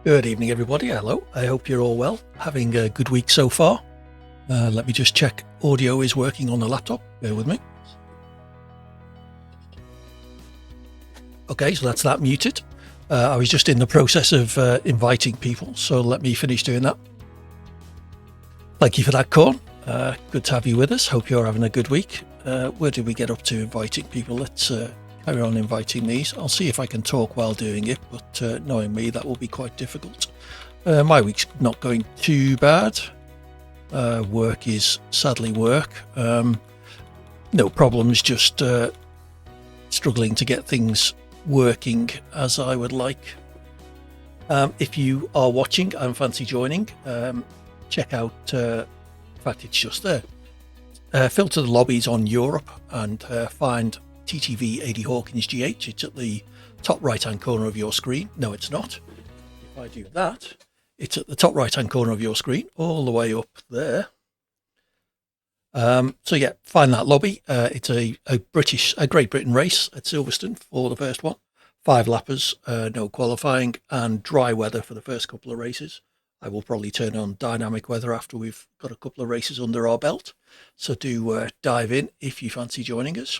Good evening, everybody. Hello. I hope you're all well. Having a good week so far. Let me just check audio is working on the laptop. Bear with me. Okay, so that's that muted. I was just in the process of inviting people, so let me finish doing that. Thank you for that, Corn. Good to have you with us. Hope you're having a good week. Where did we get up to inviting people? Let's carry on inviting these. I'll see if I can talk while doing it, but knowing me, that will be quite difficult. My week's not going too bad. Work is sadly work. No problems, just struggling to get things working as I would like. If you are watching and fancy joining, check out, in fact, it's just there. Filter the lobbies on Europe and find TTV 80 Hawkins GH. It's at the top right hand corner of your screen. No, it's not. If I do that, it's at the top right hand corner of your screen, all the way up there. So yeah, find that lobby. It's a Great Britain race at Silverstone for the first one. 5 lappers, no qualifying, and dry weather for the first couple of races. I will probably turn on dynamic weather after we've got a couple of races under our belt. So do dive in if you fancy joining us.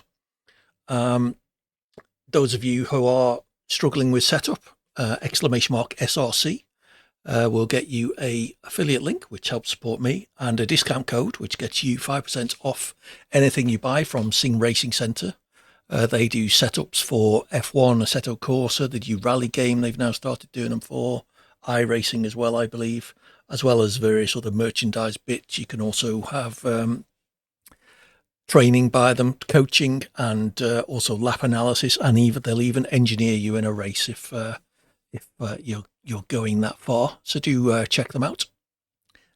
Those of you who are struggling with setup, !SRC will get you a affiliate link, which helps support me, and a discount code, which gets you 5% off anything you buy from Sing Racing Centre. They do setups for F1, Assetto Corsa. They do rally game. They've now started doing them for iRacing as well, I believe, as well as various other merchandise bits. You can also have training by them, coaching, and also lap analysis, and they'll even engineer you in a race if you're going that far. So do check them out.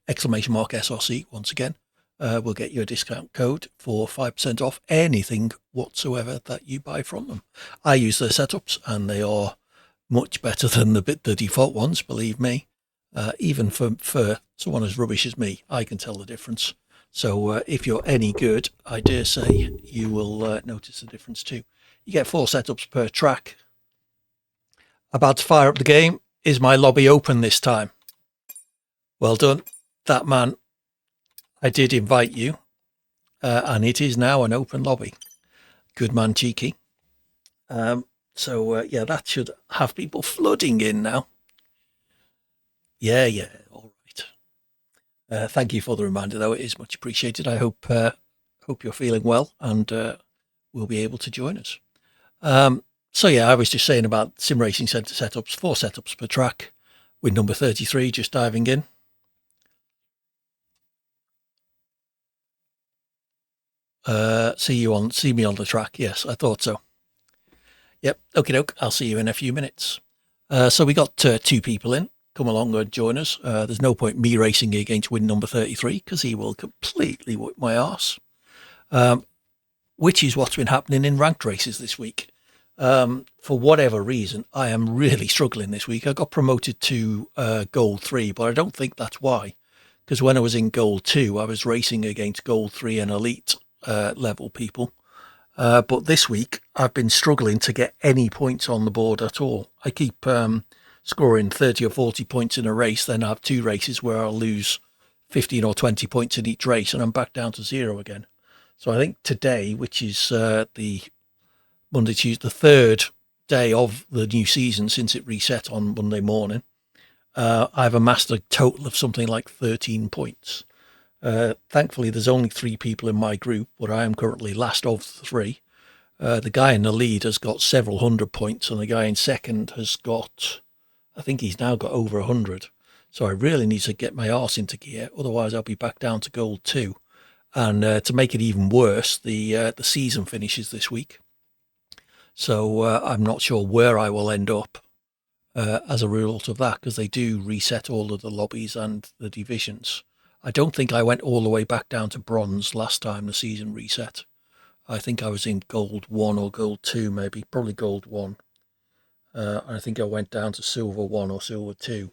!SRC once again will get you a discount code for 5% off anything whatsoever that you buy from them. I use their setups and they are much better than the default ones, believe me. Even for someone as rubbish as me, I can tell the difference. So if you're any good, I dare say you will notice the difference too. You get 4 setups per track. About to fire up the game. Is my lobby open this time? Well done. That man, I did invite you, and it is now an open lobby. Good man, Cheeky. So yeah, that should have people flooding in now. Yeah, all right. Thank you for the reminder, though. It is much appreciated. I hope you're feeling well and will be able to join us. So yeah, I was just saying about Sim Racing Centre setups, 4 setups per track, with number 33 just diving in. See me on the track. Yes, I thought so. Yep. Okie doke. I'll see you in a few minutes. So we got 2 people in. Come along and join us. There's no point me racing against win number 33 because he will completely whip my arse. Which is what's been happening in ranked races this week. For whatever reason, I am really struggling this week. I got promoted to Gold 3, but I don't think that's why. Because when I was in Gold 2, I was racing against Gold 3 and Elite level people. But this week, I've been struggling to get any points on the board at all. I keep scoring 30 or 40 points in a race, then I have 2 races where I'll lose 15 or 20 points in each race, and I'm back down to 0 again. So I think today, which is the Monday, Tuesday, the 3rd day of the new season since it reset on Monday morning, I've amassed a total of something like 13 points. Thankfully, there's only 3 people in my group, but I am currently last of the 3. The guy in the lead has got several hundred points, and the guy in second has got, I think he's now got over 100. So I really need to get my arse into gear, otherwise I'll be back down to Gold 2. And to make it even worse, the season finishes this week. So I'm not sure where I will end up as a result of that, because they do reset all of the lobbies and the divisions. I don't think I went all the way back down to bronze last time the season reset. I think I was in Gold 1 or Gold 2, maybe, probably Gold 1. I think I went down to Silver 1 or Silver 2.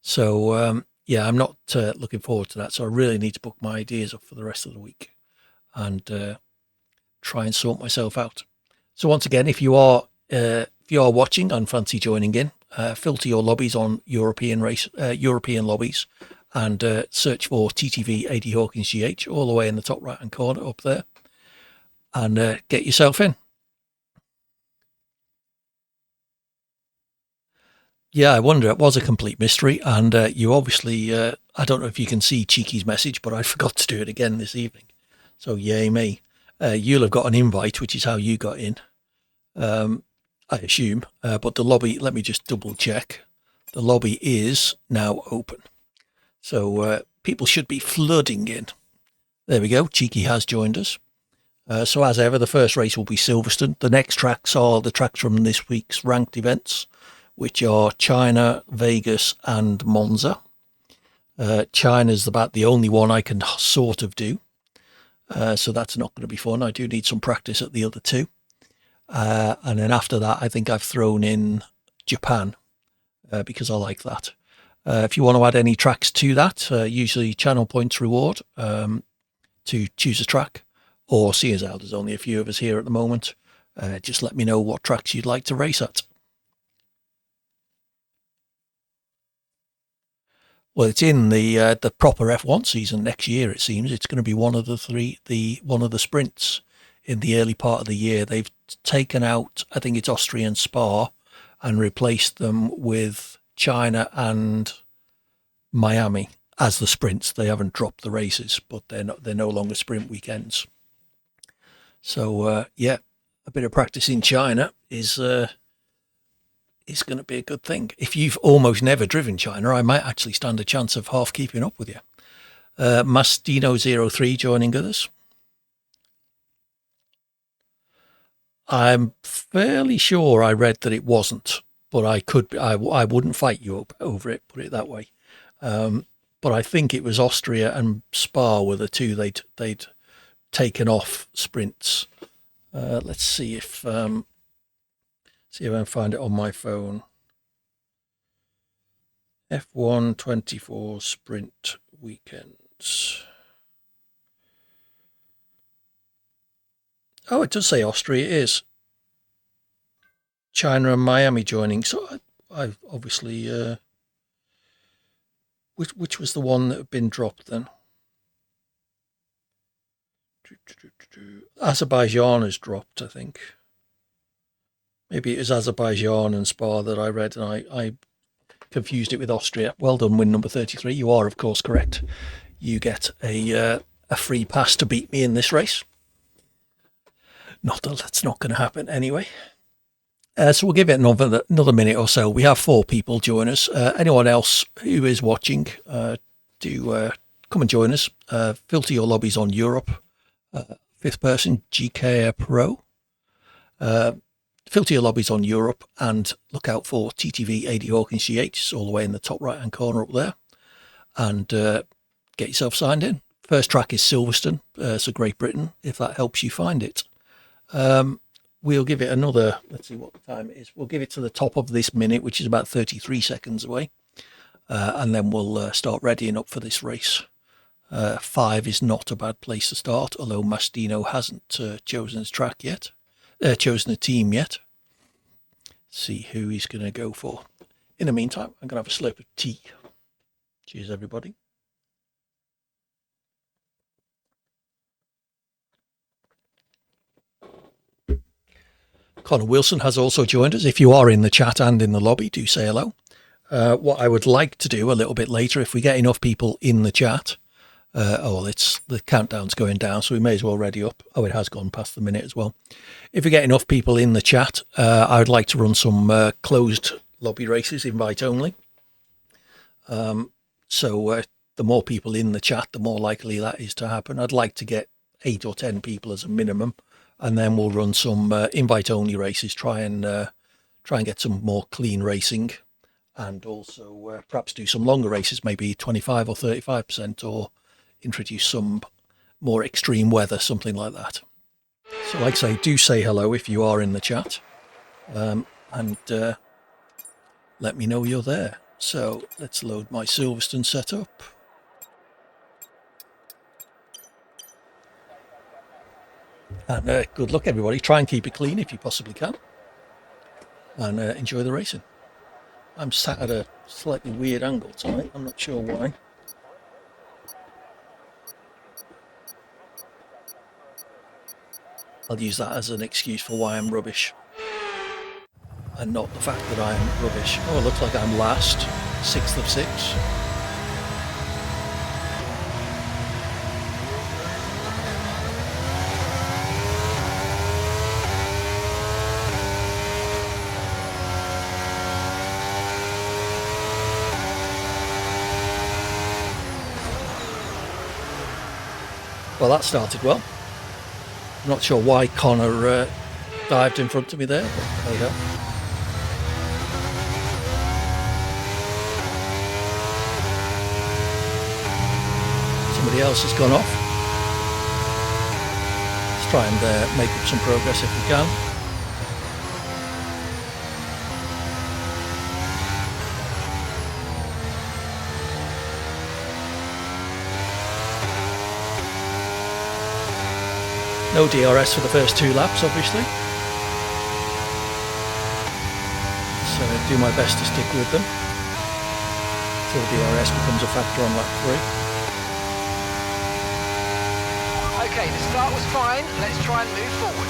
So, yeah, I'm not looking forward to that. So I really need to book my ideas up for the rest of the week and try and sort myself out. So once again, if you are watching and fancy joining in, filter your lobbies on European lobbies, and search for TTV 80 Hawkins GH all the way in the top right hand corner up there, and get yourself in. Yeah, I wonder. It was a complete mystery, and you obviously, I don't know if you can see Cheeky's message, but I forgot to do it again this evening. So yay me. You'll have got an invite, which is how you got in, I assume. But the lobby, let me just double check. The lobby is now open. So people should be flooding in. There we go. Cheeky has joined us. So as ever, the first race will be Silverstone. The next tracks are the tracks from this week's ranked events, which are China, Vegas, and Monza. China's about the only one I can sort of do. So that's not going to be fun. I do need some practice at the other two. And then after that, I think I've thrown in Japan because I like that. If you want to add any tracks to that, usually channel points reward to choose a track, or see as how there's only a few of us here at the moment. Just let me know what tracks you'd like to race at. Well, it's in the proper F1 season next year. It seems it's going to be one of the sprints in the early part of the year. They've taken out, I think it's Austria and Spa, and replaced them with China and Miami as the sprints. They haven't dropped the races, but they're no longer sprint weekends. So yeah, a bit of practice in China is going to be a good thing. If you've almost never driven China, I might actually stand a chance of half keeping up with you. Mastino03 joining us. I'm fairly sure I read that it wasn't, but I wouldn't fight you over it, put it that way. But I think it was Austria and Spa were the two they'd taken off sprints. Let's see if I can find it on my phone. F1 24 sprint weekends. Oh, it does say Austria. It is China and Miami joining. So I obviously which was the one that had been dropped then? Azerbaijan has dropped, I think. Maybe it was Azerbaijan and Spa that I read, and I confused it with Austria. Well done, win number 33. You are, of course, correct. You get a free pass to beat me in this race. Not that that's not going to happen anyway. So we'll give it another minute or so. We have 4 people join us. Anyone else who is watching, do come and join us. Filter your lobbies on Europe. 5th person, GK Pro. Filter your lobbies on Europe and look out for TTV 80 Hawkins GH. It's all the way in the top right hand corner up there. And get yourself signed in. First track is Silverstone, so Great Britain, if that helps you find it. We'll give it another, let's see what the time it is. We'll give it to the top of this minute, which is about 33 seconds away. And then we'll start readying up for this race. 5 is not a bad place to start, although Mastino hasn't chosen his track yet, chosen a team yet. See who he's going to go for. In the meantime, I'm going to have a slurp of tea. Cheers, everybody. Connor Wilson has also joined us. If you are in the chat and in the lobby, do say hello. What I would like to do a little bit later, if we get enough people in the chat, it's the countdown's going down, so we may as well ready up. Oh, it has gone past the minute as well. If we get enough people in the chat, I would like to run some closed lobby races, invite only. So the more people in the chat, the more likely that is to happen. I'd like to get 8 or 10 people as a minimum, and then we'll run some invite only races, try and get some more clean racing, and also perhaps do some longer races, maybe 25 or 35%, or introduce some more extreme weather, something like that. So like I say, do say hello if you are in the chat, and let me know you're there. So let's load my Silverstone setup. And good luck, everybody. Try and keep it clean if you possibly can. And enjoy the racing. I'm sat at a slightly weird angle tonight. I'm not sure why. I'll use that as an excuse for why I'm rubbish. And not the fact that I'm rubbish. Oh, it looks like I'm last. 6th of 6. Well, that started well. I'm not sure why Connor dived in front of me there, but there you go. Somebody else has gone off. Let's try and make up some progress if we can. No DRS for the first 2 laps, obviously. So do my best to stick with them until DRS becomes a factor on lap 3. Okay, the start was fine. Let's try and move forward.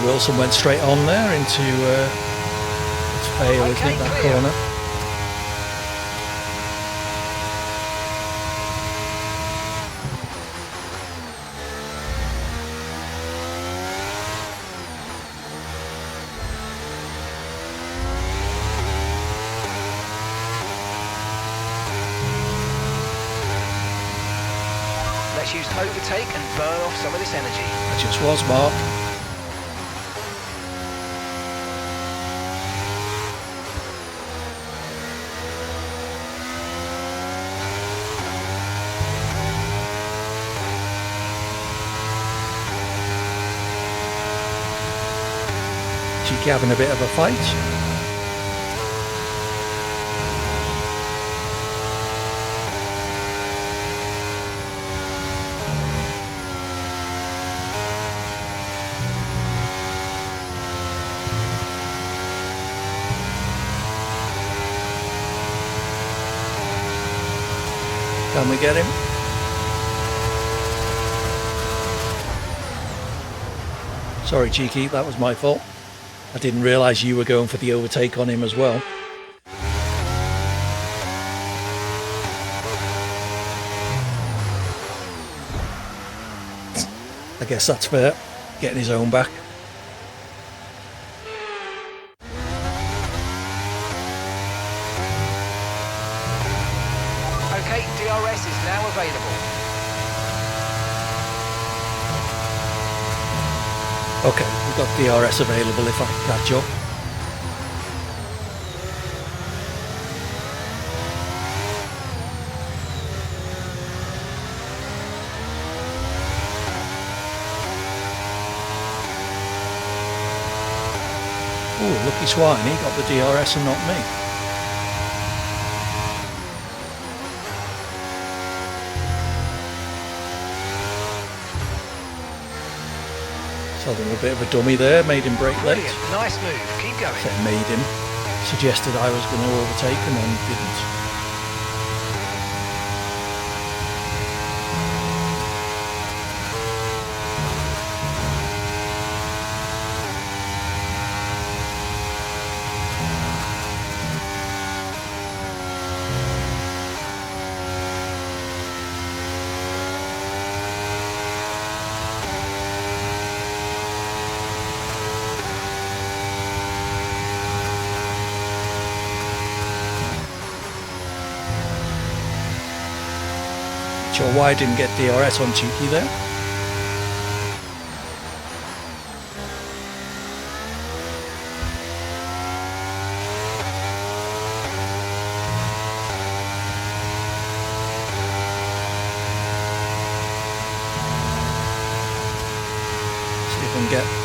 Wilson went straight on there into its fail, isn't it, that corner. Let's use overtake and burn off some of this energy. That just was Mark. Cheeky having a bit of a fight. Can we get him? Sorry, Cheeky, that was my fault. I didn't realise you were going for the overtake on him as well. I guess that's fair, getting his own back. Okay, DRS is now available. Okay, we've got DRS available if I can catch up. Oh, lucky swine, he got the DRS and not me. So a bit of a dummy there, made him brake late. Nice move, keep going. So made him. Suggested I was going to overtake and then didn't. Sure why I didn't get DRS on Cheeky there.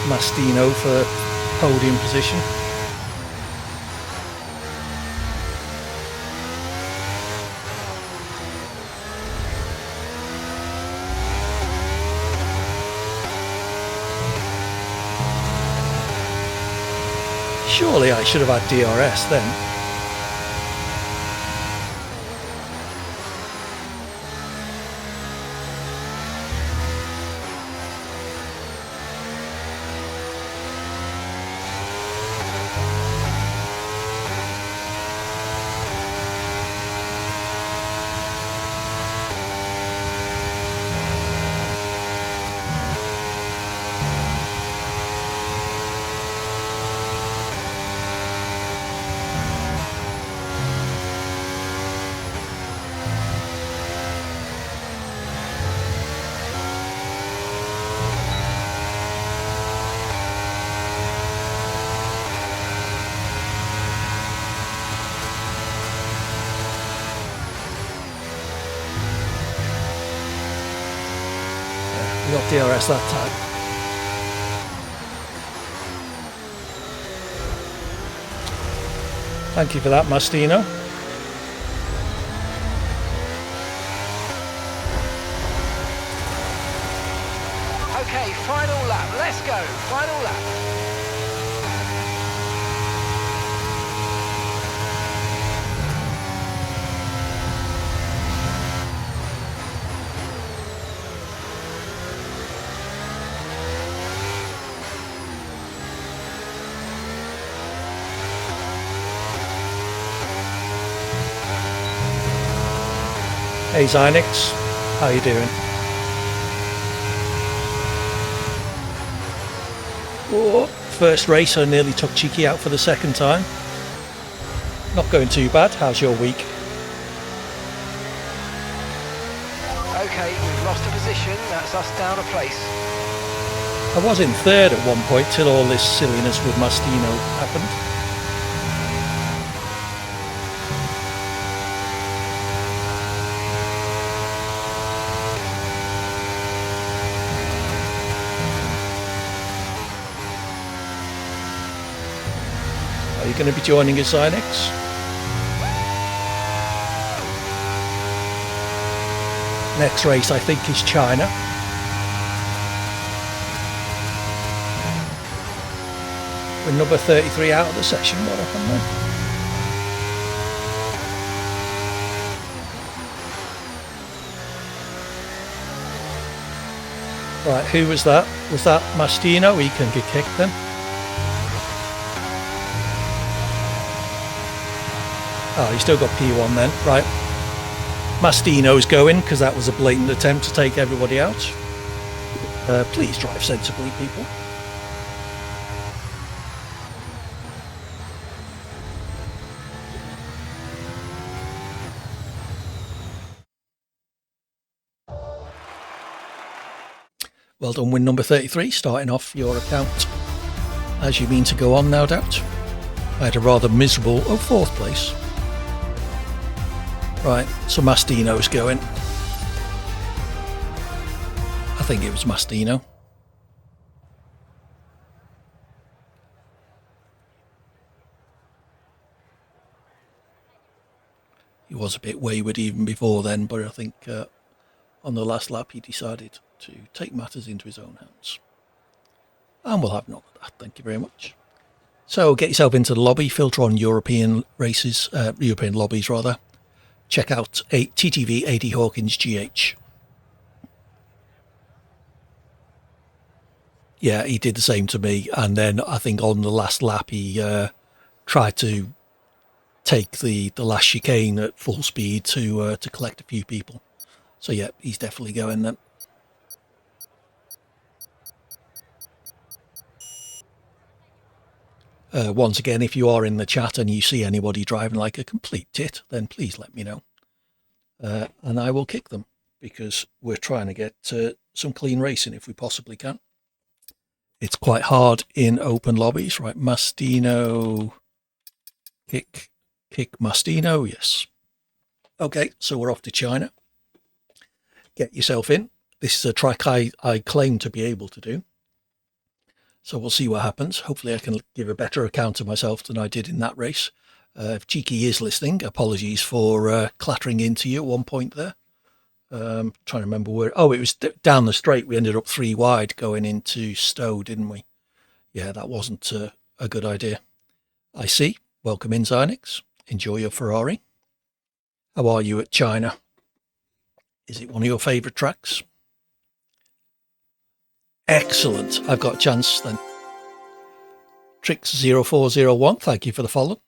Mastino for podium position. Surely I should have had DRS then. We got DRS that time. Thank you for that, Mastino. Okay, final lap. Let's go. Final lap. Hey Zynex, how you doing? Oh, first race I nearly took Cheeky out for the second time. Not going too bad. How's your week? Okay, we've lost a position. That's us down a place. I was in third at one point till all this silliness with Mastino happened. Are you going to be joining us, Zynex? Next race, I think, is China. We're number 33 out of the session. What happened there? Right, who was that? Was that Mastino? He can get kicked then. Oh, he's still got P1 then. Right. Mastino's going because that was a blatant attempt to take everybody out. Please drive sensibly, people. Well done, win number 33, starting off your account as you mean to go on, no doubt. I had a rather miserable, fourth place. Right, so Mastino's going. I think it was Mastino. He was a bit wayward even before then, but I think on the last lap he decided to take matters into his own hands. And we'll have none of that, thank you very much. So get yourself into the lobby, filter on European races, European lobbies rather. Check out TTV 80 Hawkins GH. Yeah, he did the same to me, and then I think on the last lap he tried to take the last chicane at full speed to collect a few people. So yeah, he's definitely going then. Once again, if you are in the chat and you see anybody driving like a complete tit, then please let me know. And I will kick them, because we're trying to get some clean racing if we possibly can. It's quite hard in open lobbies, right? Mastino, kick Mastino, yes. Okay, so we're off to China. Get yourself in. This is a track I claim to be able to do. So we'll see what happens. Hopefully I can give a better account of myself than I did in that race. If Cheeky is listening, apologies for clattering into you at one point there. Trying to remember where. Oh, it was down the straight. We ended up 3 wide going into Stowe, didn't we? Yeah, that wasn't a good idea. I see. Welcome in, Zinix. Enjoy your Ferrari. How are you at China? Is it one of your favourite tracks? Excellent. I've got a chance then. Tricks0401, thank you for the follow.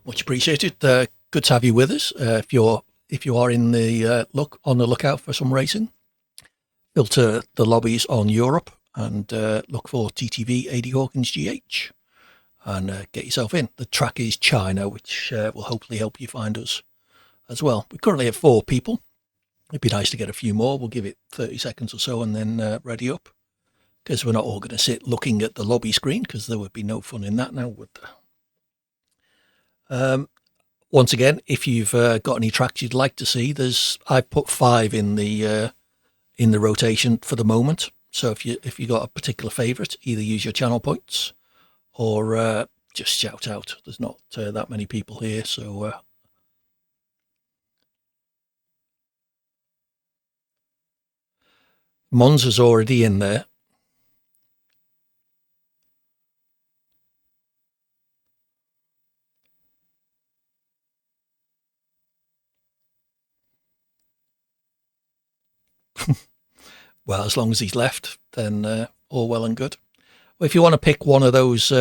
Much appreciated. Good to have you with us. If you are in the on the lookout for some racing, filter the lobbies on Europe and look for TTV 80 Hawkins GH and get yourself in. The track is China, which will hopefully help you find us as well. We currently have 4 people. It'd be nice to get a few more. We'll give it 30 seconds or so and then ready up, because we're not all going to sit looking at the lobby screen, because there would be no fun in that now, would there? Once again, if you've got any tracks you'd like to see, I've put 5 in the rotation for the moment. So if you got a particular favourite, either use your channel points or just shout out. There's not that many people here, so Monza's already in there. Well, as long as he's left, then all well and good. Well, if you want to pick one of those,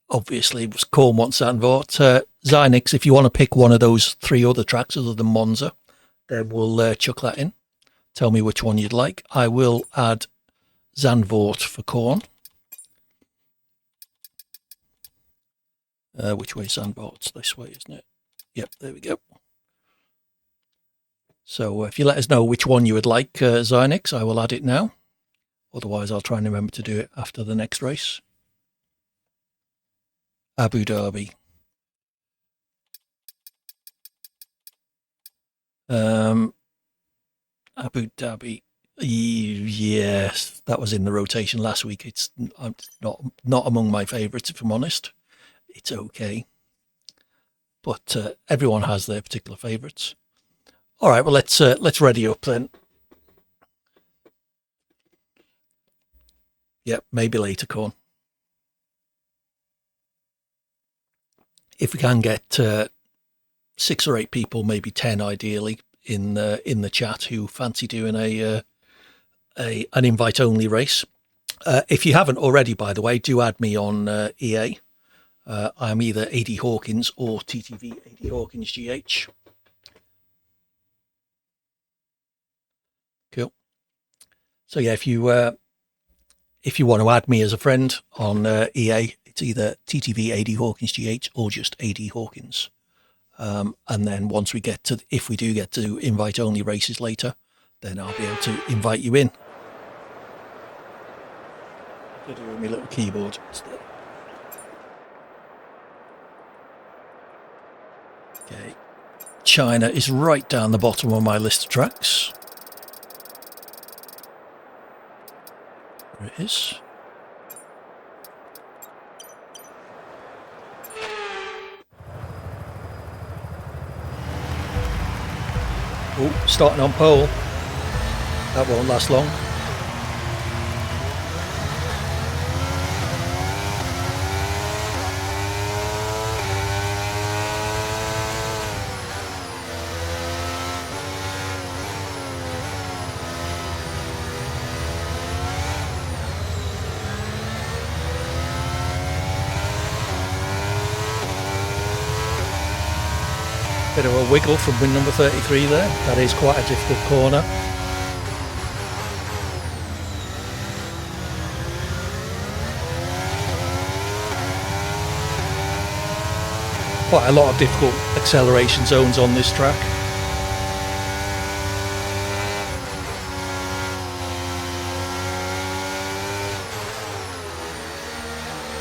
obviously it was Cormont Zandvoort, Zinix, if you want to pick one of those 3 other tracks other than Monza, then we'll chuck that in. Tell me which one you'd like. I will add Zandvoort for Corn. Which way is Zandvoort? It's this way, isn't it? Yep, there we go. So if you let us know which one you would like, Zinix, I will add it now. Otherwise, I'll try and remember to do it after the next race. Abu Dhabi. Abu Dhabi. Yes, that was in the rotation last week. It's not among my favourites, if I'm honest. It's okay, but everyone has their particular favourites. All right, well let's ready up then. Yep, maybe later, Corn. If we can get 6 or 8 people, maybe 10 ideally, in the chat who fancy doing an invite only race. If you haven't already, by the way, do add me on EA. I'm either 80 Hawkins or TTV 80 Hawkins GH. Cool. So yeah, if you want to add me as a friend on EA, it's either TTV 80 Hawkins GH or just 80 Hawkins. And then if we do get to invite only races later, then I'll be able to invite you in. I'll do my little keyboard instead. Okay. China is right down the bottom of my list of tracks. There it is. Oh, starting on pole. That won't last long. Bit of a wiggle from win number 33 there. That is quite a difficult corner. Quite a lot of difficult acceleration zones on this track.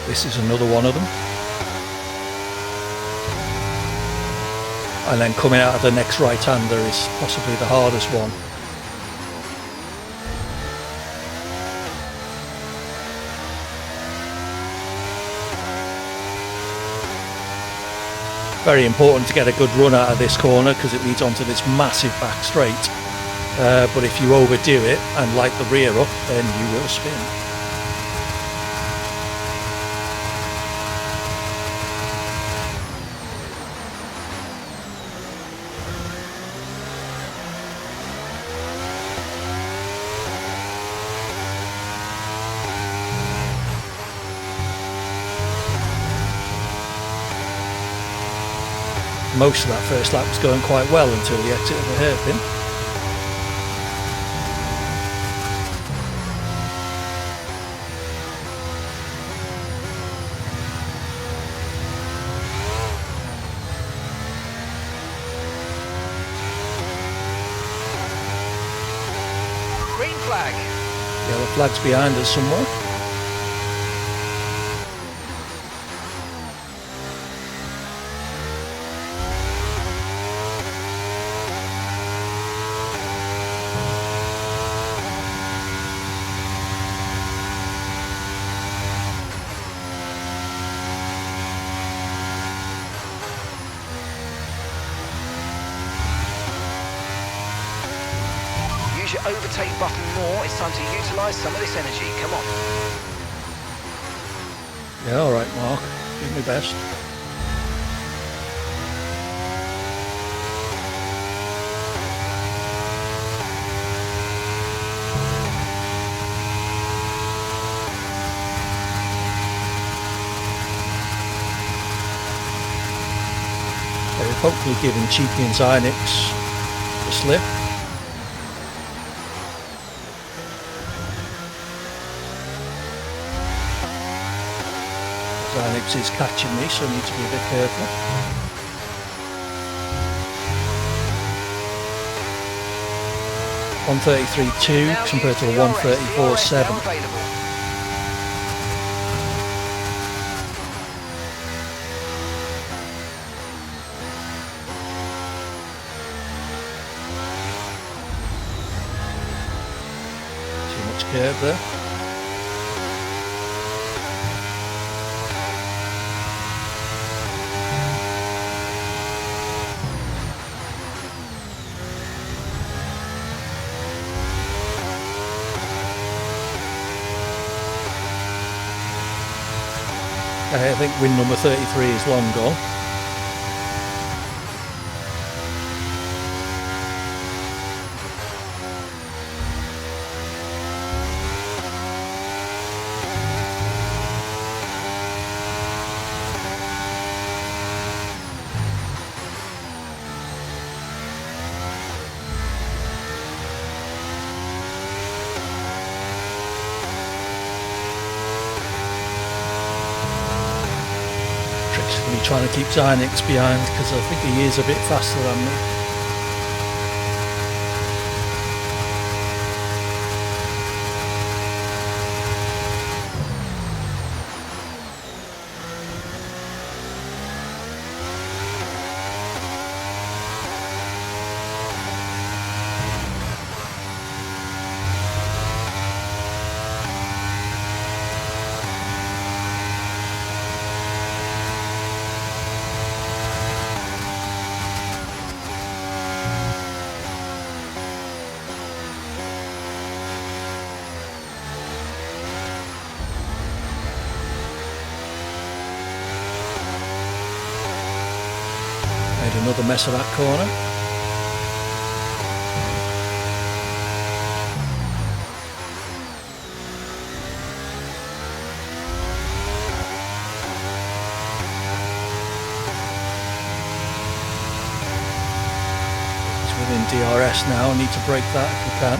This is another one of them. and then coming out of the next right-hander is possibly the hardest one. Very important to get a good run out of this corner because it leads onto this massive back straight. But if you overdo it and light the rear up, then you will spin. Most of that first lap was going quite well until the exit of the hairpin. Green flag. Yellow flag's behind us somewhere. Use your overtake button more. It's time to utilise some of this energy. Come on. Yeah, alright Mark, do my best. So we've hopefully given Cheeky and Zynix the slip. Zynix is catching me, so I need to be a bit careful. .133.2 compared to a 134.7. Too much curve there. I think win number 33 is long gone. Me trying to keep Zynix behind because I think he is a bit faster than me. Made another mess of that corner. It's within DRS now, I need to break that if we can.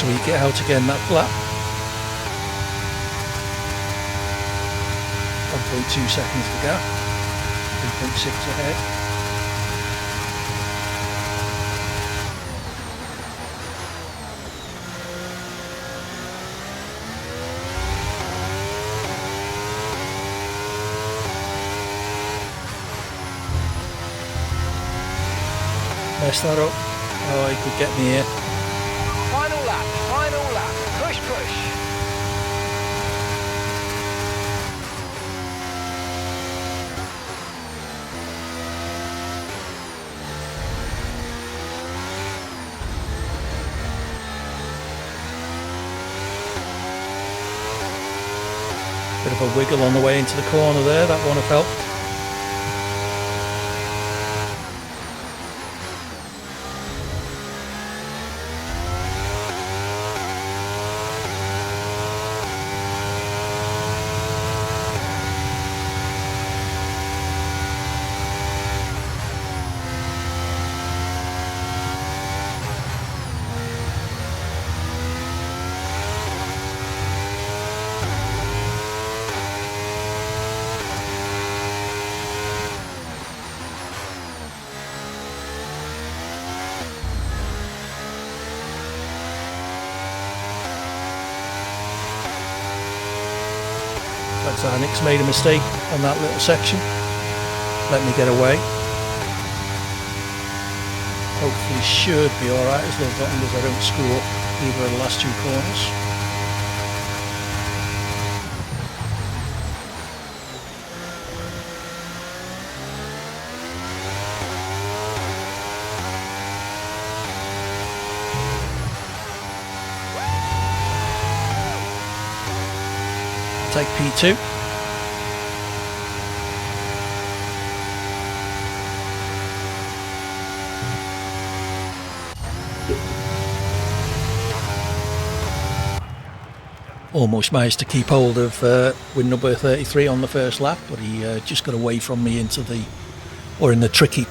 we get out again that lap. 1.2 seconds to go. 3.6 ahead. Messed that up. Oh, he could get me here. Final lap, final lap. Push, push. Bit of a wiggle on the way into the corner there, that one I felt. Nick's made a mistake on that little section. Let me get away. Hopefully should be alright as long as I don't screw up either of the last two corners. Take P2. Almost managed to keep hold of win number 33 on the first lap, but he just got away from me into the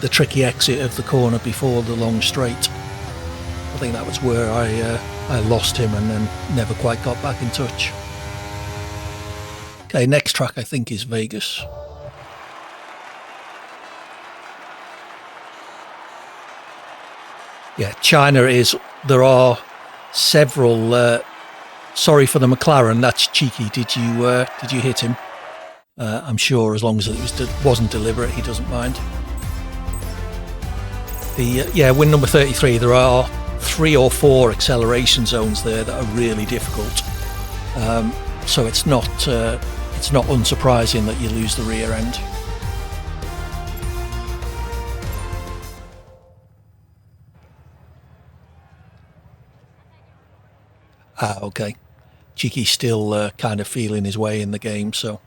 tricky exit of the corner before the long straight. I think that was where I lost him and then never quite got back in touch. Okay, next track I think is Vegas. Yeah, China is. There are several. Sorry for the McLaren. That's cheeky. Did you hit him? I'm sure as long as it wasn't deliberate, he doesn't mind. Win number 33. There are 3 or 4 acceleration zones there that are really difficult. So it's not unsurprising that you lose the rear end. Okay. Cheeky's still kind of feeling his way in the game, so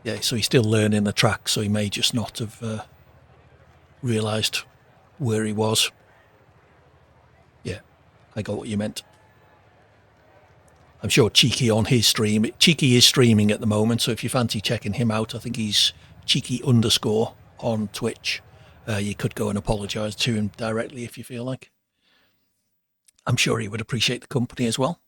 yeah, so he's still learning the track, so he may just not have realised where he was. Yeah, I got what you meant. I'm sure Cheeky on his stream. Cheeky is streaming at the moment, so if you fancy checking him out, I think he's Cheeky_ on Twitch. You could go and apologise to him directly if you feel like. I'm sure he would appreciate the company as well.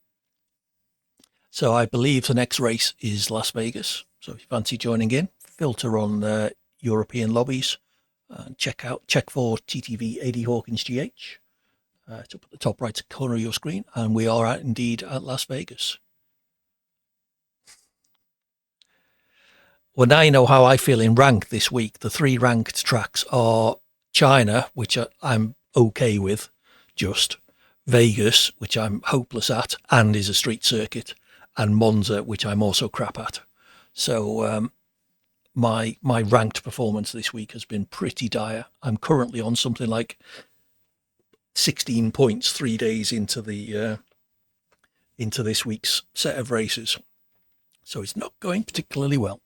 So I believe the next race is Las Vegas. So if you fancy joining in, filter on European lobbies, check for TTV AD Hawkins GH. It's up at the top right corner of your screen, and we are indeed at Las Vegas. Well, now you know how I feel in rank this week. The 3 ranked tracks are China, which I'm okay with, just Vegas, which I'm hopeless at and is a street circuit, and Monza, which I'm also crap at. So my ranked performance this week has been pretty dire. I'm currently on something like 16 points 3 days into this week's set of races. So it's not going particularly well.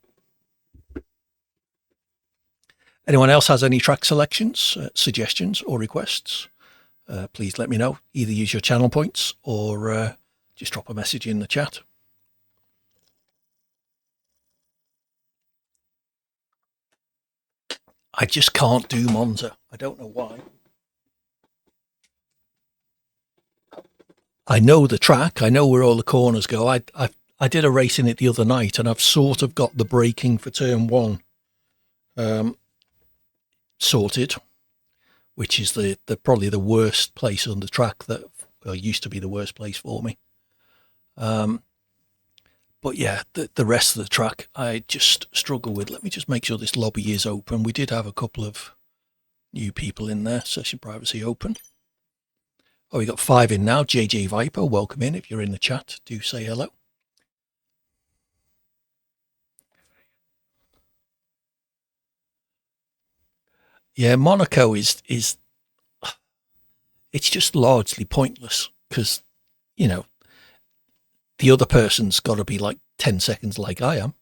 Anyone else has any track selections, suggestions or requests? Please let me know. Either use your channel points or just drop a message in the chat. I just can't do Monza. I don't know why. I know the track. I know where all the corners go. I did a race in it the other night, and I've sort of got the braking for turn one sorted, which is the probably the worst place on the track that used to be the worst place for me. But yeah, the rest of the track I just struggle with. Let me just make sure this lobby is open. We did have a couple of new people in there. Session privacy open. Oh, we got 5 in now. JJ Viper, welcome in. If you're in the chat, do say hello. Yeah, Monaco is it's just largely pointless because, you know, the other person's got to be like 10 seconds like I am.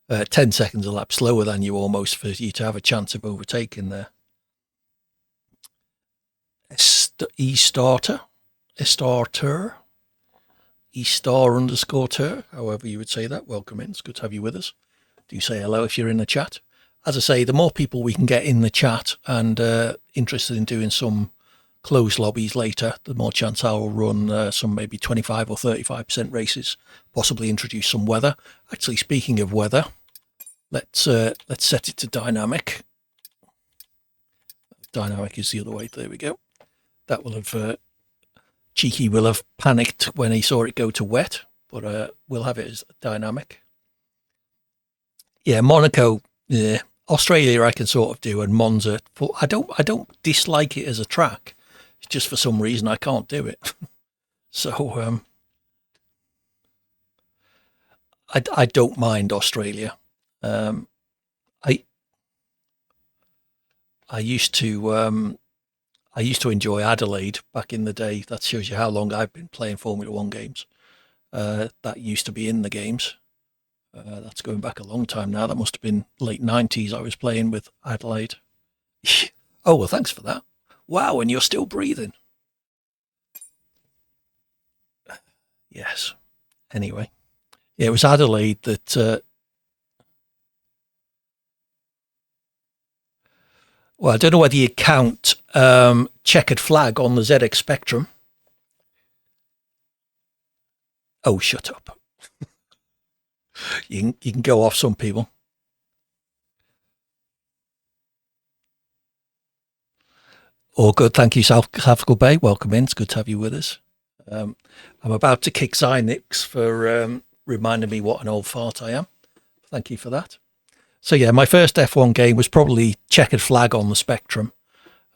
10 seconds a lap slower than you almost for you to have a chance of overtaking there. E-star underscore ter, however you would say that. Welcome in. It's good to have you with us. Do say hello if you're in the chat. As I say, the more people we can get in the chat and interested in doing some closed lobbies later, the more chance I'll run some maybe 25 or 35% races, possibly introduce some weather. Actually, speaking of weather, let's set it to dynamic. Dynamic is the other way. There we go. That will have Cheeky will have panicked when he saw it go to wet, but we'll have it as dynamic. Yeah, Monaco, yeah, Australia I can sort of do, and Monza. But I don't dislike it as a track. It's just for some reason I can't do it. So I don't mind Australia. I used to enjoy Adelaide back in the day. That shows you how long I've been playing Formula One games. That used to be in the games. That's going back a long time now. That must have been late 90s I was playing with Adelaide. Oh, well, thanks for that. Wow, and you're still breathing. Yes. Anyway, yeah, it was Adelaide that... well, I don't know whether you count checkered flag on the ZX Spectrum. Oh, shut up. You can go off some people. All good. Thank you, South Bay. Welcome in. It's good to have you with us. I'm about to kick Zynix for reminding me what an old fart I am. Thank you for that. So yeah, my first F1 game was probably checkered flag on the Spectrum.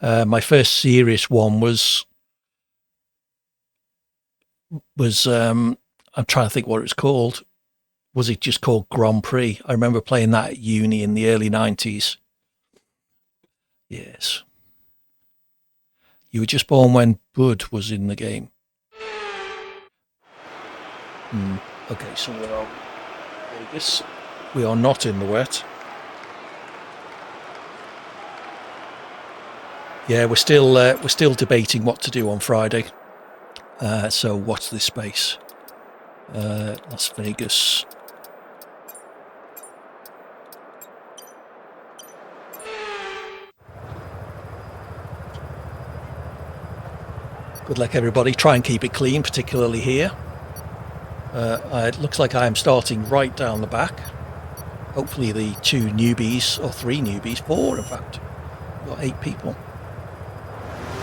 My first serious one was I'm trying to think what it was called. Was it just called Grand Prix? I remember playing that at uni in the early 90s. Yes. You were just born when Bud was in the game. Okay, so we're Vegas. We are not in the wet. Yeah, we're still debating what to do on Friday. So what's this space? Las Vegas. Good luck, everybody. Try and keep it clean, particularly here. It looks like I am starting right down the back. Hopefully the 2 newbies, or 3 newbies, 4 in fact. We've got 8 people.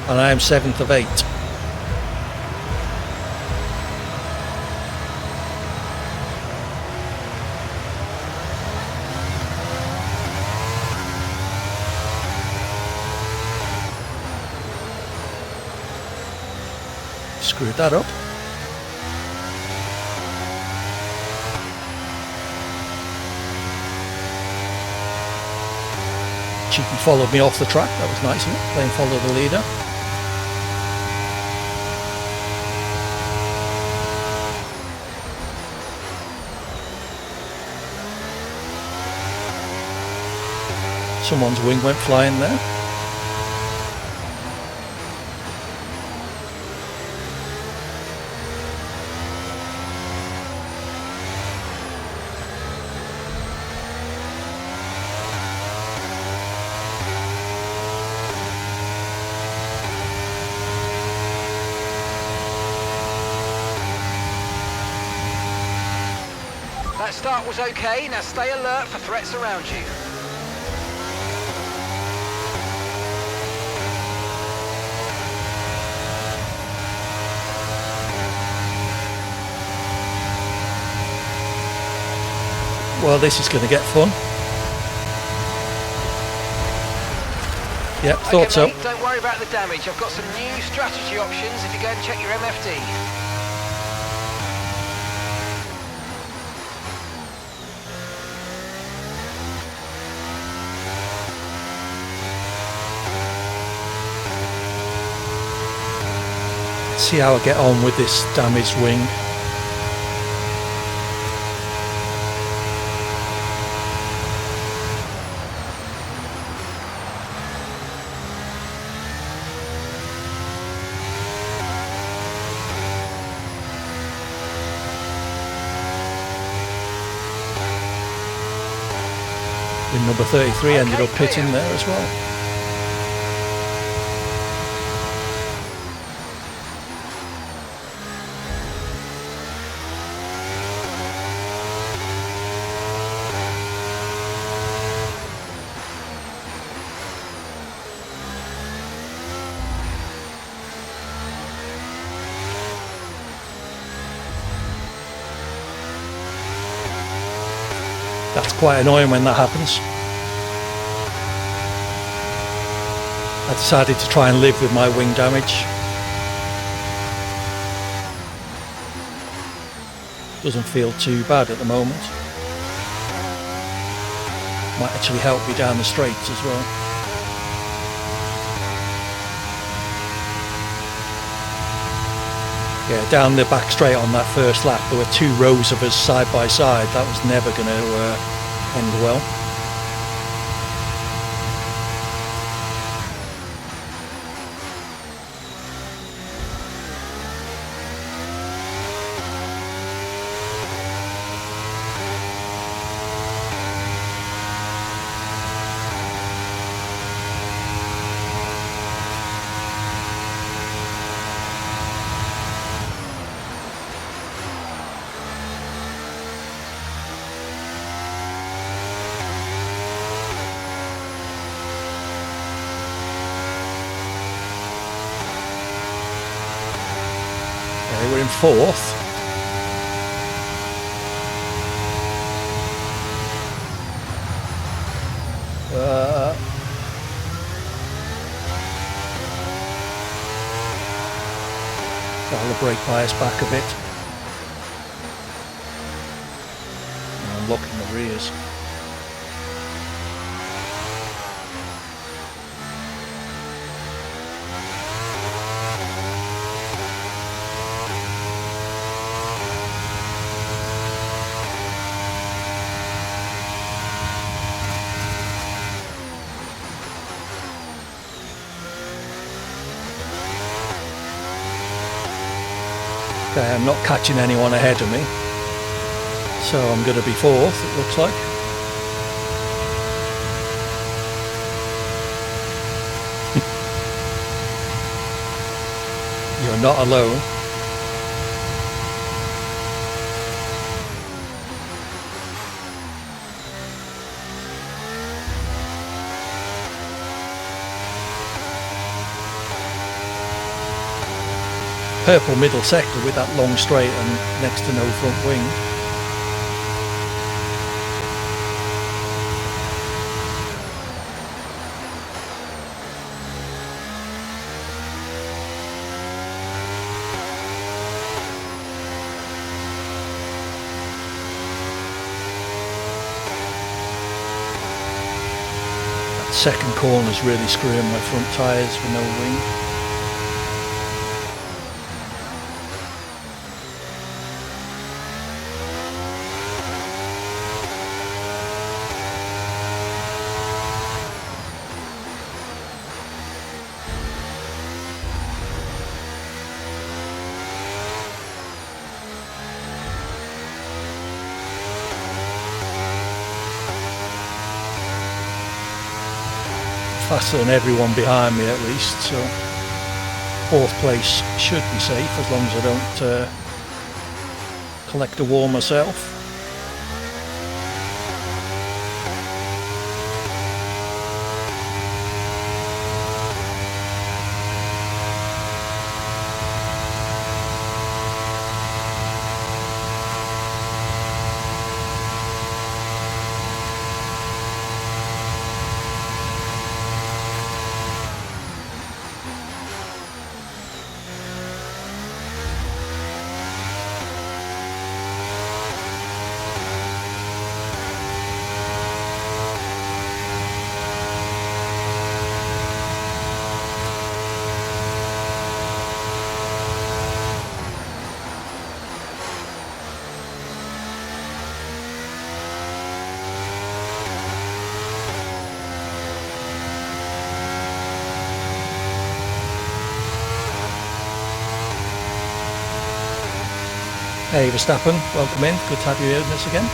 And I am 7th of 8. Screwed that up. Cheeky followed me off the track. That was nice of him, playing follow the leader. Someone's wing went flying there. That start was okay, now stay alert for threats around you. Well, this is going to get fun. Yep, thought Okay, so. mate, don't worry about the damage. I've got some new strategy options if you go and check your MFD. See how I get on with this damaged wing. Wing number 33 ended up pitting there as well. That's quite annoying when that happens. I decided to try and live with my wing damage. Doesn't feel too bad at the moment. Might actually help me down the straights as well. Yeah, down the back straight on that first lap, there were 2 rows of us side by side. That was never going to end well. We're in 4th. Dial the brake bias back a bit. And I'm locking the rears. Okay, I'm not catching anyone ahead of me, so I'm going to be 4th, it looks like. You're not alone. Purple middle sector with that long straight and next to no front wing. That second corner's really screwing my front tyres with no wing. Faster than everyone behind me at least, so 4th place should be safe as long as I don't collect a wall myself. Hey Verstappen, welcome in. Good to have you here with us again.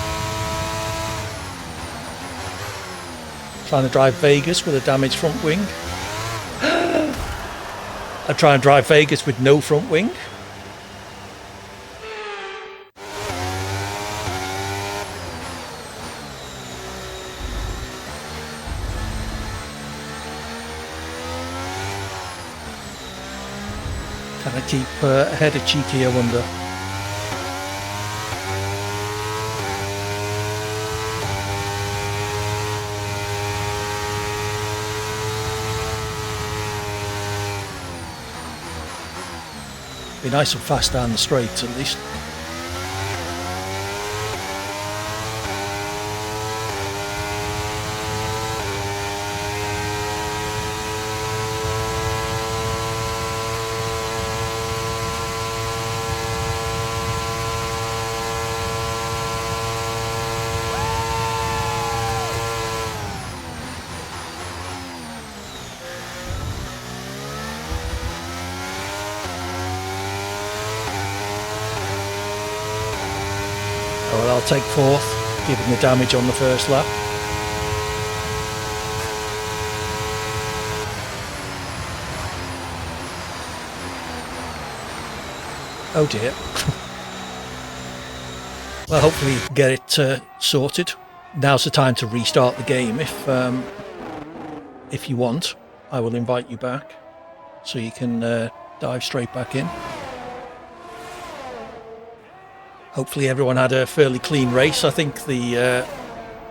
Trying to drive Vegas with a damaged front wing. I try and drive Vegas with no front wing. Can I keep ahead of Cheeky, I wonder? Be nice and fast down the straights at least. Well, I'll take fourth, given the damage on the first lap. Oh dear. Well, hopefully you can get it sorted. Now's the time to restart the game. If you want, I will invite you back so you can dive straight back in. Hopefully everyone had a fairly clean race. I think the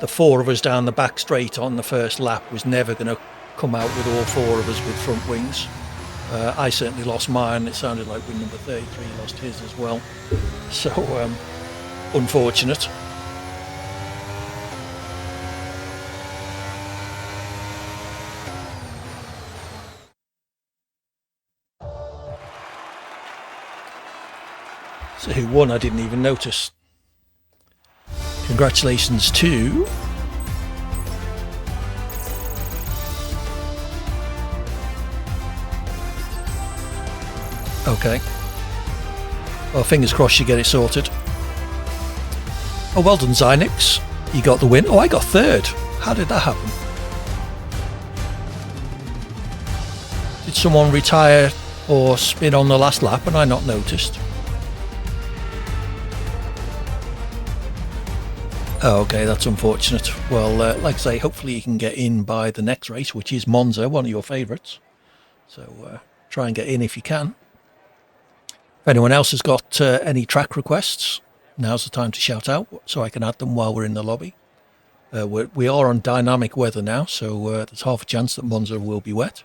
four of us down the back straight on the first lap was never going to come out with all four of us with front wings. I certainly lost mine. It sounded like wing number 33 lost his as well. So unfortunate. So who won? I didn't even notice. Congratulations to okay. Well, fingers crossed you get it sorted. Oh, well done, Zynix. You got the win. Oh, I got third. How did that happen? Did someone retire or spin on the last lap and I not noticed? Oh, okay, that's unfortunate. Well, like I say, hopefully you can get in by the next race, which is Monza, one of your favourites. So try and get in if you can. If anyone else has got any track requests, now's the time to shout out so I can add them while we're in the lobby. We are on dynamic weather now, so there's half a chance that Monza will be wet.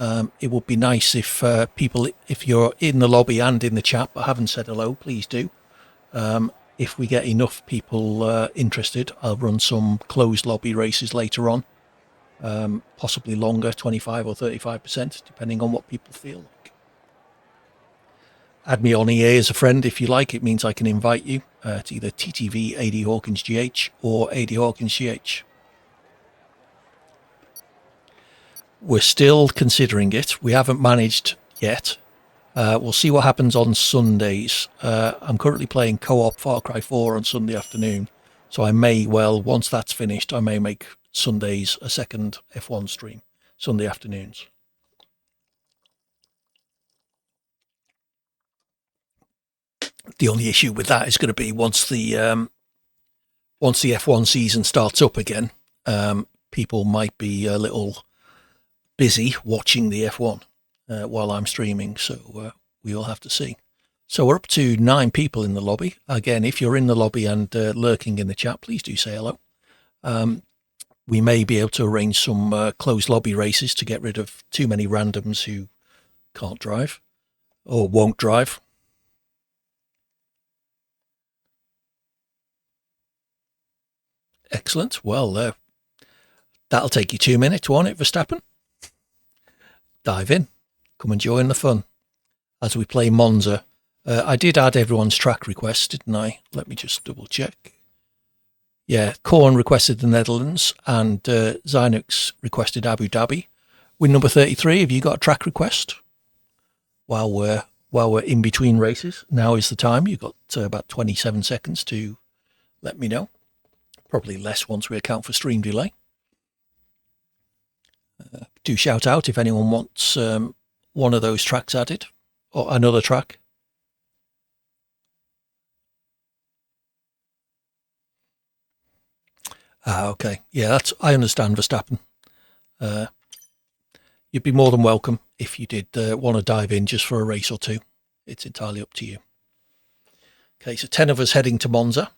It would be nice if people, if you're in the lobby and in the chat but haven't said hello, please do. If we get enough people interested, I'll run some closed lobby races later on, possibly longer, 25 or 35%, depending on what people feel like. Add me on EA as a friend if you like. It means I can invite you to either TTV AD Hawkins GH or AD Hawkins GH. We're still considering it. We haven't managed yet. We'll see what happens on Sundays. I'm currently playing co-op Far Cry 4 on Sunday afternoon. So I may, well, once that's finished, I may make Sundays a second F1 stream, Sunday afternoons. The only issue with that is going to be once the F1 season starts up again, people might be a little busy watching the F1 while I'm streaming, so we'll have to see. So we're up to 9 people in the lobby. Again, if you're in the lobby and lurking in the chat, please do say hello. We may be able to arrange some closed lobby races to get rid of too many randoms who can't drive or won't drive. Excellent. Well, that'll take you 2 minutes, won't it, Verstappen? Dive in. Come and join the fun as we play Monza. I did add everyone's track request, didn't I? Let me just double check. Yeah, Korn requested the Netherlands and Zinux requested Abu Dhabi. Win number 33, have you got a track request? While we're while we're in between races. Now is the time. You've got about 27 seconds to let me know. Probably less once we account for stream delay. Do shout out if anyone wants one of those tracks added, or another track. Okay. Yeah, I understand, Verstappen. You'd be more than welcome if you did want to dive in just for a race or two. It's entirely up to you. Okay, so 10 of us heading to Monza.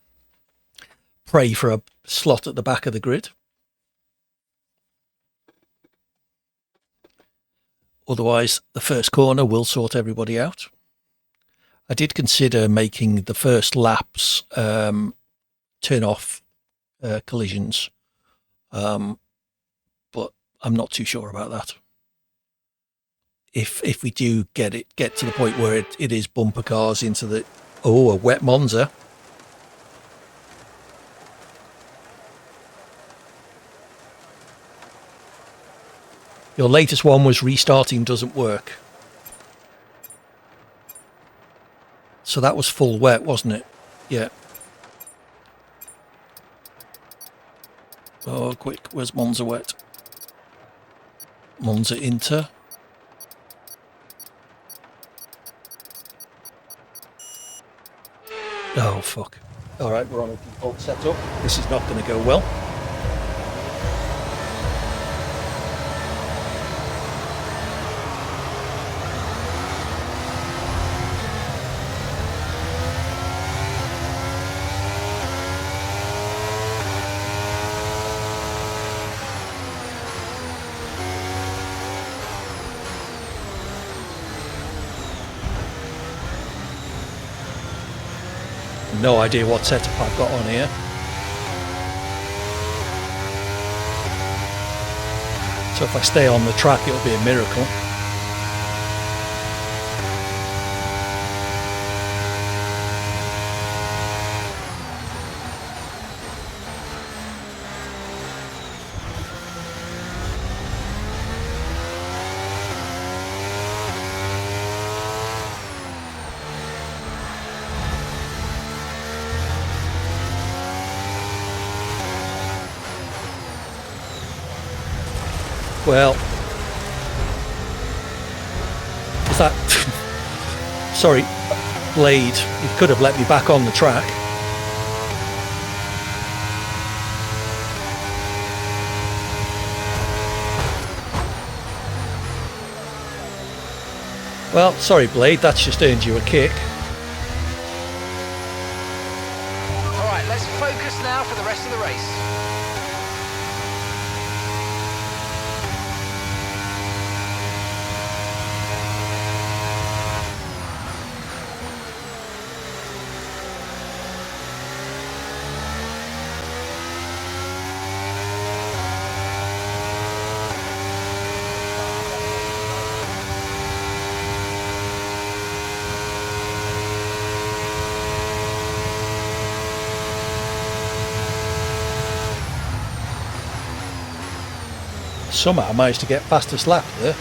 Pray for a slot at the back of the grid. Otherwise, the first corner will sort everybody out. I did consider making the first laps turn off collisions, but I'm not too sure about that. If we do get to the point where it is bumper cars into the a wet Monza. Your latest one was restarting doesn't work. So that was full wet, wasn't it? Yeah. Oh, quick. Where's Monza wet? Monza Inter. Oh, fuck. All right, we're on a default setup. This is not going to go well. No idea what setup I've got on here. So if I stay on the track, it'll be a miracle. Well, is that... Sorry, Blade, you could have let me back on the track. Well, sorry Blade, that's just earned you a kick. Alright, let's focus now for the rest of the race. Somehow I managed to get fastest lap there.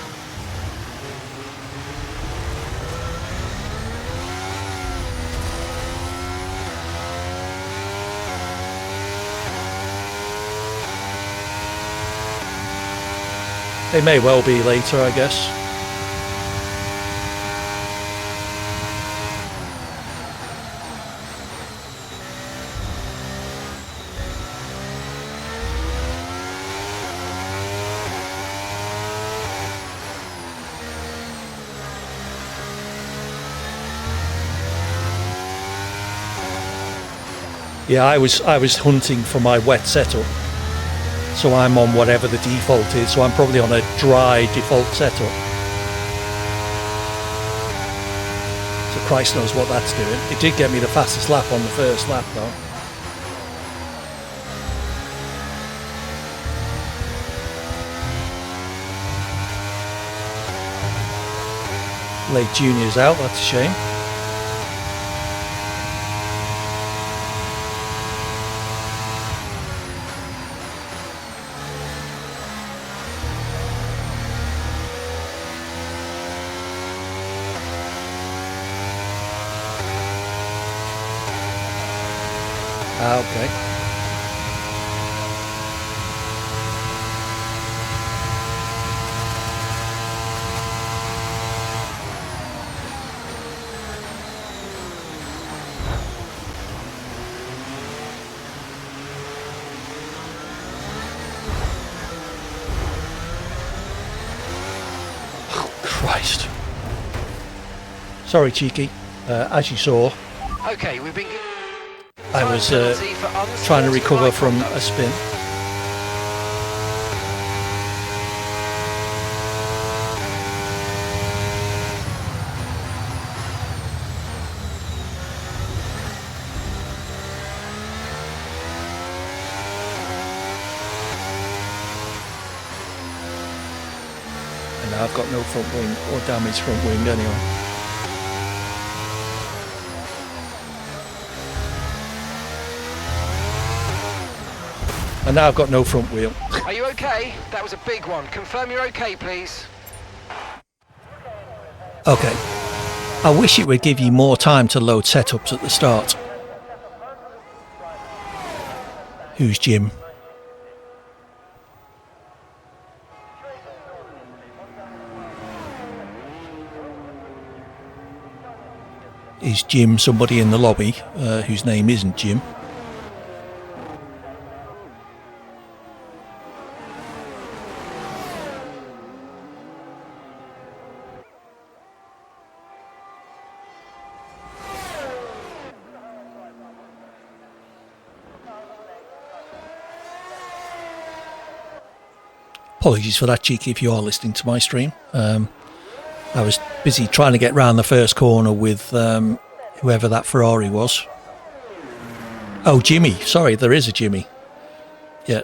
They may well be later, I guess. Yeah, I was hunting for my wet setup, so I'm on whatever the default is, so I'm probably on a dry default setup. So Christ knows what that's doing. It did get me the fastest lap on the first lap though. Late Junior's out, that's a shame. Ah, okay. Oh, Christ. Sorry, Cheeky. As you saw, Okay, we've been I was penalty for trying to recover unsportsmanlike from conduct. a spin. And now I've got no front wing or damaged front wing anyway. And now I've got no front wheel. Are you okay? That was a big one. Confirm you're okay, please. Okay. I wish it would give you more time to load setups at the start. Who's Jim? Is Jim somebody in the lobby whose name isn't Jim? Apologies for that, Cheeky, if you are listening to my stream. I was busy trying to get round the first corner with whoever that Ferrari was. Oh, Jimmy. Sorry, there is a Jimmy. Yeah.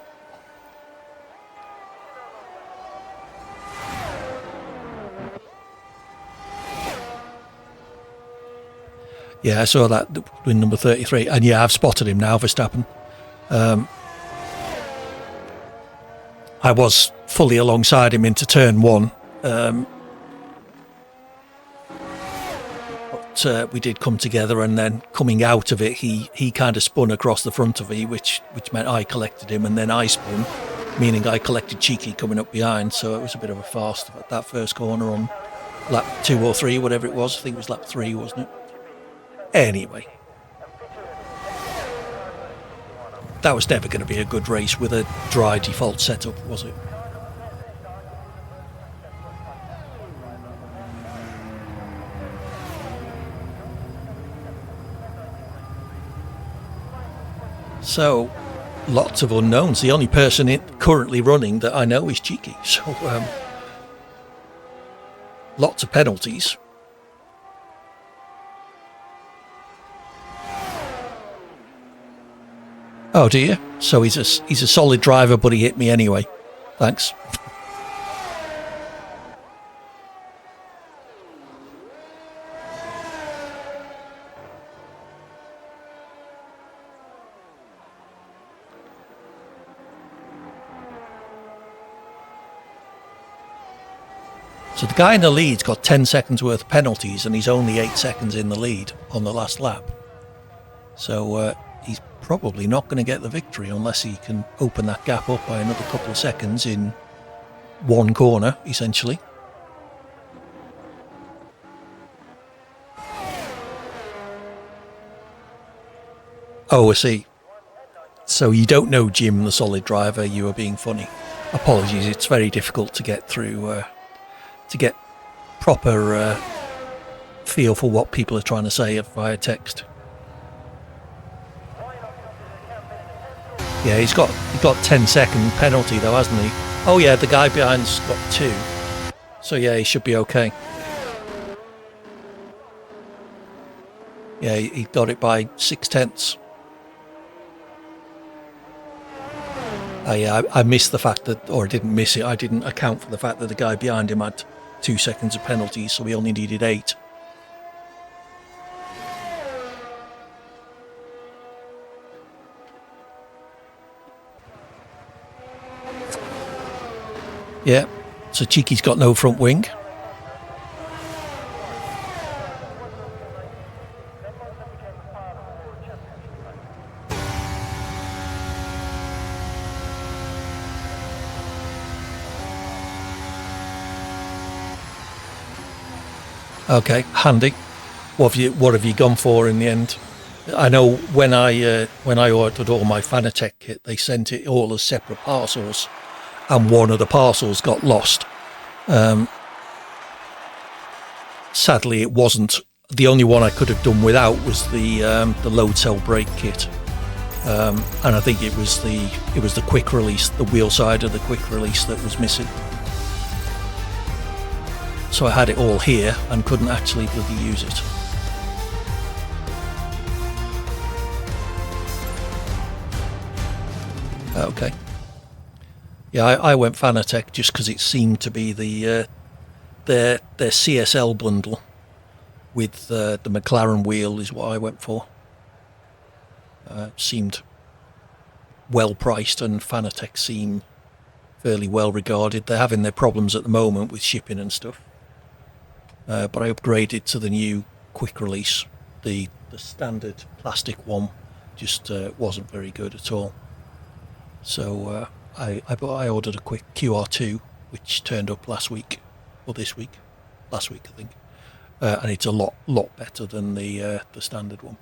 Yeah, I saw that with number 33. And yeah, I've spotted him now, Verstappen. I was fully alongside him into turn one. But we did come together, and then coming out of it, he kind of spun across the front of me, which meant I collected him, and then I spun, meaning I collected Cheeky coming up behind. So it was a bit of a fast at that first corner on lap 2 or 3, whatever it was. I think it was lap 3, wasn't it? Anyway, that was never going to be a good race with a dry default setup, was it? So, lots of unknowns. The only person currently running that I know is Cheeky. So, lots of penalties. Oh, do you? So he's a solid driver, but he hit me anyway. Thanks. So the guy in the lead's got 10 seconds worth of penalties, and he's only 8 seconds in the lead on the last lap. So he's probably not going to get the victory unless he can open that gap up by another couple of seconds in one corner, essentially. Oh, I see. So you don't know Jim, the solid driver. You were being funny. Apologies. It's very difficult to get through, to get proper feel for what people are trying to say via text. Yeah, he's got 10-second penalty though, hasn't he? Oh yeah, the guy behind's got 2. So yeah, he should be okay. Yeah, he got it by 6/10. Yeah, I missed the fact that, or I didn't miss it, I didn't account for the fact that the guy behind him had 2 seconds of penalty, so he only needed 8. Yeah, so Cheeky's got no front wing. Okay, handy. What have you gone for in the end? I know when I ordered all my Fanatec kit, they sent it all as separate parcels, and one of the parcels got lost. Sadly, it wasn't. The only one I could have done without was the load cell brake kit, and I think it was the quick release, the wheel side of the quick release that was missing. So I had it all here and couldn't actually bloody use it. Okay. Yeah, I went Fanatec just because it seemed to be their CSL bundle with the McLaren wheel is what I went for. Seemed well priced, and Fanatec seem fairly well regarded. They're having their problems at the moment with shipping and stuff. But I upgraded to the new quick release. The standard plastic one just wasn't very good at all. So I ordered a quick QR2, which turned up last week, or this week, last week I think, and it's a lot better than the standard one.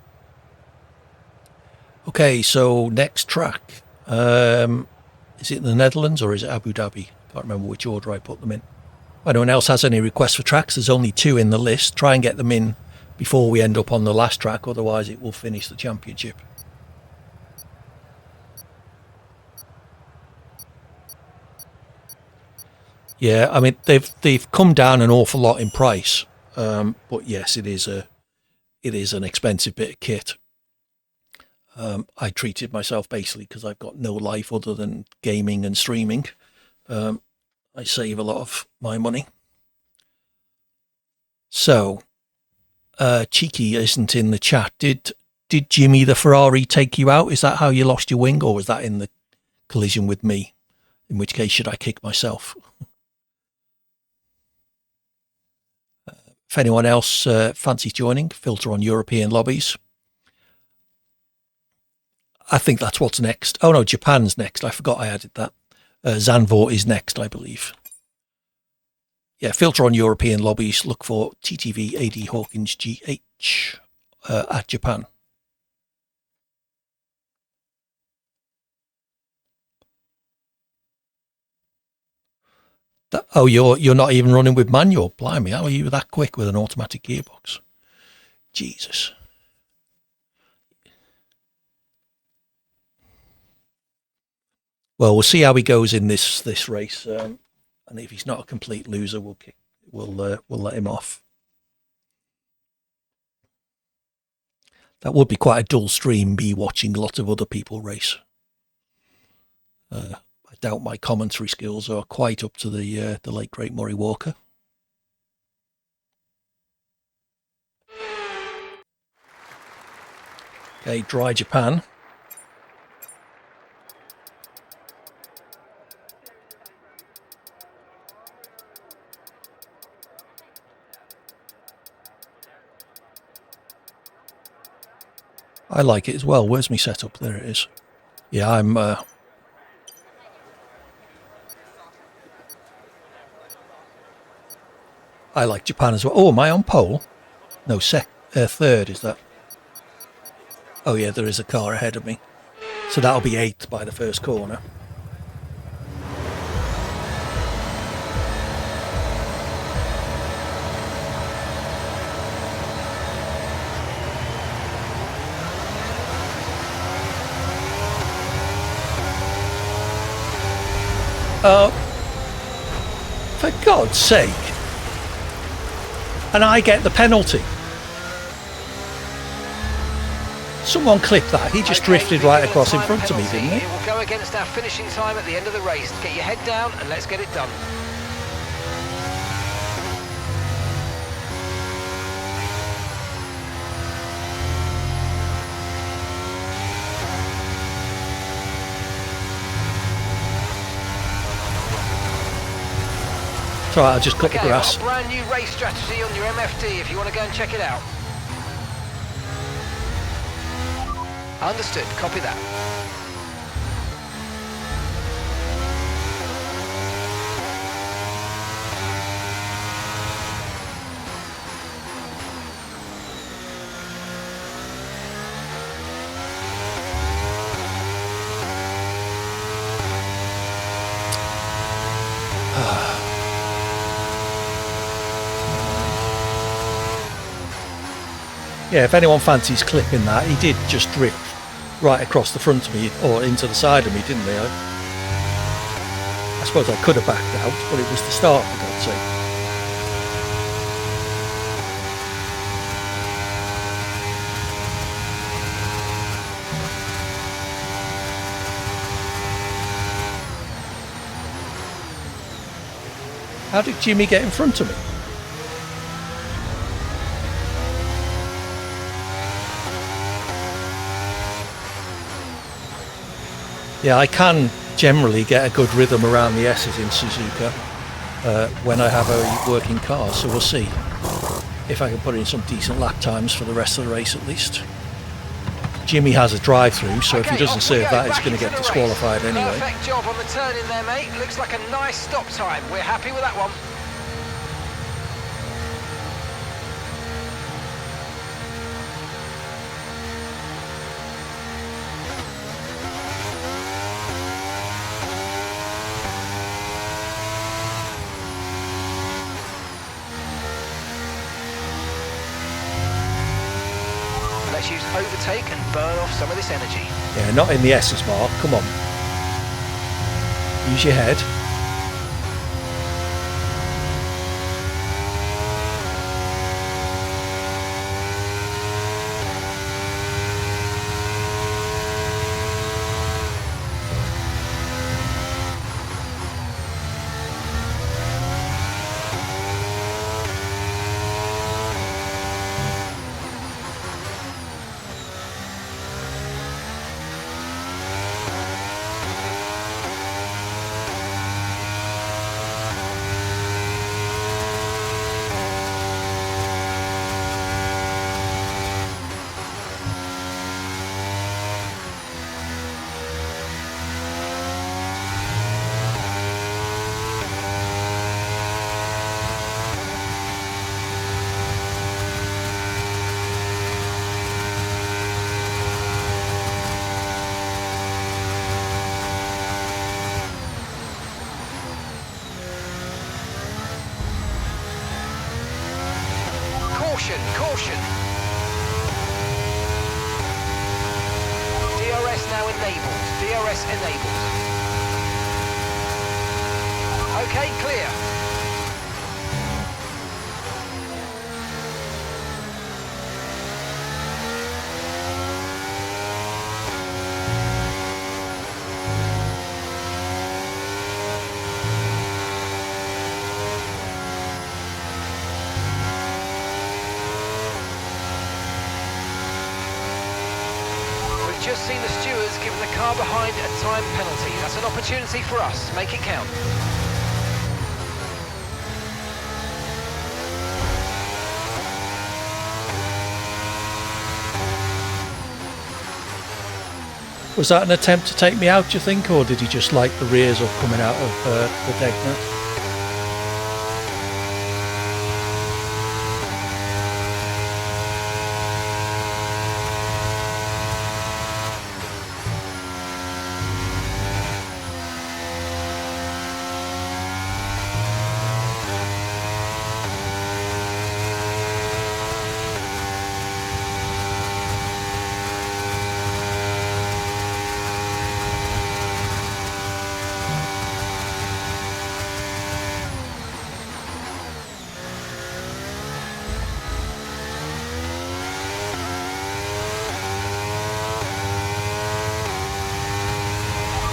Okay, so next track, is it in the Netherlands or is it Abu Dhabi? Can't remember which order I put them in. If anyone else has any requests for tracks, there's only 2 in the list. Try and get them in before we end up on the last track, otherwise it will finish the championship. Yeah, I mean they've come down an awful lot in price, but yes, it is an expensive bit of kit. I treated myself basically because I've got no life other than gaming and streaming. I save a lot of my money. So, Cheeky isn't in the chat. Did Jimmy the Ferrari take you out? Is that how you lost your wing, or was that in the collision with me? In which case, should I kick myself? If anyone else fancies joining, filter on European lobbies. I think that's what's next. Oh no, Japan's next. I forgot I added that. Zandvoort is next, I believe. Yeah, filter on European lobbies. Look for TTV AD Hawkins GH at Japan. You're not even running with manual. Blimey, how are you that quick with an automatic gearbox? Jesus. Well, we'll see how he goes in this race, and if he's not a complete loser, we'll let him off. That would be quite a dull stream, be watching a lot of other people race. I doubt my commentary skills are quite up to the late great Murray Walker. Okay, dry Japan. I like it as well. Where's my setup? There it is. Yeah, I'm... I like Japan as well. Oh, am I on pole? No, third, is that? Oh yeah, there is a car ahead of me. So that'll be 8th by the first corner. For God's sake. And I get the penalty. Someone clip that. He just drifted right across in front of me, didn't he? It will go against our finishing time at the end of the race. Get your head down and let's get it done. It's alright, I'll just cut the grass. I've got a brand new race strategy on your MFD if you want to go and check it out. Understood, copy that. Yeah, if anyone fancies clipping that, he did just drift right across the front of me, or into the side of me, didn't he? I suppose I could have backed out, but it was the start, for God's sake. How did Jimmy get in front of me? Yeah, I can generally get a good rhythm around the S's in Suzuka when I have a working car, so we'll see if I can put in some decent lap times for the rest of the race at least. Jimmy has a drive-through, so if he doesn't serve that, he's going to get disqualified anyway. Perfect job on the turn in there, mate. Looks like a nice stop time. We're happy with that one. Let's use overtake and burn off some of this energy. Yeah, not in the S's, Mark. Come on. Use your head. Caution! DRS now enabled. DRS enabled. Okay, clear. Just seen the stewards giving the car behind a time penalty. That's an opportunity for us. Make it count. Was that an attempt to take me out, do you think, or did he just like the rears of coming out of the Degner?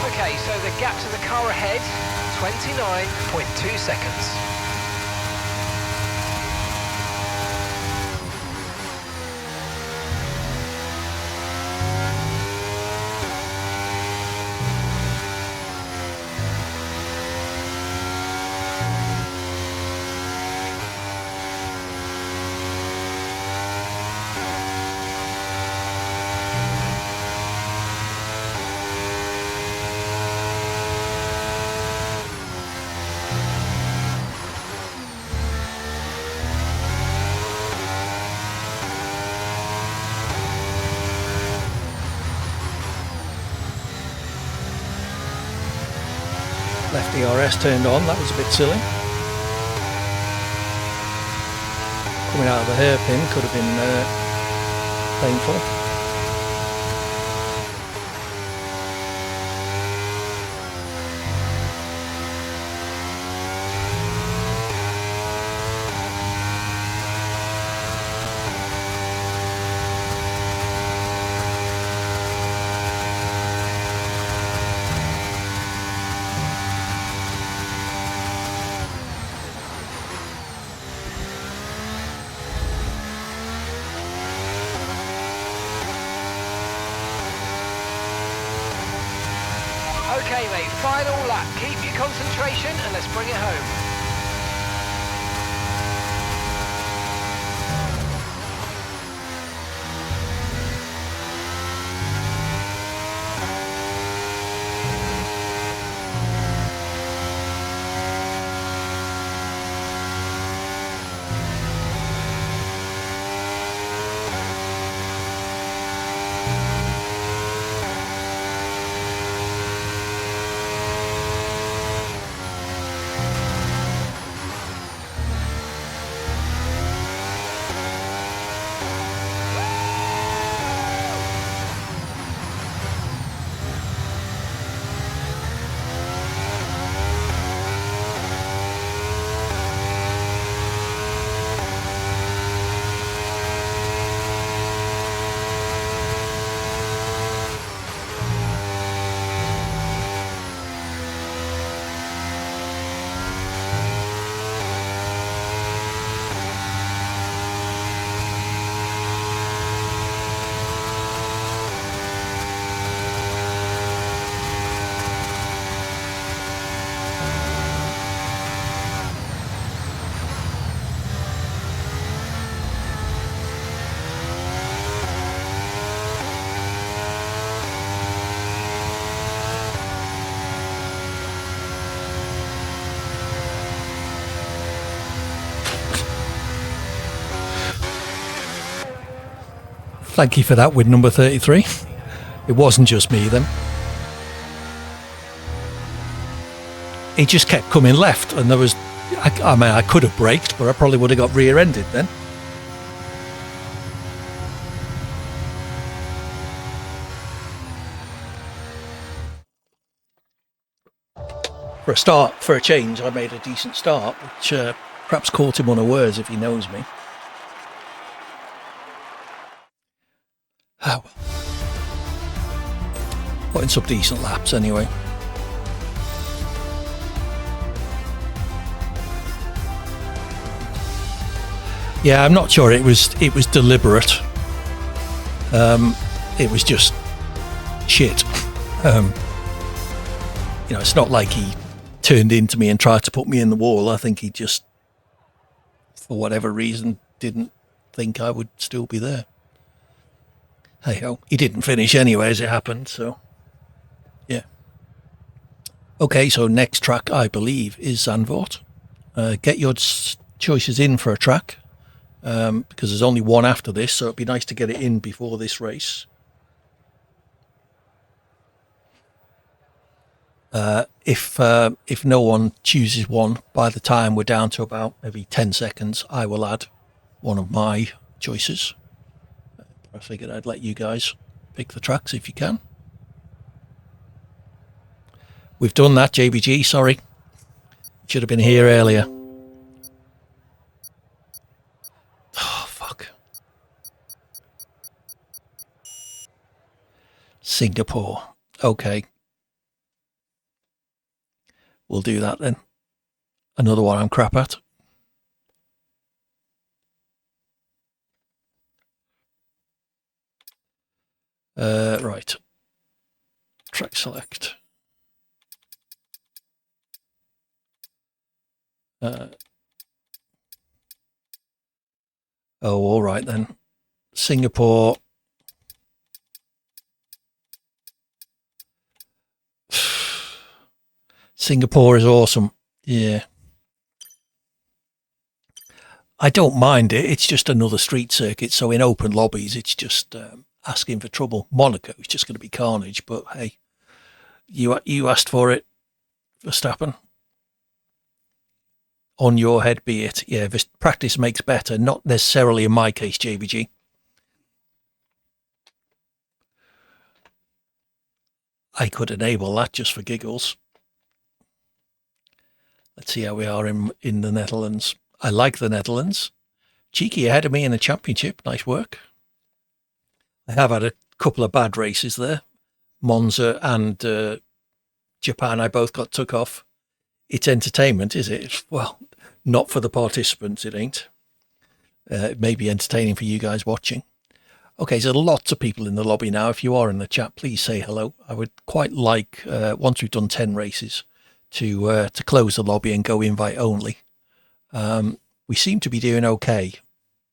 Okay, so the gap to the car ahead, 29.2 seconds. Left DRS turned on, that was a bit silly. Coming out of the hairpin could have been painful. Okay, mate, final lap. Keep your concentration and let's bring it home. Thank you for that with number 33. It wasn't just me then. He just kept coming left, and there was, I mean, I could have braked, but I probably would have got rear-ended then. For a change, I made a decent start, which perhaps caught him unawares if he knows me. Oh well. Put in some decent laps anyway. Yeah, I'm not sure it was deliberate. It was just shit. It's not like he turned into me and tried to put me in the wall. I think he just, for whatever reason, didn't think I would still be there. Hey ho, he didn't finish anyway as it happened, so yeah. Okay, so next track I believe is Zandvoort. Get your choices in for a track, because there's only one after this, so it'd be nice to get it in before this race. If no one chooses one, by the time we're down to about maybe 10 seconds, I will add one of my choices. I figured I'd let you guys pick the tracks if you can. We've done that, JBG, sorry. Should have been here earlier. Oh, fuck. Singapore. Okay. We'll do that then. Another one I'm crap at. Right. Track select. All right then. Singapore. Singapore is awesome. Yeah. I don't mind it. It's just another street circuit. So in open lobbies, it's just asking for trouble. Monaco is just going to be carnage. But hey, you asked for it, Verstappen. On your head be it. Yeah, this practice makes better. Not necessarily in my case, JBG. I could enable that just for giggles. Let's see how we are in the Netherlands. I like the Netherlands. Cheeky ahead of me in the championship. Nice work. I have had a couple of bad races there. Monza and Japan, I both got took off. It's entertainment, is it? Well, not for the participants, it ain't. It may be entertaining for you guys watching. Okay, so lots of people in the lobby now. If you are in the chat, please say hello. I would quite like, once we've done 10 races, to close the lobby and go invite only. We seem to be doing okay.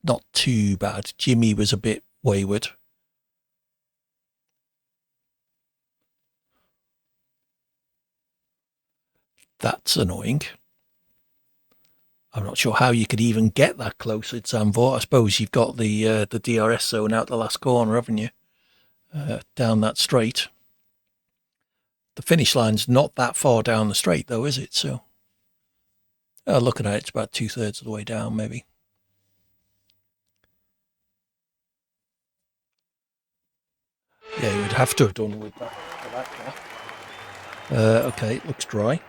Not too bad. Jimmy was a bit wayward. That's annoying. I'm not sure how you could even get that close at Zandvoort. I suppose you've got the DRS zone out the last corner, haven't you? Down that straight. The finish line's not that far down the straight, though, is it? So, looking at it, it's about 2/3 of the way down, maybe. Yeah, you would have to have done with that for that car. Okay, it looks dry.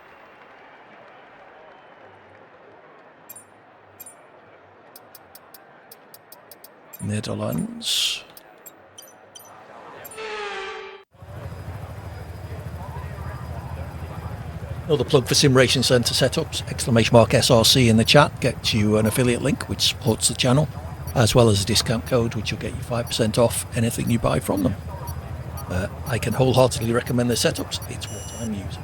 Netherlands. Another plug for Sim Racing Centre setups, !SRC in the chat gets you an affiliate link which supports the channel, as well as a discount code which will get you 5% off anything you buy from them. I can wholeheartedly recommend their setups. It's what I'm using.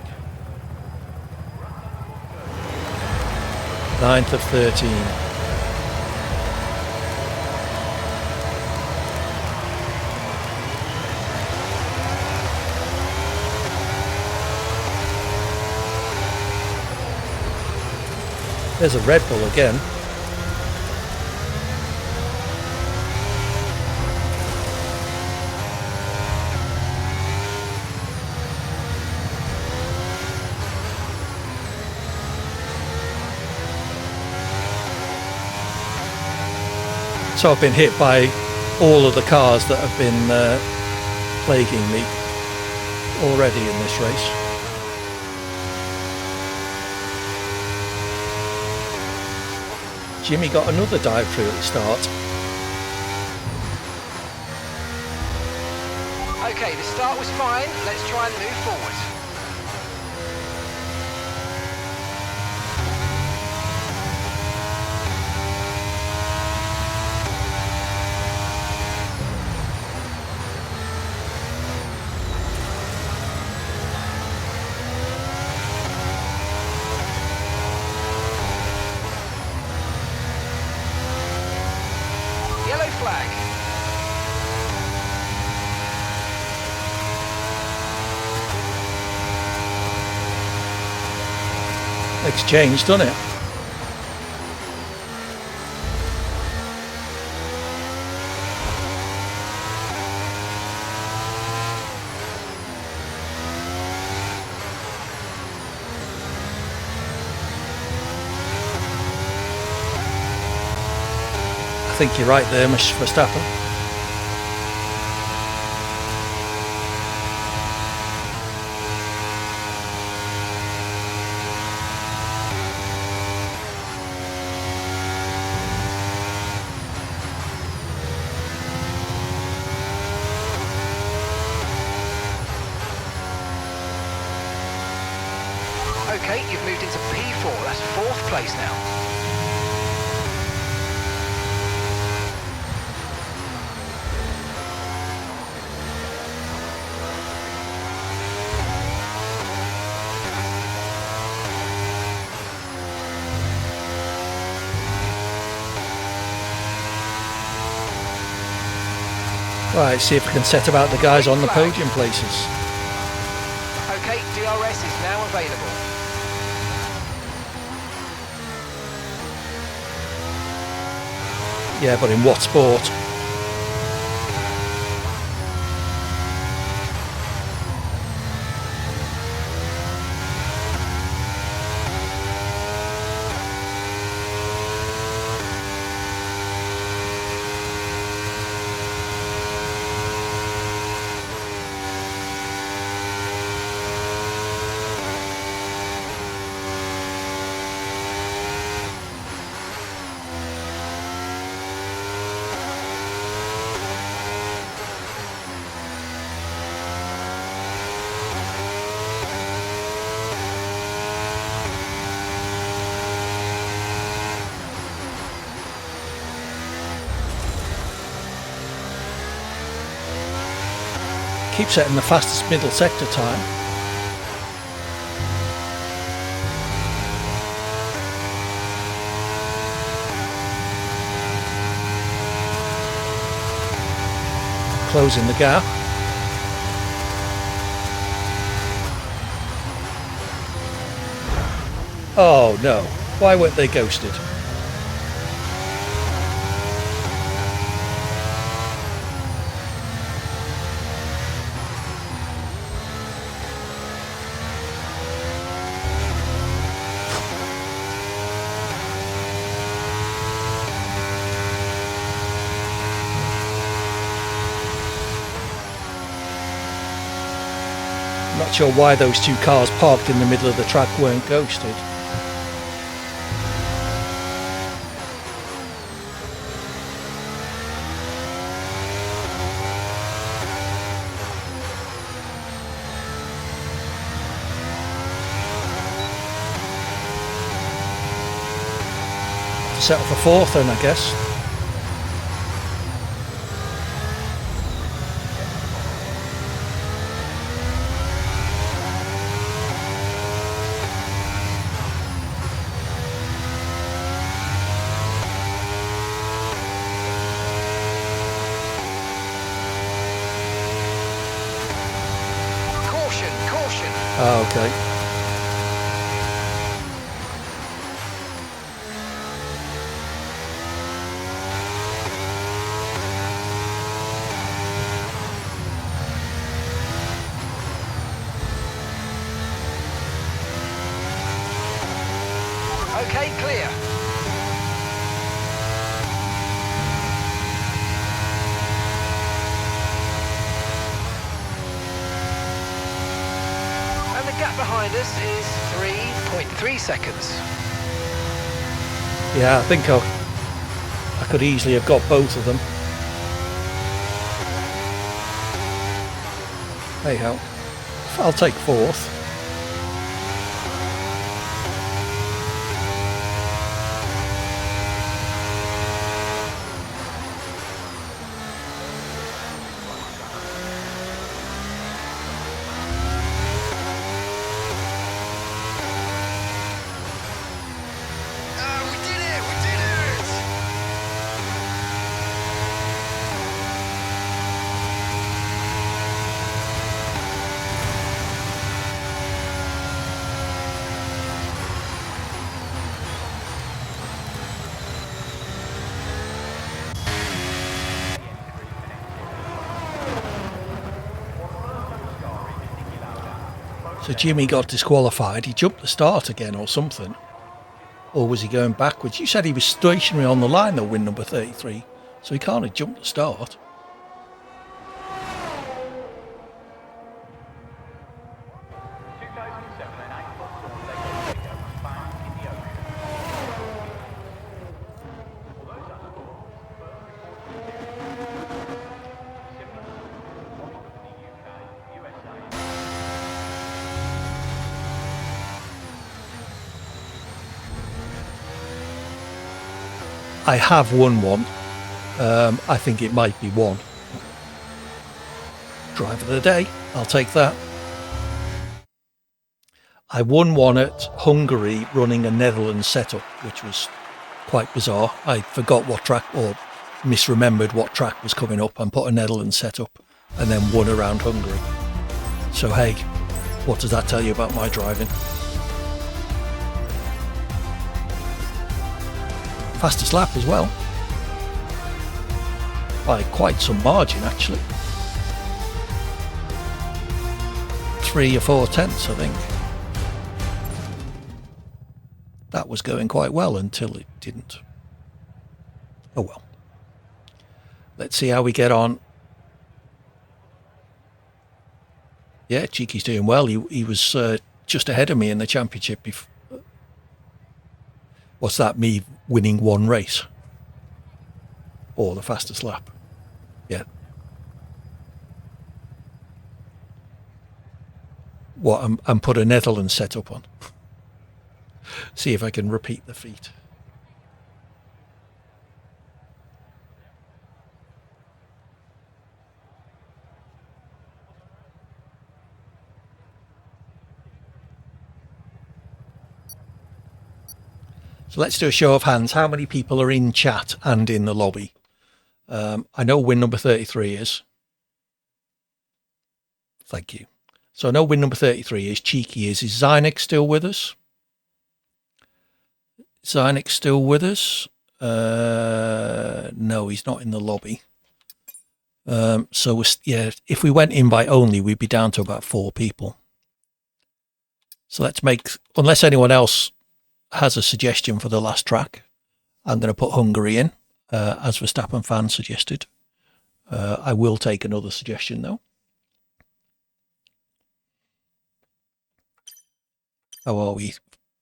9th of 13. There's a Red Bull again. So I've been hit by all of the cars that have been plaguing me already in this race. Jimmy got another dive through at the start. Okay, the start was fine. Let's try and move forward. Yellow flag. Exchange, doesn't it? I think you're right there, Mr. Verstappen. Okay, you've moved into P4. That's 4th place now. Right, see if we can set about the guys on the podium places. Okay, DRS is now available. Yeah, but in what sport? Keep setting the fastest middle sector time. Closing the gap. Oh no, why weren't they ghosted? Not sure why those two cars parked in the middle of the track weren't ghosted. Settle for fourth then, I guess. Caution. Oh, okay. Okay, clear. And the gap behind us is 3.3 seconds. Yeah, I think I could easily have got both of them. Hey ho. I'll take fourth. So Jimmy got disqualified. He jumped the start again or something. Or was he going backwards? You said he was stationary on the line though, win number 33. So he can't have jumped the start. I have won one. I think it might be one. Driver of the day, I'll take that. I won one at Hungary running a Netherlands setup, which was quite bizarre. I forgot what track or misremembered what track was coming up and put a Netherlands setup and then won around Hungary. So hey, what does that tell you about my driving? Fastest lap as well. By quite some margin actually. 3 or 4 tenths I think. That was going quite well until it didn't. Oh well. Let's see how we get on. Yeah, Cheeky's doing well. He was just ahead of me in the championship. What's that, me winning one race? Or the fastest lap? Yeah. What, and put a Netherlands setup on. See if I can repeat the feat. So let's do a show of hands. How many people are in chat and in the lobby? I know win number 33 is. Thank you. So I know win number 33 is. Cheeky is. Is Zynik still with us? Zynik still with us? No, he's not in the lobby. So yeah, if we went invite only, we'd be down to about 4 people. So let's make, unless anyone else has a suggestion for the last track, I'm going to put Hungary in, as Verstappen fan suggested. I will take another suggestion though. How are we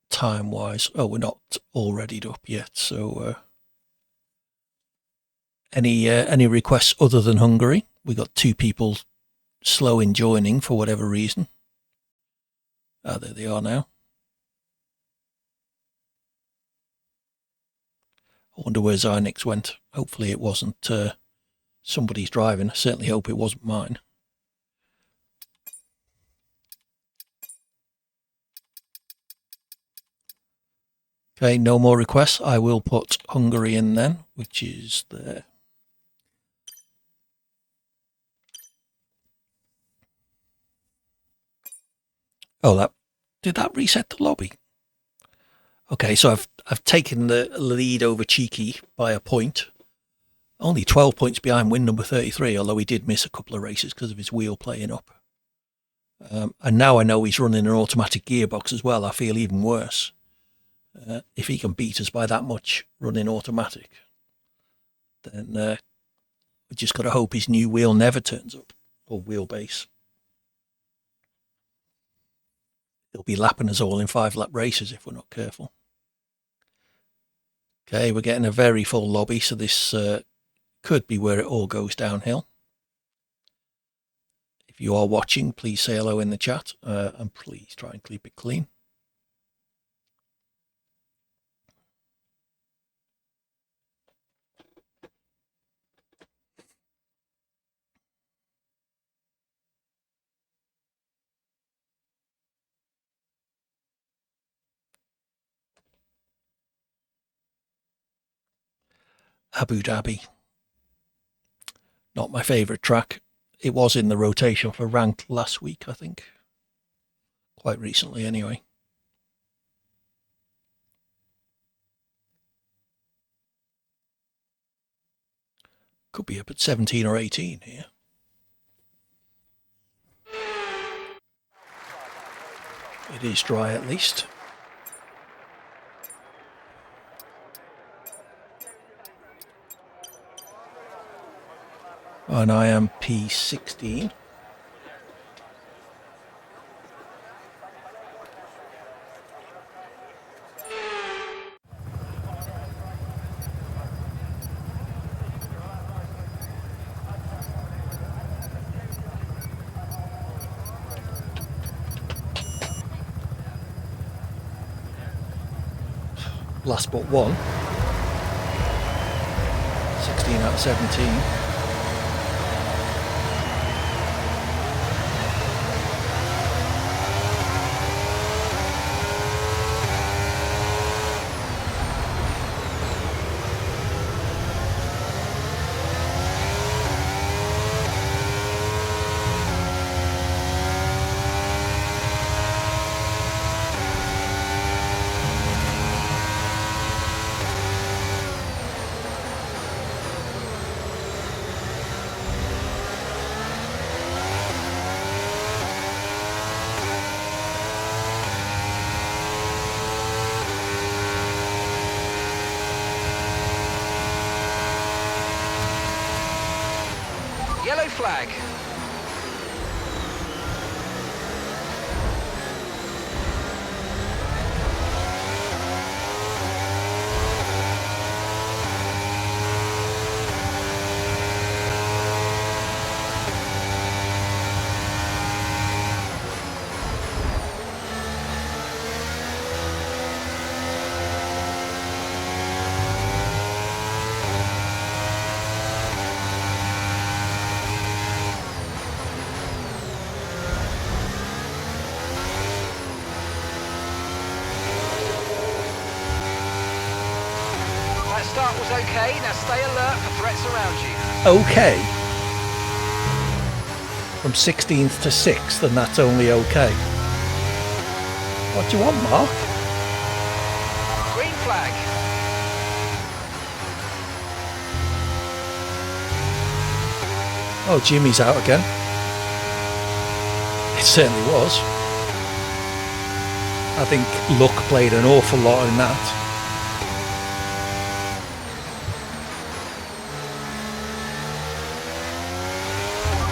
time-wise? Oh, we're not all readied up yet. So any requests other than Hungary? We got 2 people slow in joining for whatever reason. Ah, there they are now. I wonder where Zynik's went. Hopefully it wasn't somebody's driving. I certainly hope it wasn't mine. Okay, no more requests. I will put Hungary in then, which is there. Oh, did that reset the lobby? Okay, so I've taken the lead over Cheeky by a point. Only 12 points behind win number 33, although he did miss a couple of races because of his wheel playing up. And now I know he's running an automatic gearbox as well. I feel even worse. If he can beat us by that much running automatic, then we just got to hope his new wheel never turns up, or wheelbase. He'll be lapping us all in 5-lap races if we're not careful. Okay, we're getting a very full lobby, so this could be where it all goes downhill. If you are watching, please say hello in the chat, and please try and keep it clean. Abu Dhabi. Not my favourite track. It was in the rotation for ranked last week, I think. Quite recently, anyway. Could be up at 17 or 18 here. It is dry at least. And I am P16. Last but one. 16 out of 17. Yellow flag. start was okay. Now stay alert for threats around you. Okay. From 16th to 6th, and that's only okay. What do you want, Mark? Green flag. Oh, Jimmy's out again. It certainly was. I think luck played an awful lot in that.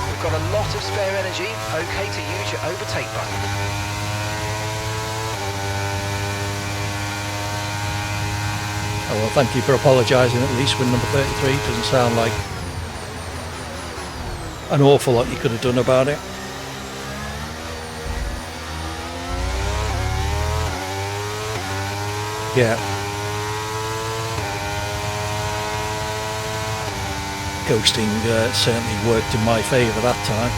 We've got a lot of spare energy. Okay to use your overtake button. Oh, well, thank you for apologising at least when number 33. Doesn't sound like an awful lot you could have done about it. Yeah. Ghosting certainly worked in my favour that time.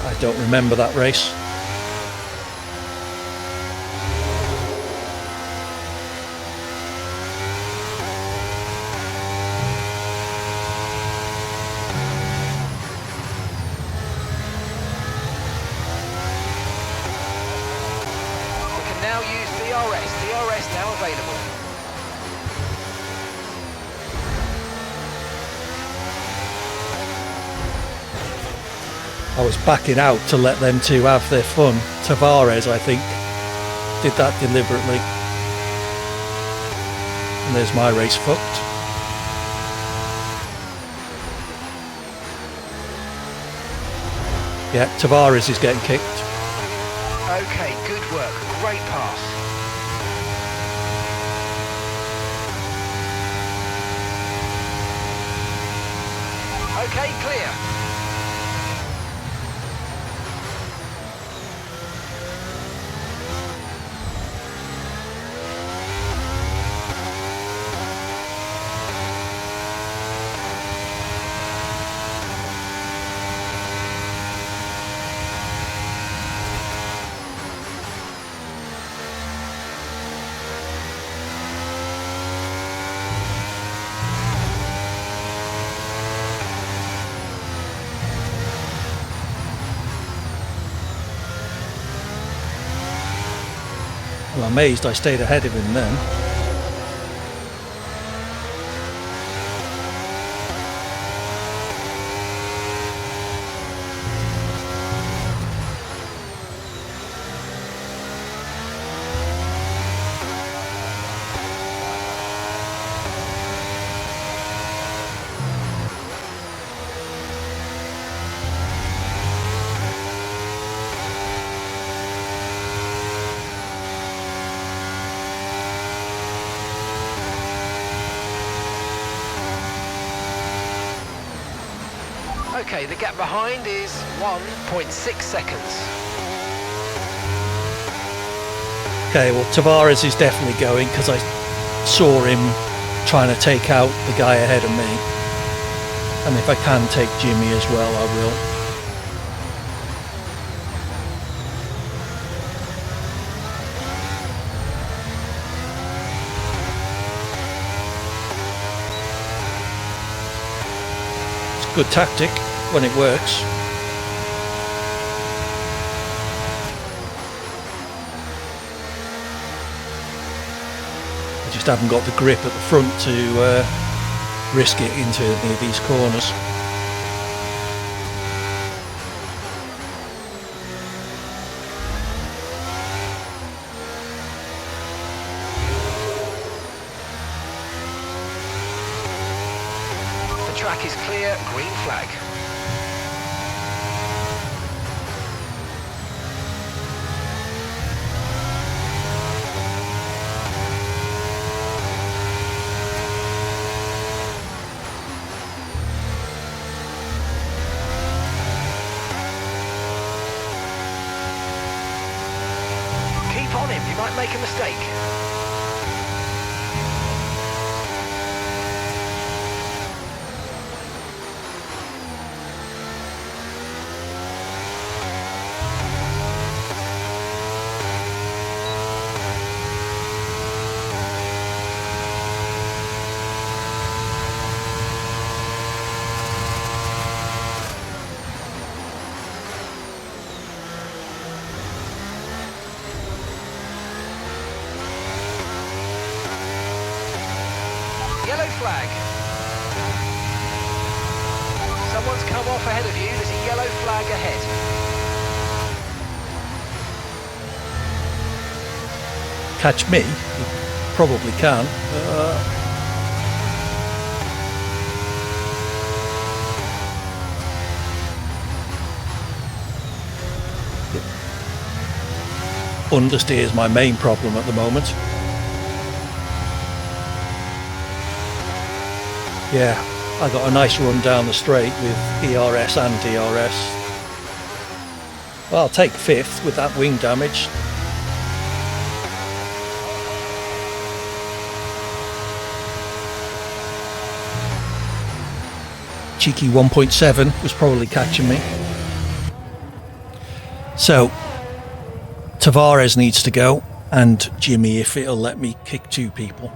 I don't remember that race. We can now use DRS. DRS now available. I was backing out to let them two have their fun. Tavares, I think, did that deliberately. And there's my race fucked. Yeah, Tavares is getting kicked. Okay, good work. Great pass. Okay, clear. I'm amazed I stayed ahead of him then. Okay, the gap behind is 1.6 seconds. Okay, well Tavares is definitely going because I saw him trying to take out the guy ahead of me. And if I can take Jimmy as well, I will. It's a good tactic when it works. I just haven't got the grip at the front to risk it into any of these corners. The track is clear, green flag. Keep on him, you might make a mistake. yellow flag. Someone's come off ahead of you. There's a yellow flag ahead. Catch me? You probably can. Understeer is my main problem at the moment. Yeah, I got a nice run down the straight with ERS and DRS. Well, I'll take 5th with that wing damage. Cheeky 1.7 was probably catching me. So Tavares needs to go, and Jimmy, if it'll let me kick 2 people.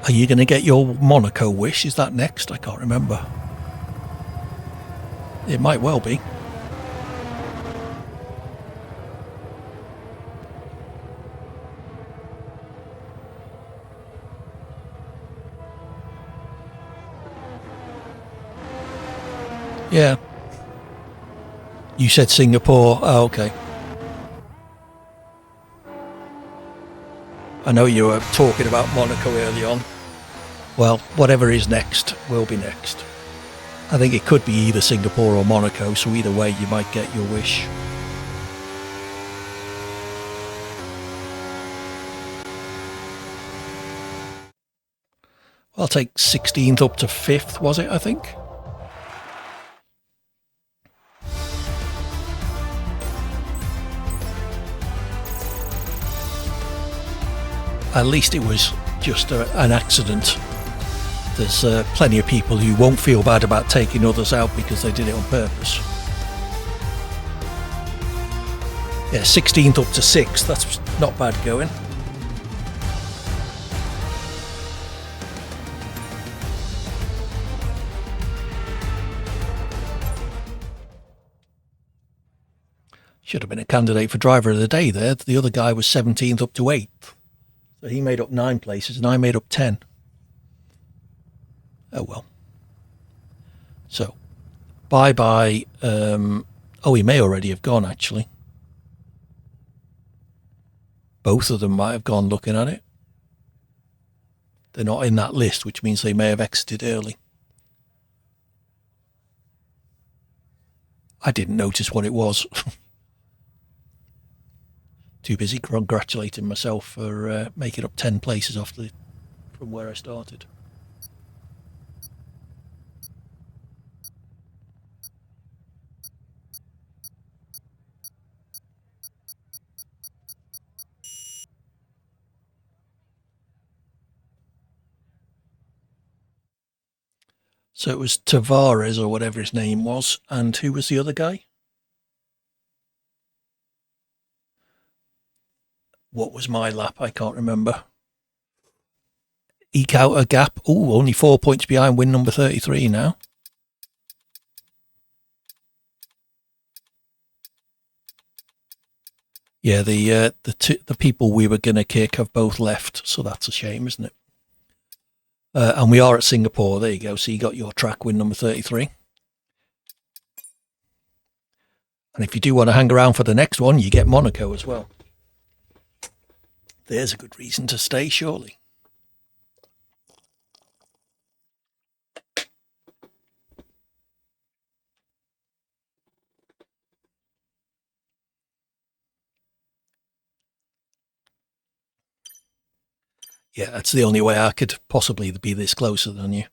Are you going to get your Monaco wish? Is that next? I can't remember. It might well be. Yeah. You said Singapore. Oh, okay. I know you were talking about Monaco early on. Well, whatever is next will be next. I think it could be either Singapore or Monaco, so either way you might get your wish. I'll take 16th up to 5th, was it, I think? At least it was just an accident. There's plenty of people who won't feel bad about taking others out because they did it on purpose. Yeah, 16th up to 6th, that's not bad going. Should have been a candidate for driver of the day there. The other guy was 17th up to 8th. So he made up 9 places and I made up 10. Oh well. So, bye-bye. Oh, he may already have gone, actually. Both of them might have gone looking at it. They're not in that list, which means they may have exited early. I didn't notice what it was. Too busy congratulating myself for making up 10 places from where I started. So it was Tavares or whatever his name was, and who was the other guy? What was my lap? I can't remember. Eke out a gap. Oh, only 4 points behind win number 33 now. Yeah, the people we were going to kick have both left, so that's a shame, isn't it? And we are at Singapore. There you go. So you got your track win number 33. And if you do want to hang around for the next one, you get Monaco as well. There's a good reason to stay, surely. Yeah, that's the only way I could possibly be this closer than you.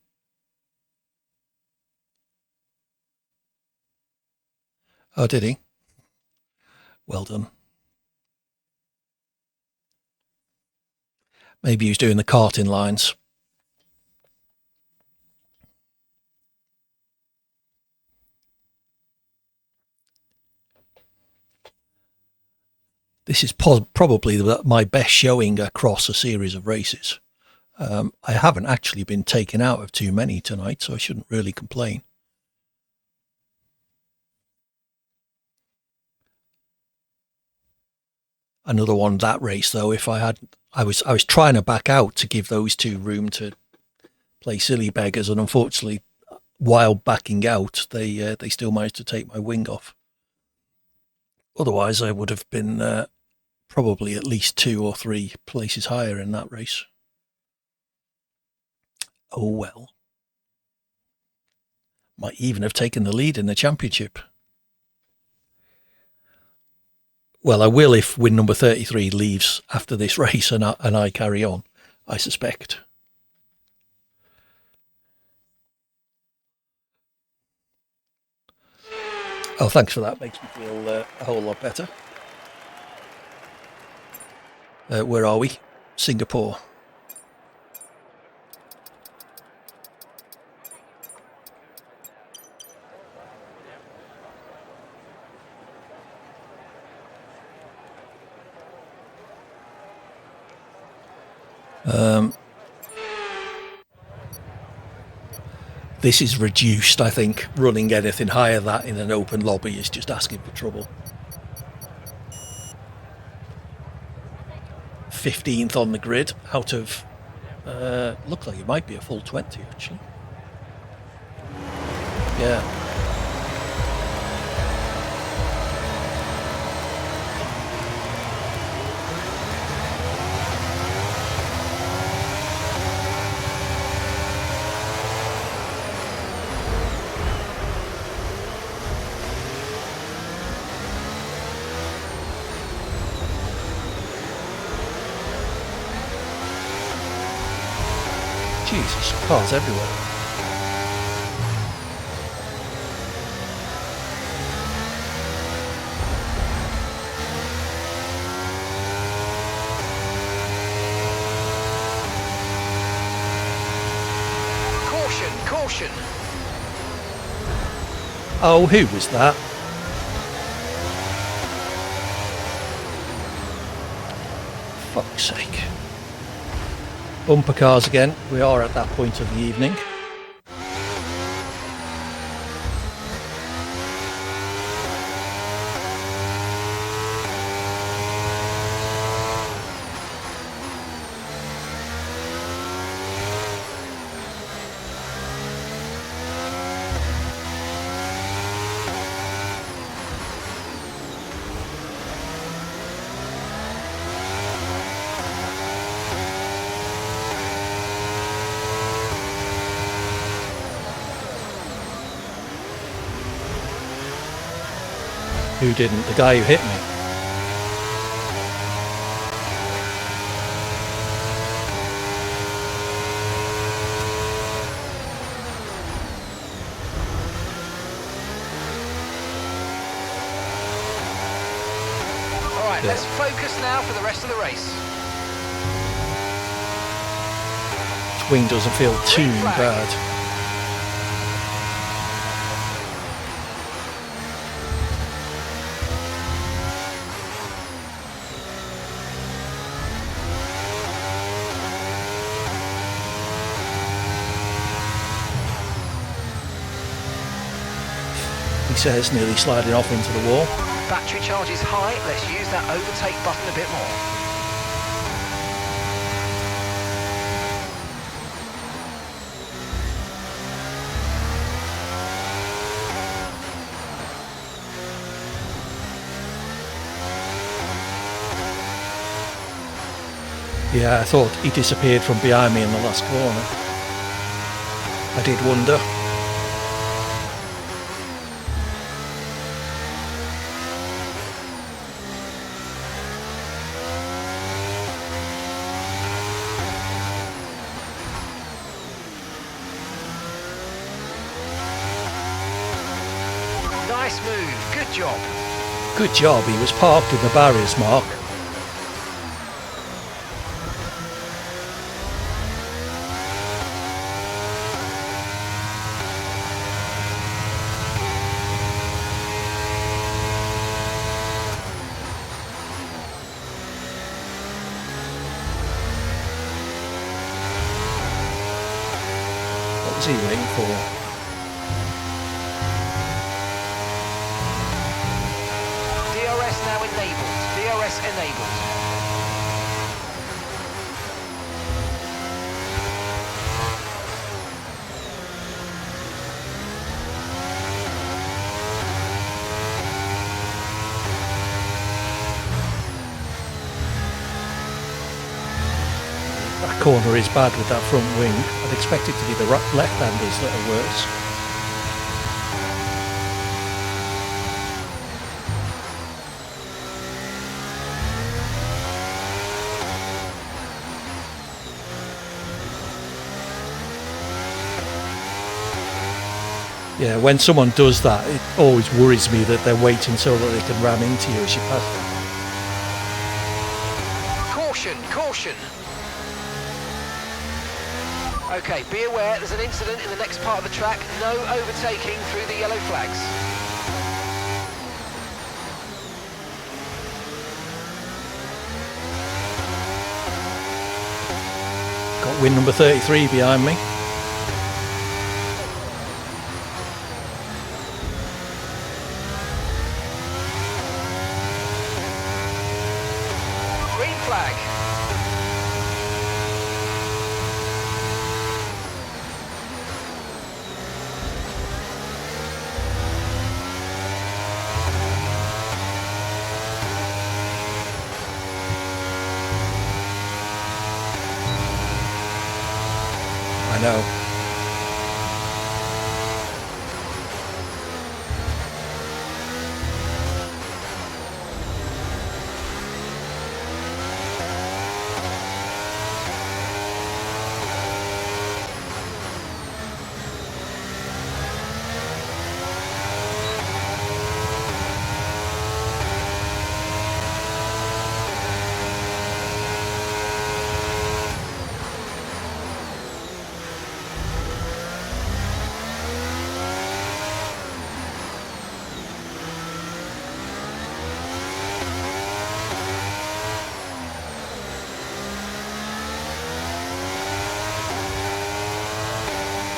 Oh, did he? Well done. Maybe he was doing the karting lines. This is probably my best showing across a series of races. I haven't actually been taken out of too many tonight, so I shouldn't really complain. Another one, that race though, if I had, I was trying to back out to give those two room to play silly beggars, and unfortunately, while backing out, they still managed to take my wing off. Otherwise, I would have been probably at least 2 or 3 places higher in that race. Oh well. Might even have taken the lead in the championship. Well, I will if win number 33 leaves after this race and I carry on, I suspect. Oh, thanks for that. Makes me feel a whole lot better. Where are we? Singapore. This is reduced, I think. Running anything higher than that in an open lobby is just asking for trouble. 15th on the grid out of, look like it might be a full 20 actually. Yeah. Jesus, cars everywhere. Caution, caution. Oh, who was that? Fuck's sake. Bumper cars again. We are at that point of the evening. Who didn't? The guy who hit me. All right, let's focus now for the rest of the race. Wing doesn't feel too bad. He says, nearly sliding off into the wall. Battery charge is high. Let's use that overtake button a bit more. Yeah, I thought he disappeared from behind me in the last corner. I did wonder. Nice move. Good job. Good job. He was parked in the barriers, Mark. What was he waiting for? DRS now enabled. DRS enabled. That corner is bad with that front wing. I'd expect it to be the left-handers that are worse. Yeah, when someone does that, it always worries me that they're waiting so that they can ram into you as you pass them. Caution, caution. Okay, be aware there's an incident in the next part of the track. No overtaking through the yellow flags. Got win number 33 behind me. Green flag. I know.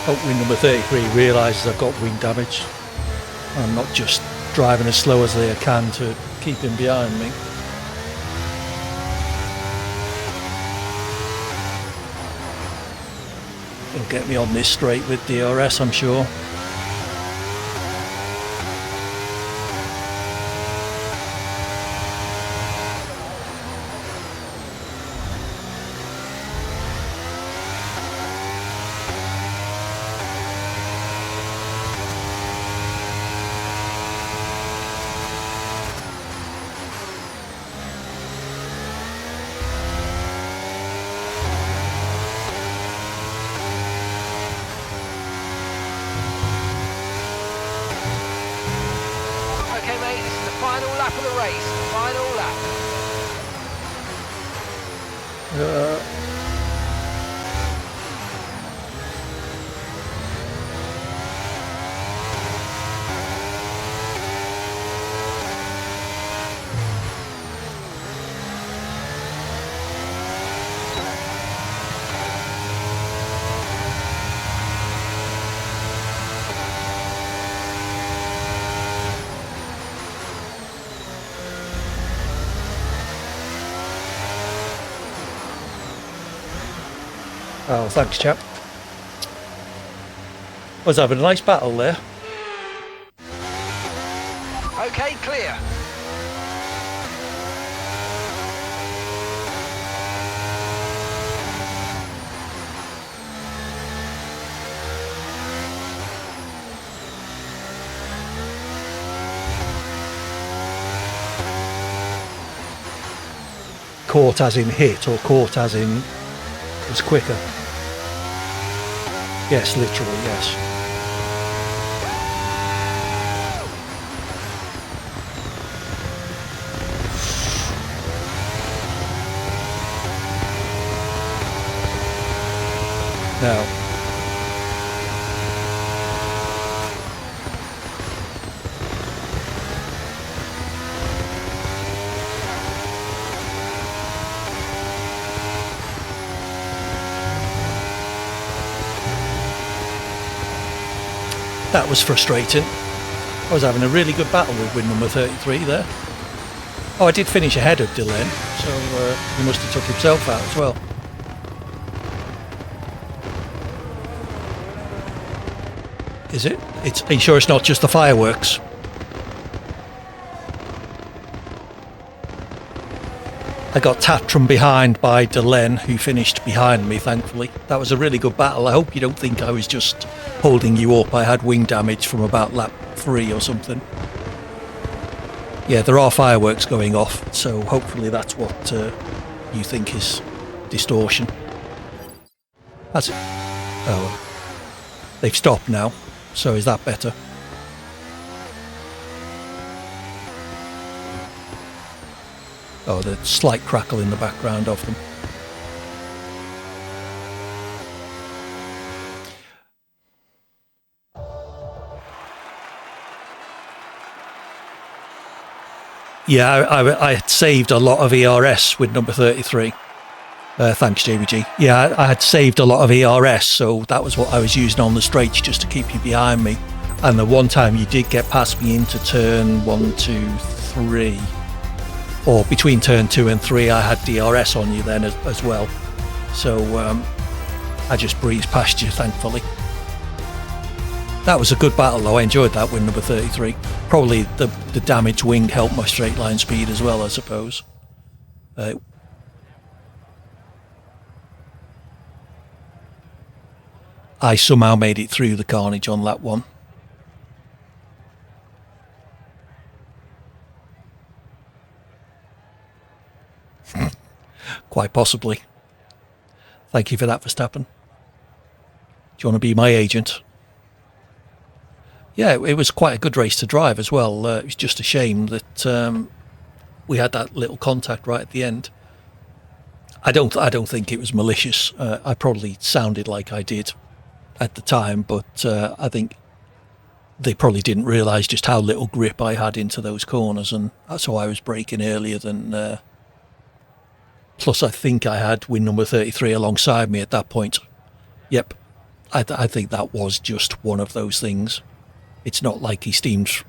Hope wing number 33 realises I've got wing damage. I'm not just driving as slow as I can to keep him behind me. He'll get me on this straight with DRS, I'm sure. Okay, mate, this is the final lap of the race. Final lap. Oh, thanks, chap. Was having a nice battle there. Okay, clear. Caught as in hit or caught as in was quicker. Yes, literally, yes. Now, That was frustrating. I was having a really good battle with win number 33 there. Oh, I did finish ahead of Dylan, so he must have took himself out as well. Is it? Are you sure it's not just the fireworks? I got tapped from behind by Delenn, who finished behind me, thankfully. That was a really good battle. I hope you don't think I was just holding you up. I had wing damage from about lap 3 or something. Yeah, there are fireworks going off, so hopefully that's what you think is distortion. That's it. Oh, they've stopped now, so is that better? Oh, the slight crackle in the background of them. Yeah, I had saved a lot of ERS with number 33. Thanks, JBG. Yeah, I had saved a lot of ERS, so that was what I was using on the straights just to keep you behind me. And the one time you did get past me into turn 1, 2, 3, or between turn 2 and 3, I had DRS on you then as well. So I just breezed past you, thankfully. That was a good battle though. I enjoyed that win number 33. Probably the damaged wing helped my straight line speed as well, I suppose. I somehow made it through the carnage on lap 1. Quite possibly. Thank you for that, Verstappen. Do you want to be my agent? Yeah, it was quite a good race to drive as well. It was just a shame that we had that little contact right at the end. I don't think it was malicious. I probably sounded like I did at the time, but I think they probably didn't realise just how little grip I had into those corners, and so I was braking earlier than. Plus, I think I had win number 33 alongside me at that point. Yep, I think that was just one of those things. It's not like he steamed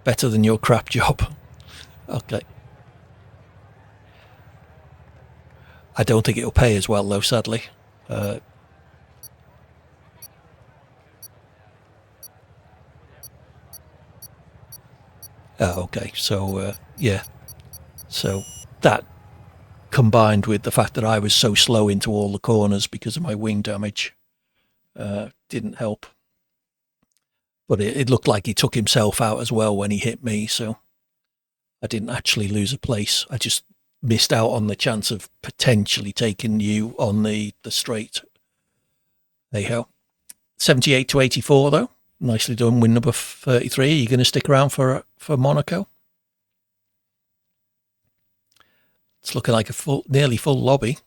better than your crap job. Okay. I don't think it'll pay as well, though, sadly. Oh, okay. So, yeah. So that combined with the fact that I was so slow into all the corners because of my wing damage didn't help. But it looked like he took himself out as well when he hit me, so I didn't actually lose a place. I just missed out on the chance of potentially taking you on the straight. There you go. 78 to 84, though. Nicely done. Win number 33. Are you going to stick around for Monaco? It's looking like a nearly full lobby.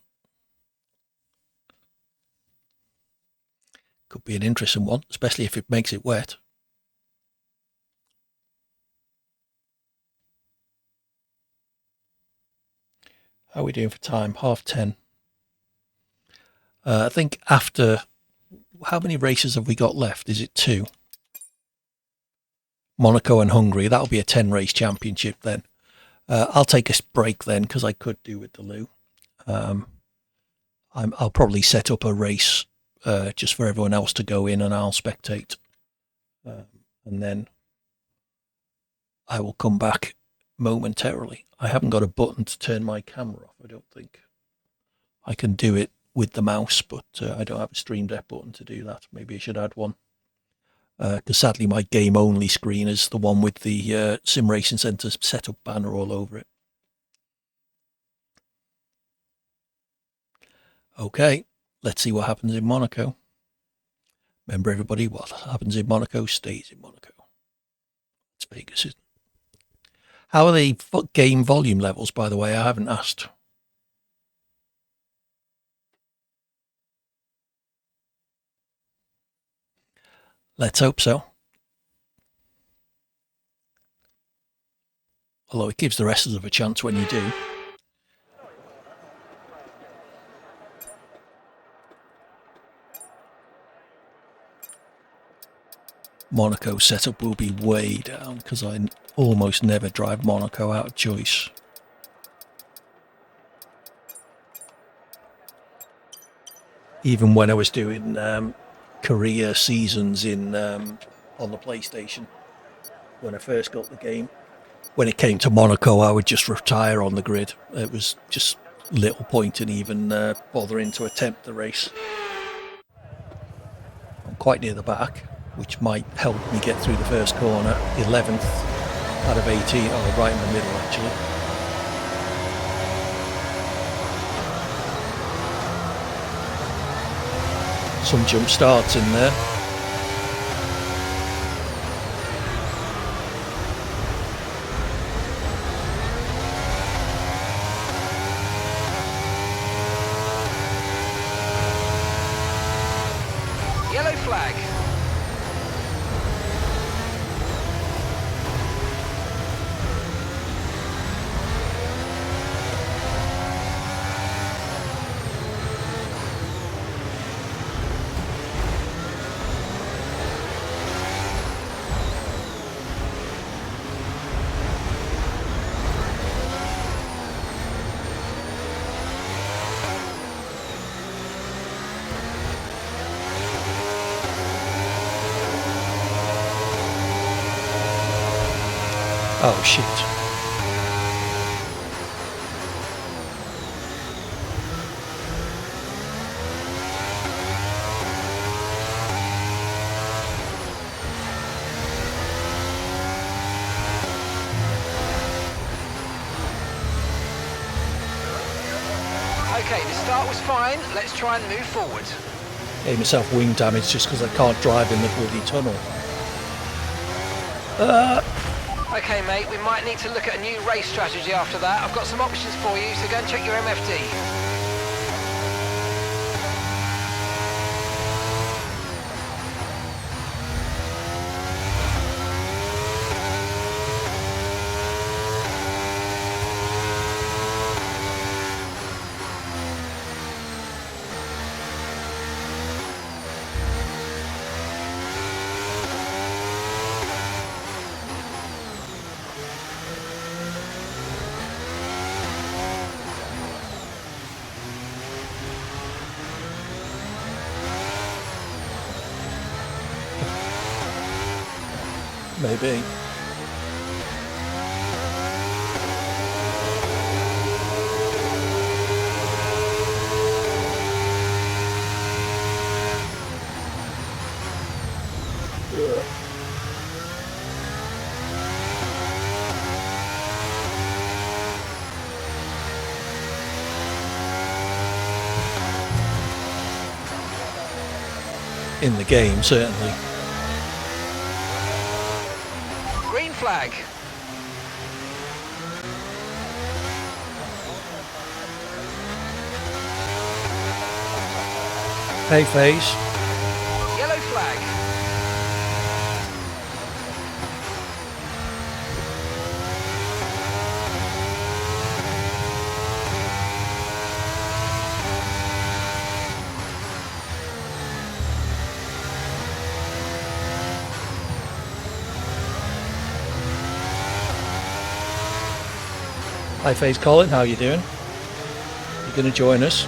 Could be an interesting one, especially if it makes it wet. How are we doing for time? 10:30. I think after... How many races have we got left? Is it 2? Monaco and Hungary. That'll be a 10-race championship then. I'll take a break then because I could do with the loo. I'll probably set up a race just for everyone else to go in and I'll spectate. And then I will come back momentarily. I haven't got a button to turn my camera off, I don't think. I can do it with the mouse, but I don't have a Stream Deck button to do that. Maybe I should add one. Because sadly my game only screen is the one with the Sim Racing Centre setup banner all over it. Okay, let's see what happens in Monaco. Remember everybody, what happens in Monaco stays in Monaco. It's Vegas, isn't it? How are the game volume levels, by the way? I haven't asked. Let's hope so. Although it gives the rest of us a chance when you do. Monaco setup will be way down because I almost never drive Monaco out of choice. Even when I was doing career seasons in on the PlayStation, when I first got the game, when it came to Monaco, I would just retire on the grid. It was just little point in even bothering to attempt the race. I'm quite near the back, which might help me get through the first corner. 11th out of 18, oh, right in the middle actually. Some jump starts in there. Yellow flag. Oh shit. Okay, the start was fine. Let's try and move forward. Gave myself wing damage just because I can't drive in the bloody tunnel. Okay, mate, we might need to look at a new race strategy after that. I've got some options for you, so go and check your MFD. Maybe. In the game, certainly. Green flag. Hey, phase. Yellow flag. Hi, phase Colin. How you doing? You going to join us?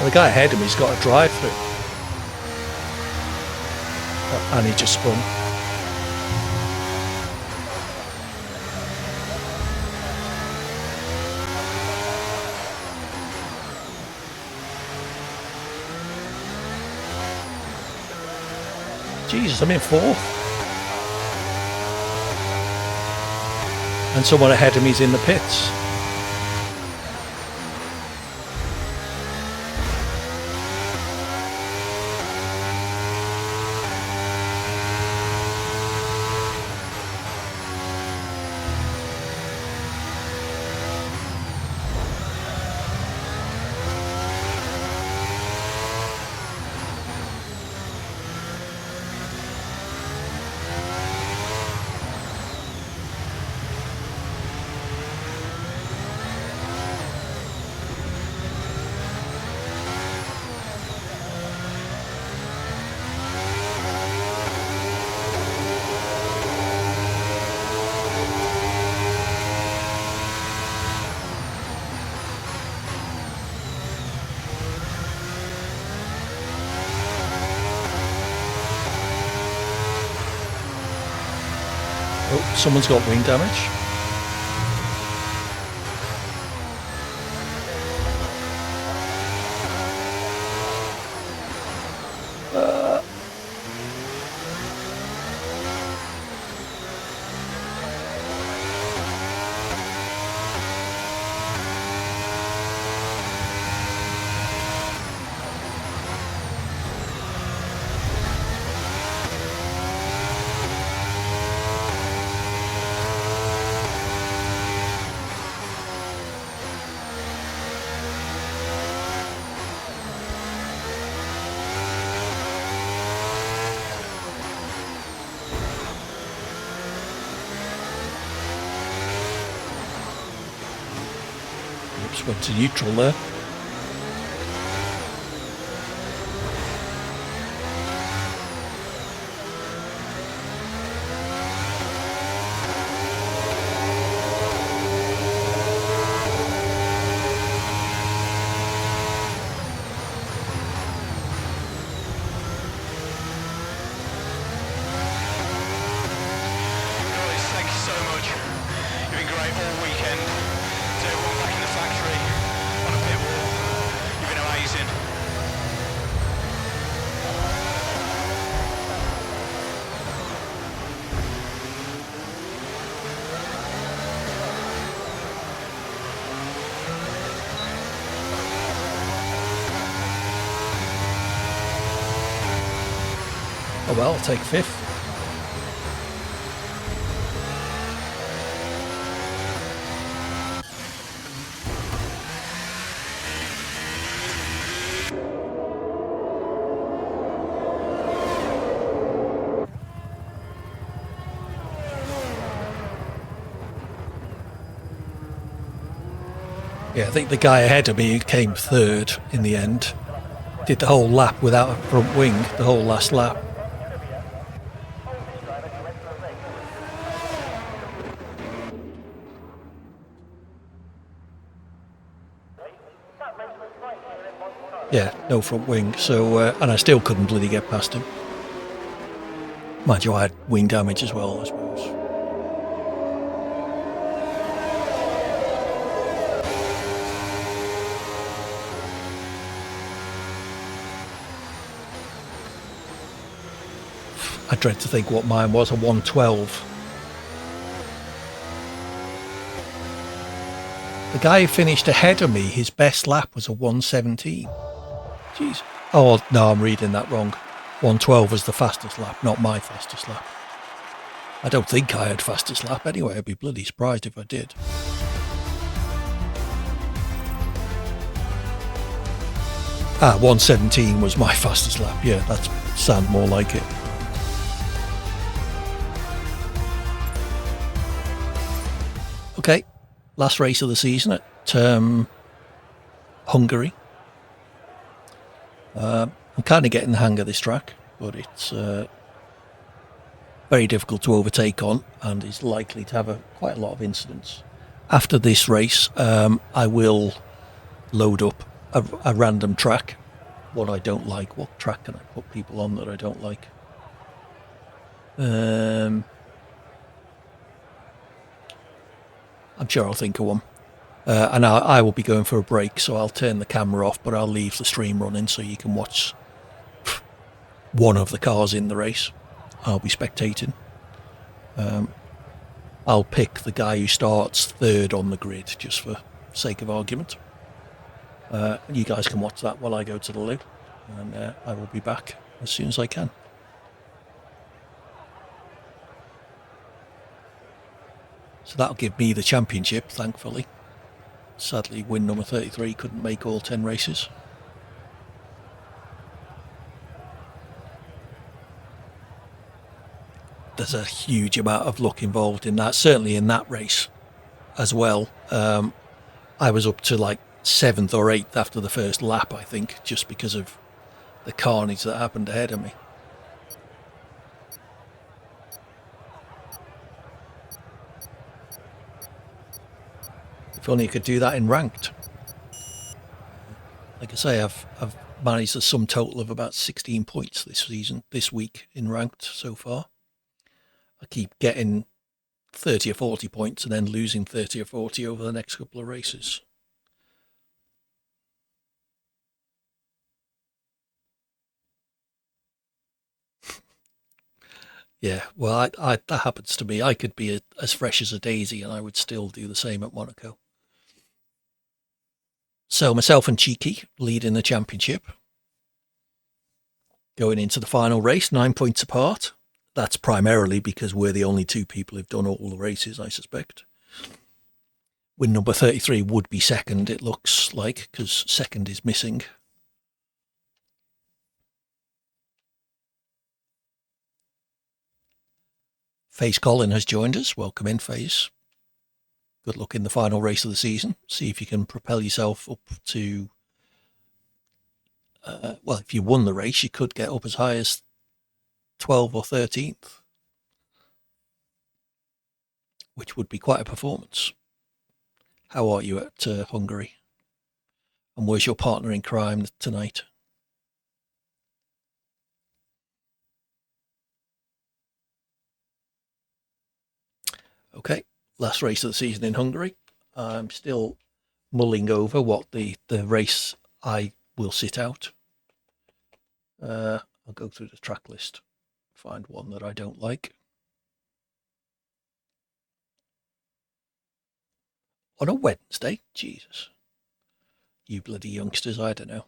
The guy ahead of me's got a drive through, and he just spun. Jesus, I'm in fourth, and someone ahead of me's in the pits. Oh, someone's got wing damage. Oops, went to neutral there. Guys, thank you so much. You've been great all weekend. To everyone back in the factory, on a pit wall, you've been amazing. Oh well, I'll take fifth. Yeah, I think the guy ahead of me came third in the end. Did the whole lap without a front wing, the whole last lap. Yeah, no front wing. So, and I still couldn't bloody get past him. Mind you, I had wing damage as well, I suppose. I dread to think what mine was, a 112. The guy who finished ahead of me, his best lap was a 117. Jeez. Oh, no, I'm reading that wrong. 112 was the fastest lap, not my fastest lap. I don't think I had fastest lap anyway. I'd be bloody surprised if I did. Ah, 117 was my fastest lap. Yeah, that sounds more like it. Okay, last race of the season at Hungary. I'm kind of getting the hang of this track, but it's very difficult to overtake on and is likely to have quite a lot of incidents. After this race, I will load up a random track. What I don't like. What track can I put people on that I don't like? I'm sure I'll think of one. And I will be going for a break, so I'll turn the camera off, but I'll leave the stream running so you can watch one of the cars in the race. I'll be spectating. I'll pick the guy who starts third on the grid, just for sake of argument. You guys can watch that while I go to the loo, and I will be back as soon as I can. So that'll give me the championship, thankfully. Sadly, win number 33 couldn't make all 10 races. There's a huge amount of luck involved in that, certainly in that race as well. I was up to like 7th or 8th after the first lap, I think, just because of the carnage that happened ahead of me. If only you could do that in ranked. Like I say, I've managed a sum total of about 16 points this week in ranked so far. I keep getting 30 or 40 points and then losing 30 or 40 over the next couple of races. Yeah, well, that happens to me. I could be as fresh as a daisy and I would still do the same at Monaco. So myself and Cheeky leading the championship. Going into the final race, 9 points apart. That's primarily because we're the only two people who've done all the races, I suspect. Win number 33 would be second, it looks like, because second is missing. Faze Colin has joined us. Welcome in, Faze. Good luck in the final race of the season. See if you can propel yourself up to... well, if you won the race, you could get up as high as 12th or 13th, which would be quite a performance. How are you at Hungary? And where's your partner in crime tonight? Okay, last race of the season in Hungary. I'm still mulling over what the race I will sit out. I'll go through the track list, find one that I don't like. On a Wednesday? Jesus. You bloody youngsters, I don't know.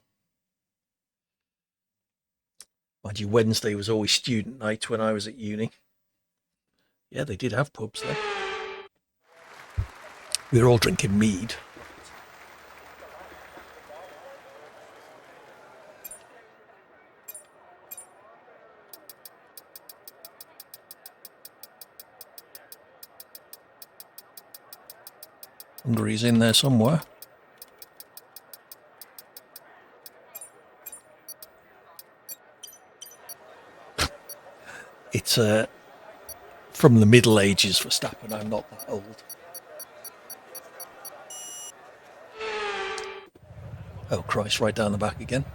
Mind you, Wednesday was always student night when I was at uni. Yeah, they did have pubs then. We were all drinking mead. Hungary's in there somewhere. It's from the Middle Ages for Verstappen. I'm not that old. Oh Christ, right down the back again.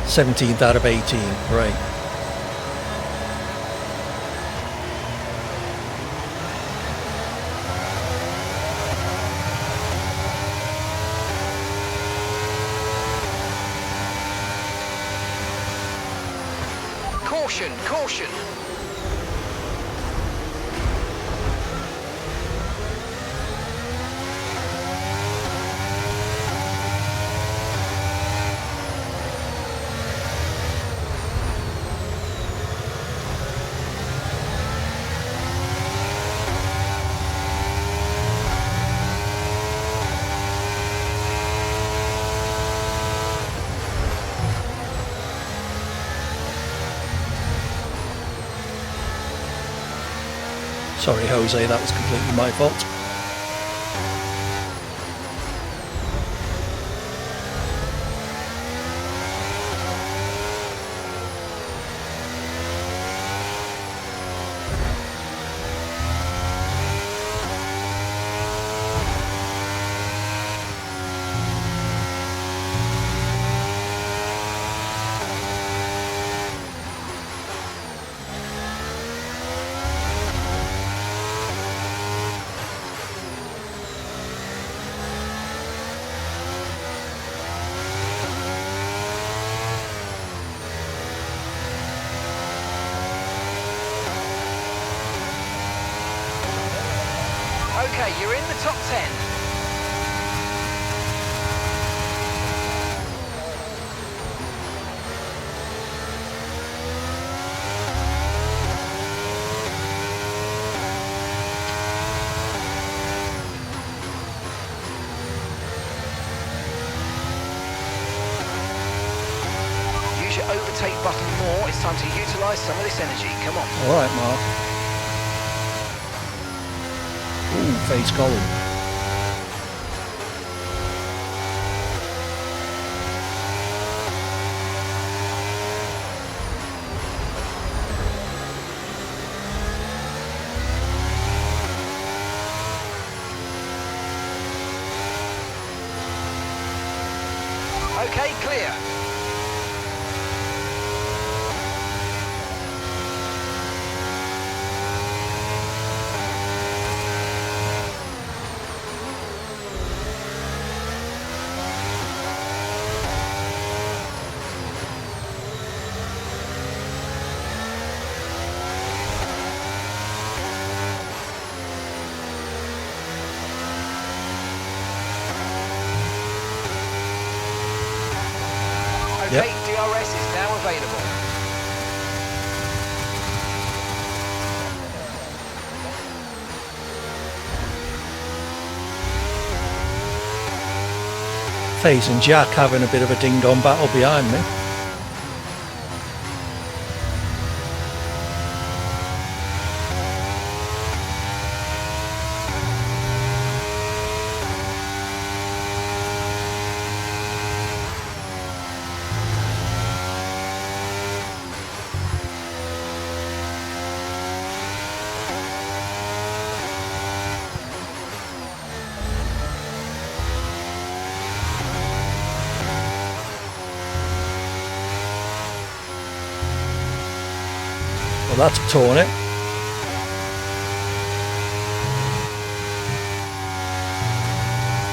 17th out of 18, right. Caution, caution. Sorry, Jose, that was completely my fault. Okay, you're in the top 10. Use your overtake button more. It's time to utilise some of this energy. Come on. All right, Mark. Ooh, Faze Colin. Okay, clear. FaZe and Jack having a bit of a ding-dong battle behind me. Well, that's torn it.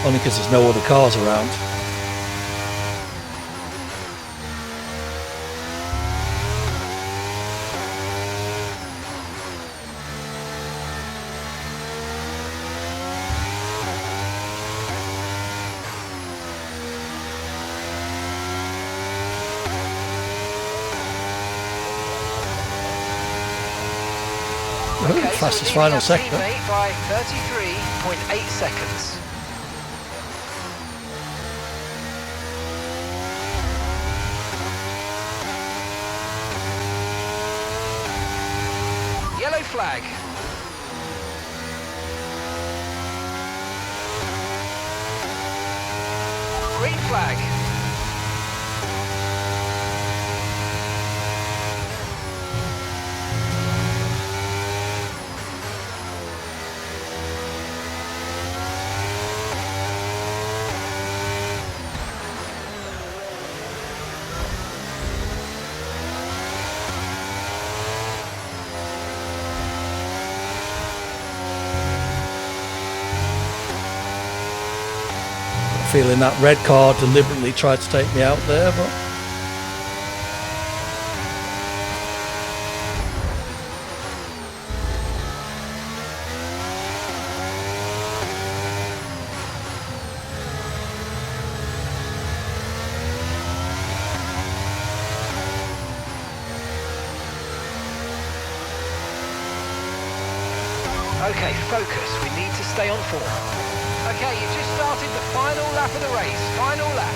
Only because there's no other cars around. Okay, Fastest so final sector. teammate by 33.8 seconds. Yellow flag. Green flag. Feeling that red car deliberately tried to take me out there, but Okay, focus. We need to stay on form. Okay, you just started the final lap of the race. Final lap.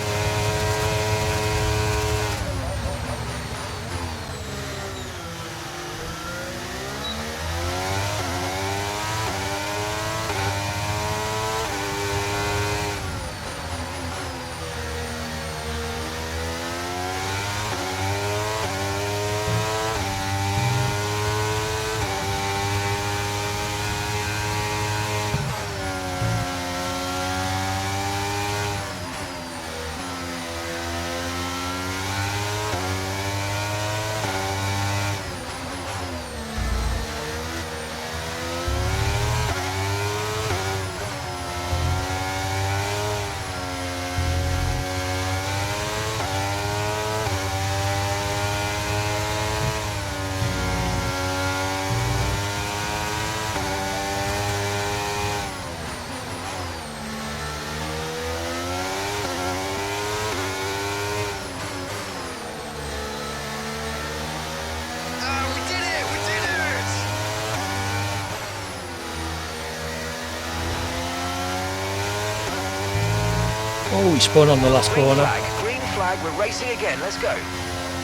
oh, he spun on the last corner. Green flag, we're racing again, let's go.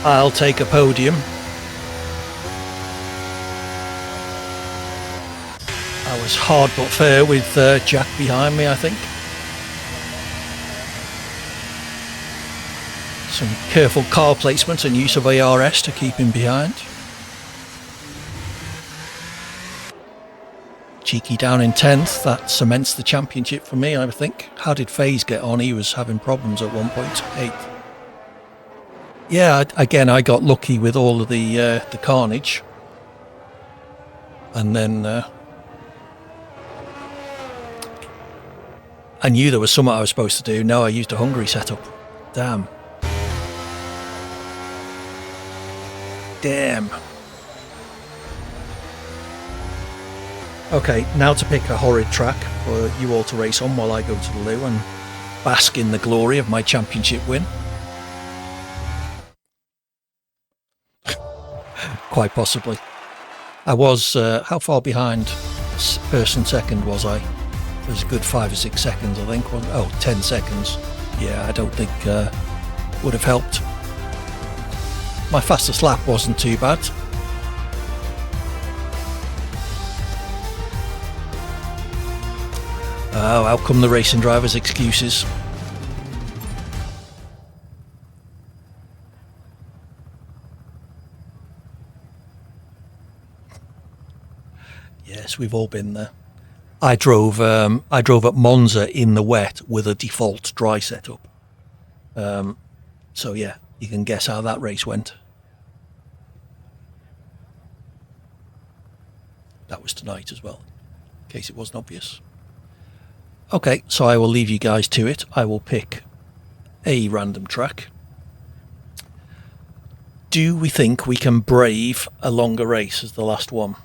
I'll take a podium. I was hard but fair with Jack behind me, I think. Some careful car placement and use of ARS to keep him behind. Cheeky down in 10th, that cements the championship for me, I think. How did FaZe get on? He was having problems at 1.8. Yeah, again, I got lucky with all of the carnage. And then I knew there was something I was supposed to do. No, I used a Hungary setup. Damn. Okay, now to pick a horrid track for you all to race on while I go to the loo and bask in the glory of my championship win. Quite possibly. I was, how far behind first and second was I? It was a good 5 or 6 seconds, I think. Oh, 10 seconds. yeah, I don't think would have helped. My fastest lap wasn't too bad. Oh, how come the racing drivers' excuses? Yes, we've all been there. I drove at Monza in the wet with a default dry setup. So yeah, you can guess how that race went. That was tonight as well, in case it wasn't obvious. Okay, so I will leave you guys to it. I will pick a random track. Do we think we can brave a longer race as the last one?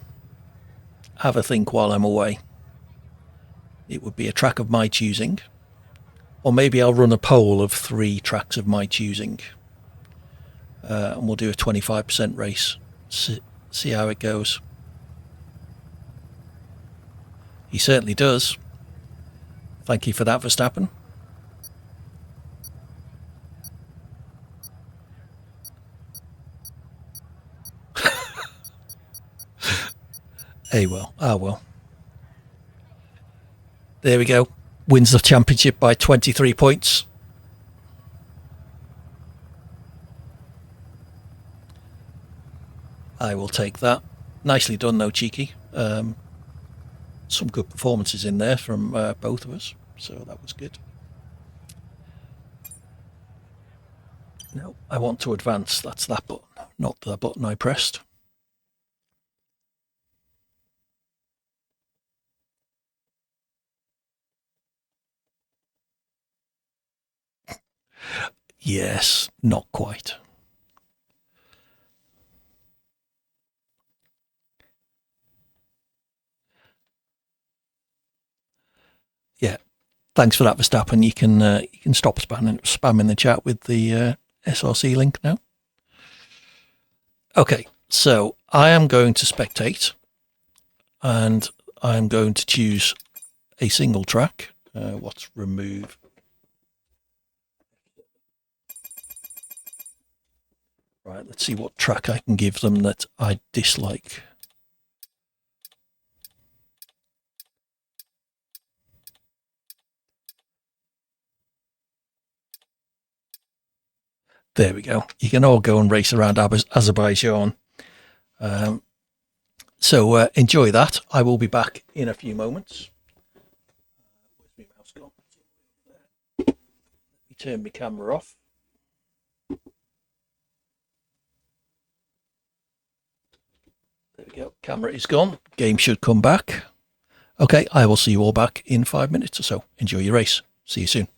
Have a think while I'm away. It would be a track of my choosing. Or maybe I'll run a poll of 3 tracks of my choosing. And we'll do a 25% race. See how it goes. He certainly does. Thank you for that, Verstappen. Hey, well, well. There we go. Wins the championship by 23 points. I will take that. Nicely done, though, Cheeky. Some good performances in there from both of us, so that was good. No, I want to advance. That's that button, not the button I pressed. Yes, not quite. Yeah, thanks for that, Verstappen. You can stop spamming the chat with the SRC link now. Okay, so I am going to spectate, and I am going to choose a single track. What's remove? Right, let's see what track I can give them that I dislike. There we go. You can all go and race around Azerbaijan. So enjoy that. I will be back in a few moments. Where's my mouse gone? Let me turn my camera off. There we go. Camera is gone. Game should come back. Okay, I will see you all back in 5 minutes or so. Enjoy your race. See you soon.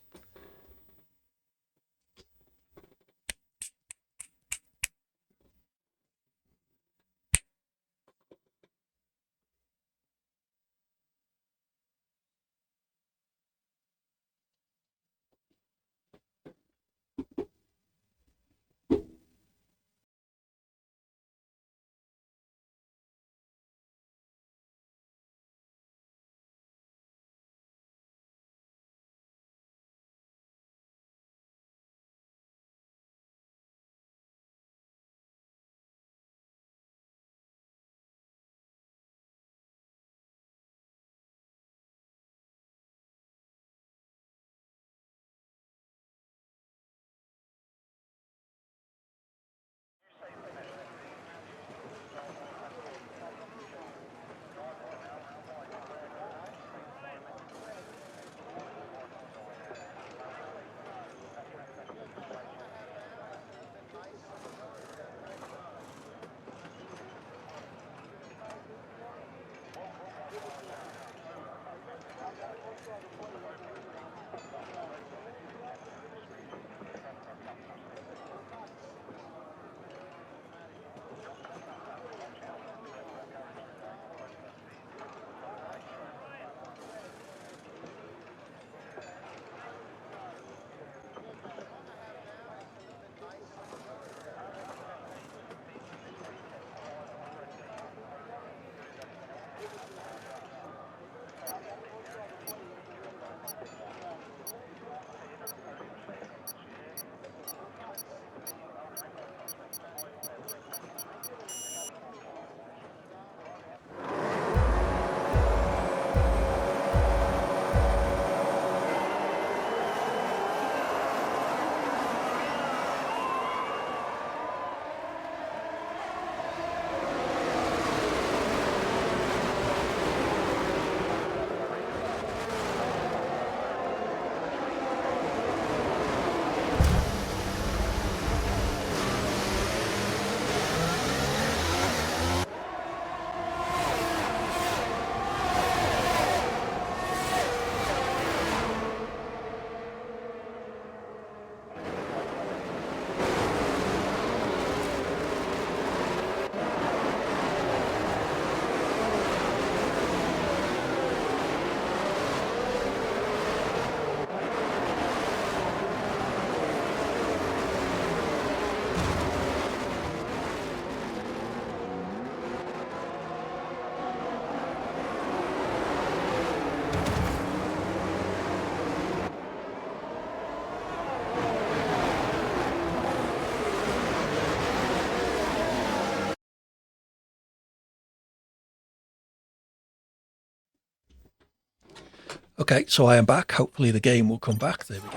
Okay, so I am back. Hopefully the game will come back. There we go.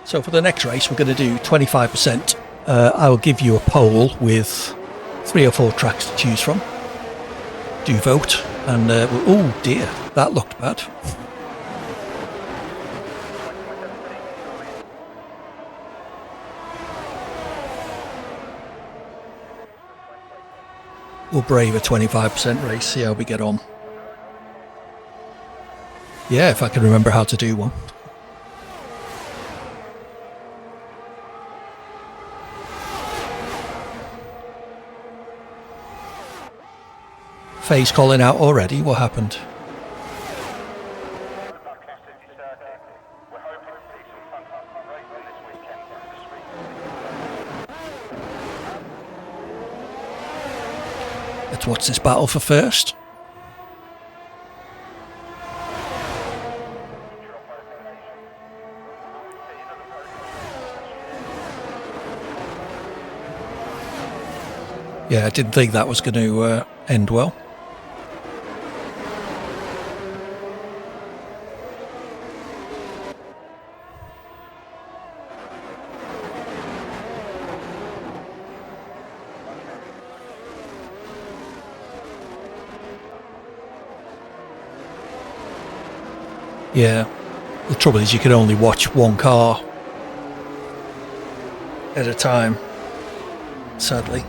So for the next race, we're going to do 25%. I will give you a poll with 3 or 4 tracks to choose from. Do vote, and oh dear, that looked bad. We'll brave a 25% race, see how we get on. Yeah, if I can remember how to do one. Faye's calling out already. What happened? Let's watch this battle for first. Yeah, I didn't think that was going to end well. Yeah, the trouble is you can only watch one car at a time, sadly.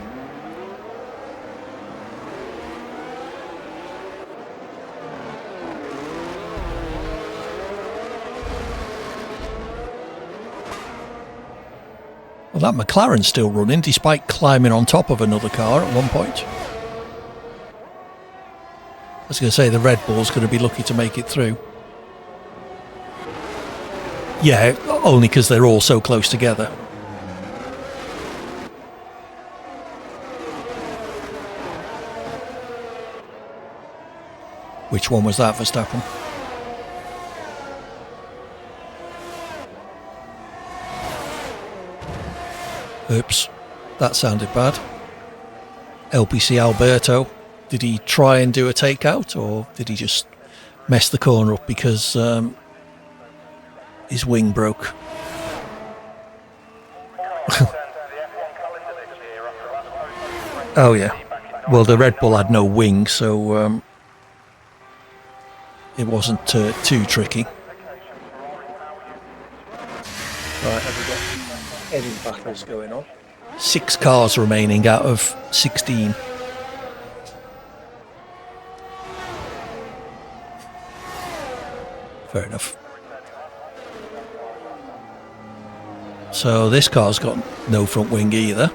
Well, that McLaren's still running despite climbing on top of another car at one point. I was going to say the Red Bull's going to be lucky to make it through. Yeah, only because they're all so close together. Which one was that, Verstappen? Oops, that sounded bad. LPC Alberto, did he try and do a takeout, or did he just mess the corner up because his wing broke? Oh yeah, well the Red Bull had no wing, so it wasn't too tricky. Right, have we got heading battles going on? 6 cars remaining out of 16. Fair enough. So this car's got no front wing either.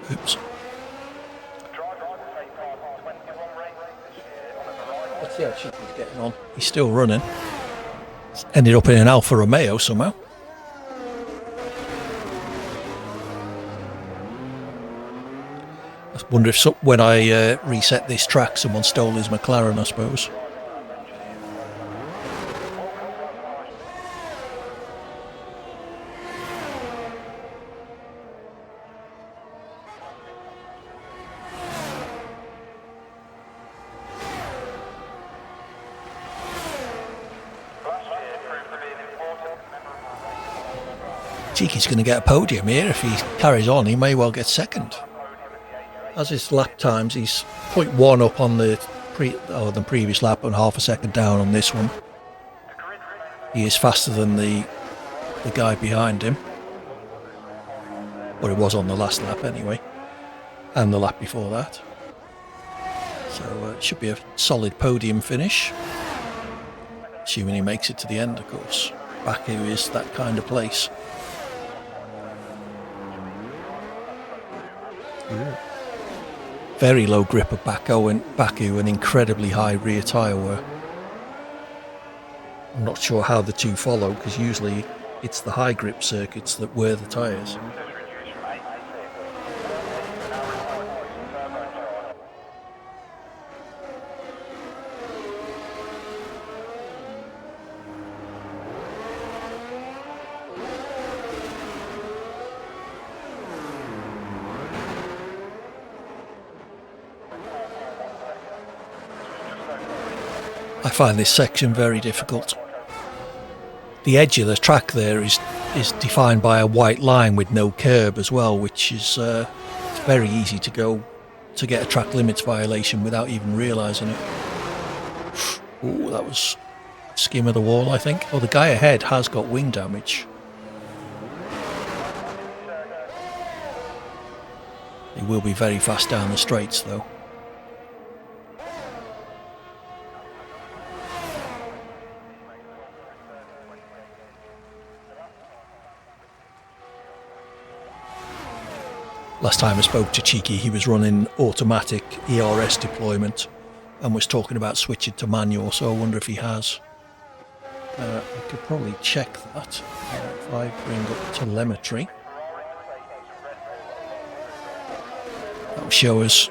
Oops. Let's see how Cheeky's getting on. He's still running. Ended up in an Alfa Romeo somehow. I wonder if when I reset this track, someone stole his McLaren, I suppose. Cheeky's going to get a podium here. If he carries on, he may well get second. As his lap times, he's 0.1 up on the previous lap and half a second down on this one. He is faster than the guy behind him. But it was on the last lap anyway. And the lap before that. So it should be a solid podium finish. Assuming he makes it to the end, of course. Baku is that kind of place. very low grip of Baku and incredibly high rear tyre wear. I'm not sure how the two follow, because usually it's the high grip circuits that wear the tyres. I find this section very difficult. The edge of the track there is defined by a white line with no curb as well, which is it's very easy to get a track limits violation without even realising it. Oh, that was skim of the wall, I think. Oh, the guy ahead has got wing damage. He will be very fast down the straights though. Last time I spoke to Cheeky, he was running automatic ERS deployment and was talking about switching to manual, so I wonder if he has. I could probably check that if I bring up telemetry. That will show us.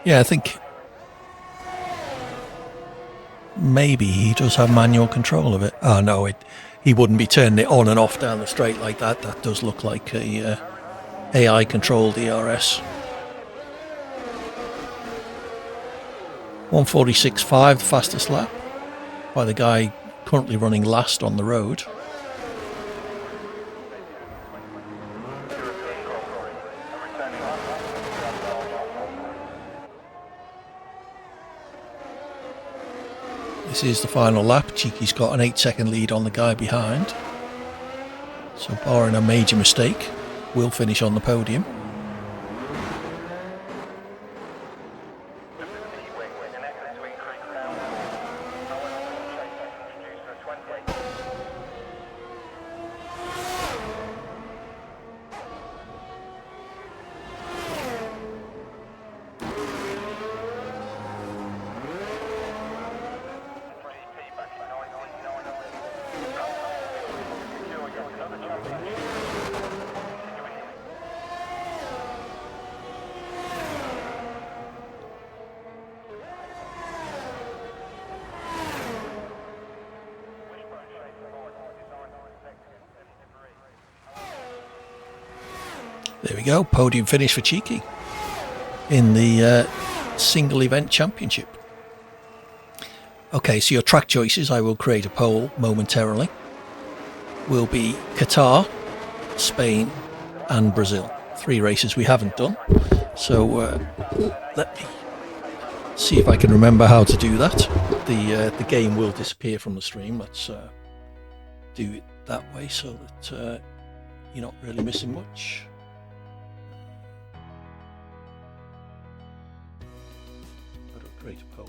Yeah, I think maybe he does have manual control of it. Oh no, he wouldn't be turning it on and off down the straight like that. That does look like a AI controlled ERS. 146.5, the fastest lap by the guy currently running last on the road. This is the final lap. Cheeky's got an 8-second lead on the guy behind. So barring a major mistake, we'll finish on the podium. There we go, podium finish for Cheeky in the single event championship. Okay, so your track choices, I will create a poll momentarily, will be Qatar, Spain and Brazil. 3 races we haven't done. So let me see if I can remember how to do that. The game will disappear from the stream. Let's do it that way so that you're not really missing much. How do I create a poll?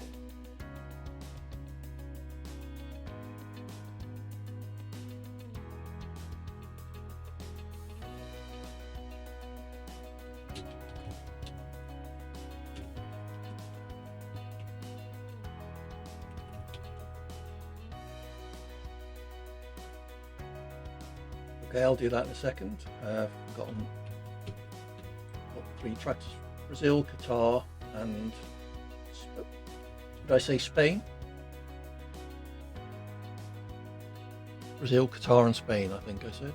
Okay, I'll do that in a second. I've forgotten what the 3 tracks: Brazil, Qatar, and did I say Spain? Brazil, Qatar, and Spain. I think I said.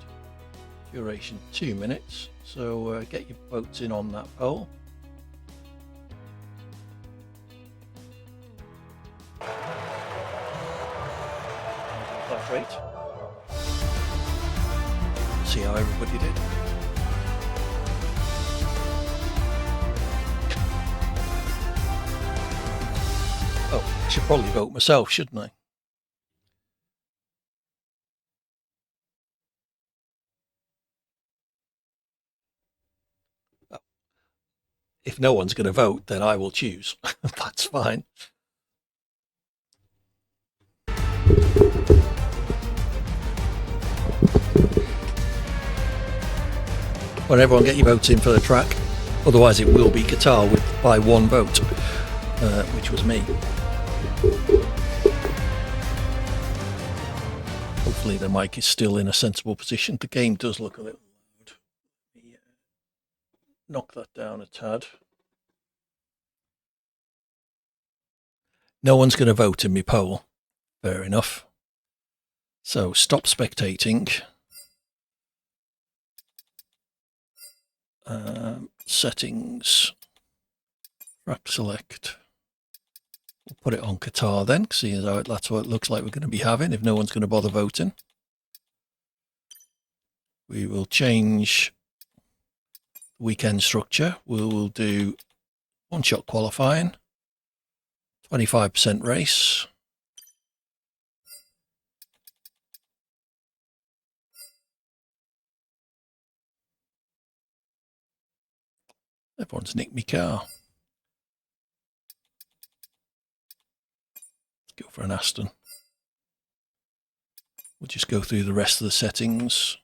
Duration 2 minutes. So get your votes in on that poll. That's right. See how everybody did. Oh, I should probably vote myself, shouldn't I? Oh. If no one's going to vote, then I will choose. That's fine. on, everyone, get your votes in for the track. Otherwise, it will be Qatar by one vote, which was me. Hopefully, the mic is still in a sensible position. The game does look a little loud. Let me knock that down a tad. No one's going to vote in my poll. Fair enough. So stop spectating. Settings. Track select. We'll put it on Qatar then, seeing as that's what it looks like we're going to be having if no one's going to bother voting. We will change the weekend structure. We will do one-shot qualifying, 25% race. Everyone's nicked me car. Let's go for an Aston. We'll just go through the rest of the settings.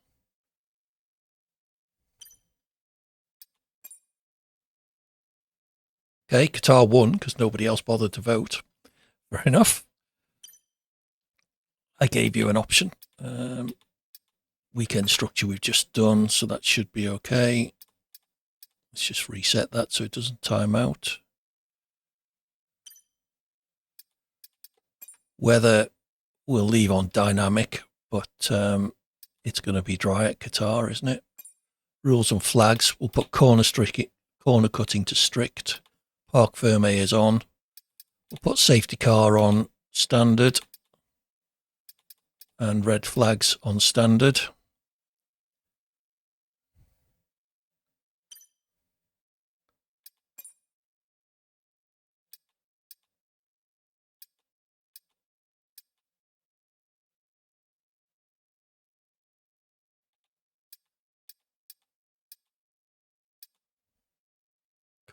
Okay, Qatar won because nobody else bothered to vote. Fair enough. I gave you an option. Weekend structure we've just done, so that should be okay. Let's just reset that so it doesn't time out. Weather we'll leave on dynamic, but it's going to be dry at Qatar, isn't it? Rules and flags, we'll put corner cutting to strict. Park ferme is on. We'll put safety car on standard and red flags on standard.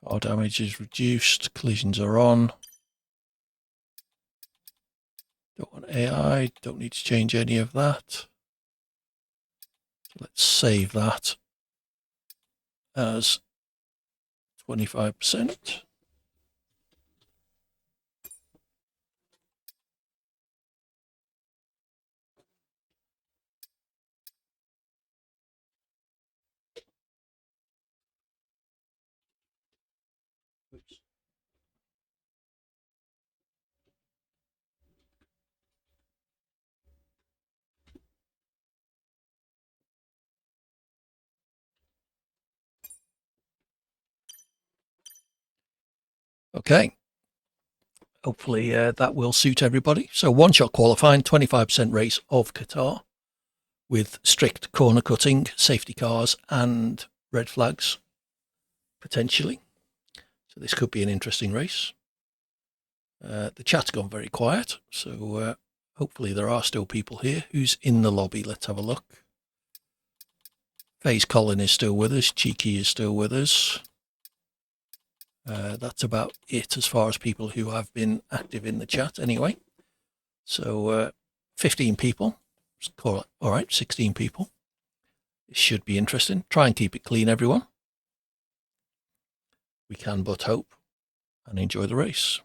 Car damage is reduced, collisions are on. Don't want AI, don't need to change any of that. So let's save that as 25%. Oops. Okay. Hopefully that will suit everybody. So one-shot qualifying, 25% race of Qatar with strict corner cutting, safety cars and red flags, potentially. So this could be an interesting race. The chat's gone very quiet, so hopefully there are still people here. Who's in the lobby? Let's have a look. FaZe Colin is still with us. Cheeky is still with us. That's about it as far as people who have been active in the chat anyway. So 15 people. Let's call it, all right, 16 people. It should be interesting. Try and keep it clean, everyone. We can but hope, and enjoy the race.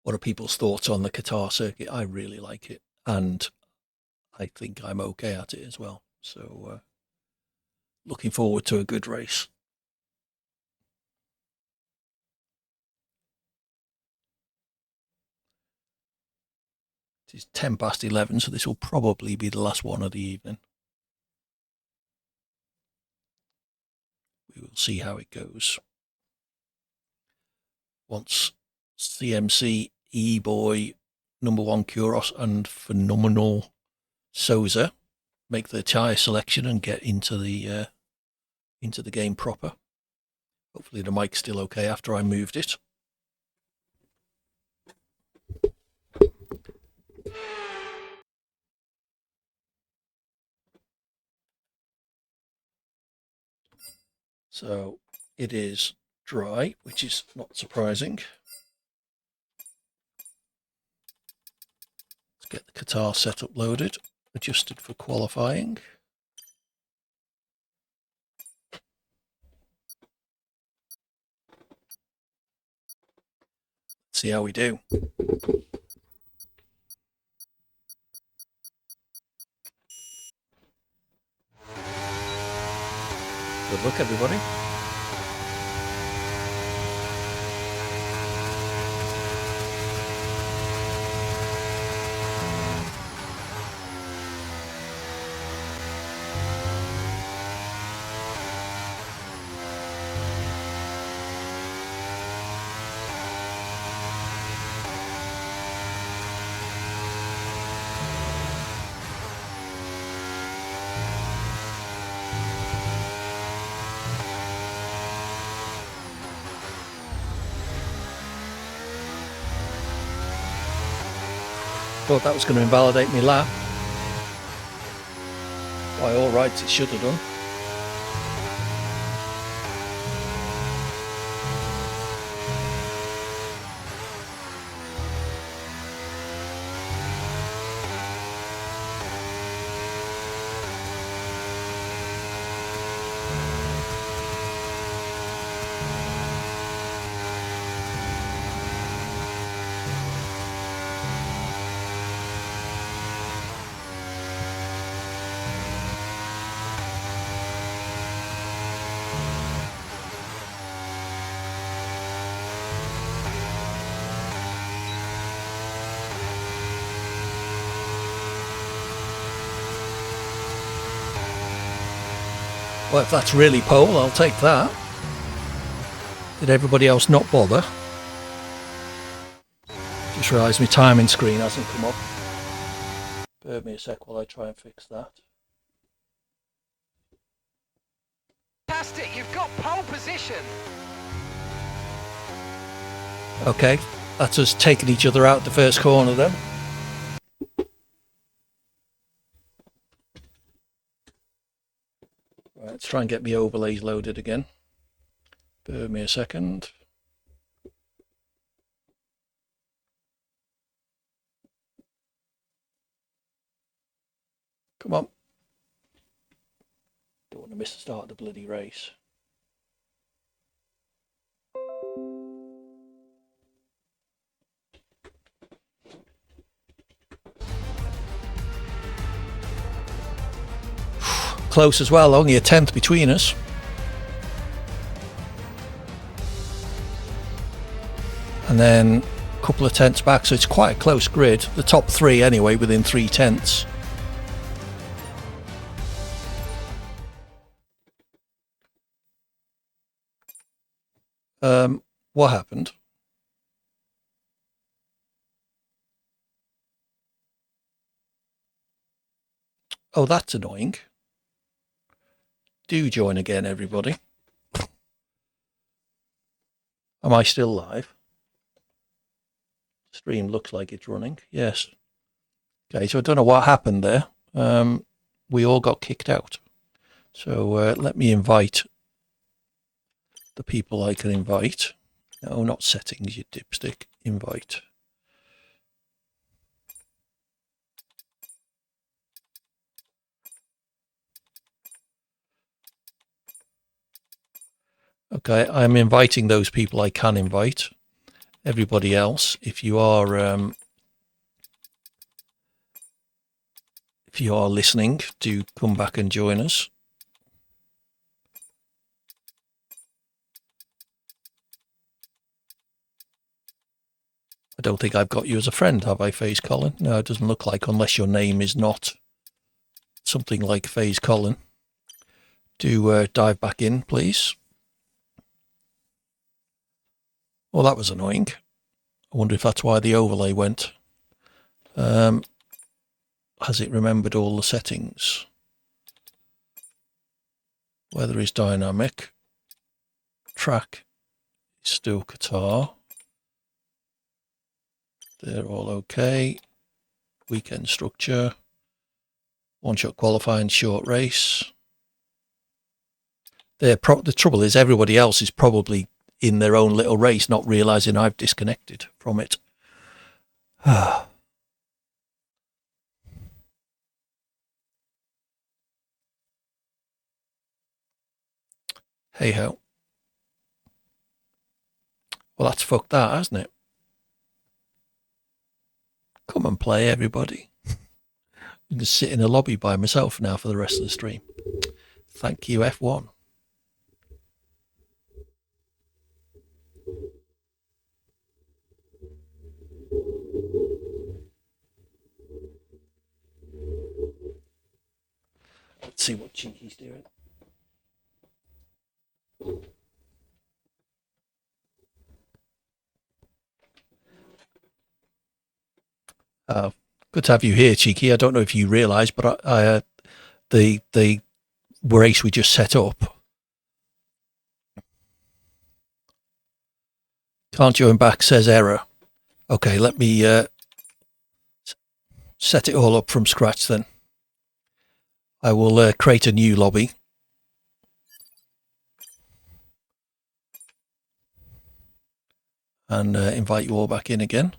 What are people's thoughts on the Qatar circuit? I really like it, and I think I'm okay at it as well. So looking forward to a good race. It is 10 past 11, so this will probably be the last one of the evening. We will see how it goes. Once CMC, E-Boy, number one Kuros and phenomenal Souza make the tyre selection and get into the game proper. Hopefully the mic's still okay after I moved it. So it is dry, which is not surprising. Let's get the Qatar setup loaded, adjusted for qualifying. See how we do. Good luck, everybody. Thought that was going to invalidate me lap. By all rights, it should have done. Well, if that's really pole, I'll take that. Did everybody else not bother? Just realised my timing screen hasn't come up. Bear me a sec while I try and fix that. Fantastic, you've got pole position. Okay, that's us taking each other out the first corner then. Right, let's try and get my overlays loaded again. Bear me a second. Come on. Don't want to miss the start of the bloody race. Close as well, only a tenth between us. And then a couple of tenths back, so it's quite a close grid. The top three anyway, within 3 tenths. What happened? Oh, that's annoying. Do join again, everybody. Am I still live? Stream looks like it's running. Yes. Okay, so I don't know what happened there. We all got kicked out. So let me invite the people I can invite. No, not settings, you dipstick. Invite. Okay, I'm inviting those people I can invite. Everybody else, if you are listening, do come back and join us. I don't think I've got you as a friend, have I, FaZe Colin? No, it doesn't look like, unless your name is not something like FaZe Colin. Do dive back in, please. Well, that was annoying. I wonder if that's why the overlay went. Has it remembered all the settings? Weather is dynamic. Track is still Qatar. They're all okay. Weekend structure. One-shot qualifying, short race. The trouble is everybody else is probably in their own little race, not realizing I've disconnected from it. Hey ho. Well, that's fucked that, hasn't it? Come and play, everybody. I'm just sit in a lobby by myself now for the rest of the stream. Thank you, F1. Let's see what Cheeky's doing. Good to have you here, Cheeky. I don't know if you realise, but the race we just set up. Can't join back, says error. Okay, let me set it all up from scratch then. I will create a new lobby. And invite you all back in again.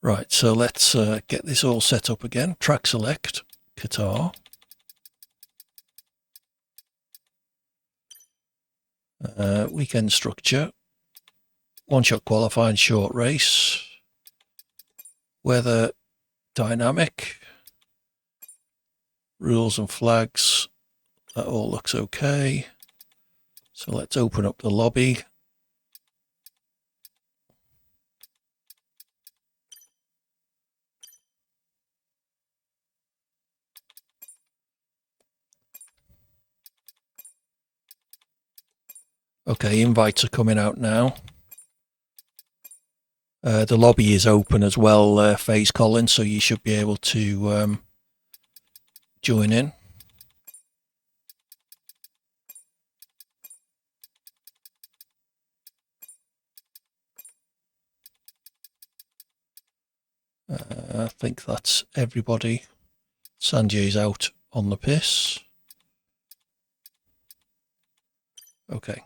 Right, so let's get this all set up again. Track select, Qatar. Weekend structure. One-shot qualifying short race. Weather dynamic. Rules and flags. That all looks okay. So let's open up the lobby. Okay, invites are coming out now. The lobby is open as well, FaZe Colin, so you should be able to join in. I think that's everybody. Sanjay's out on the piss. Okay.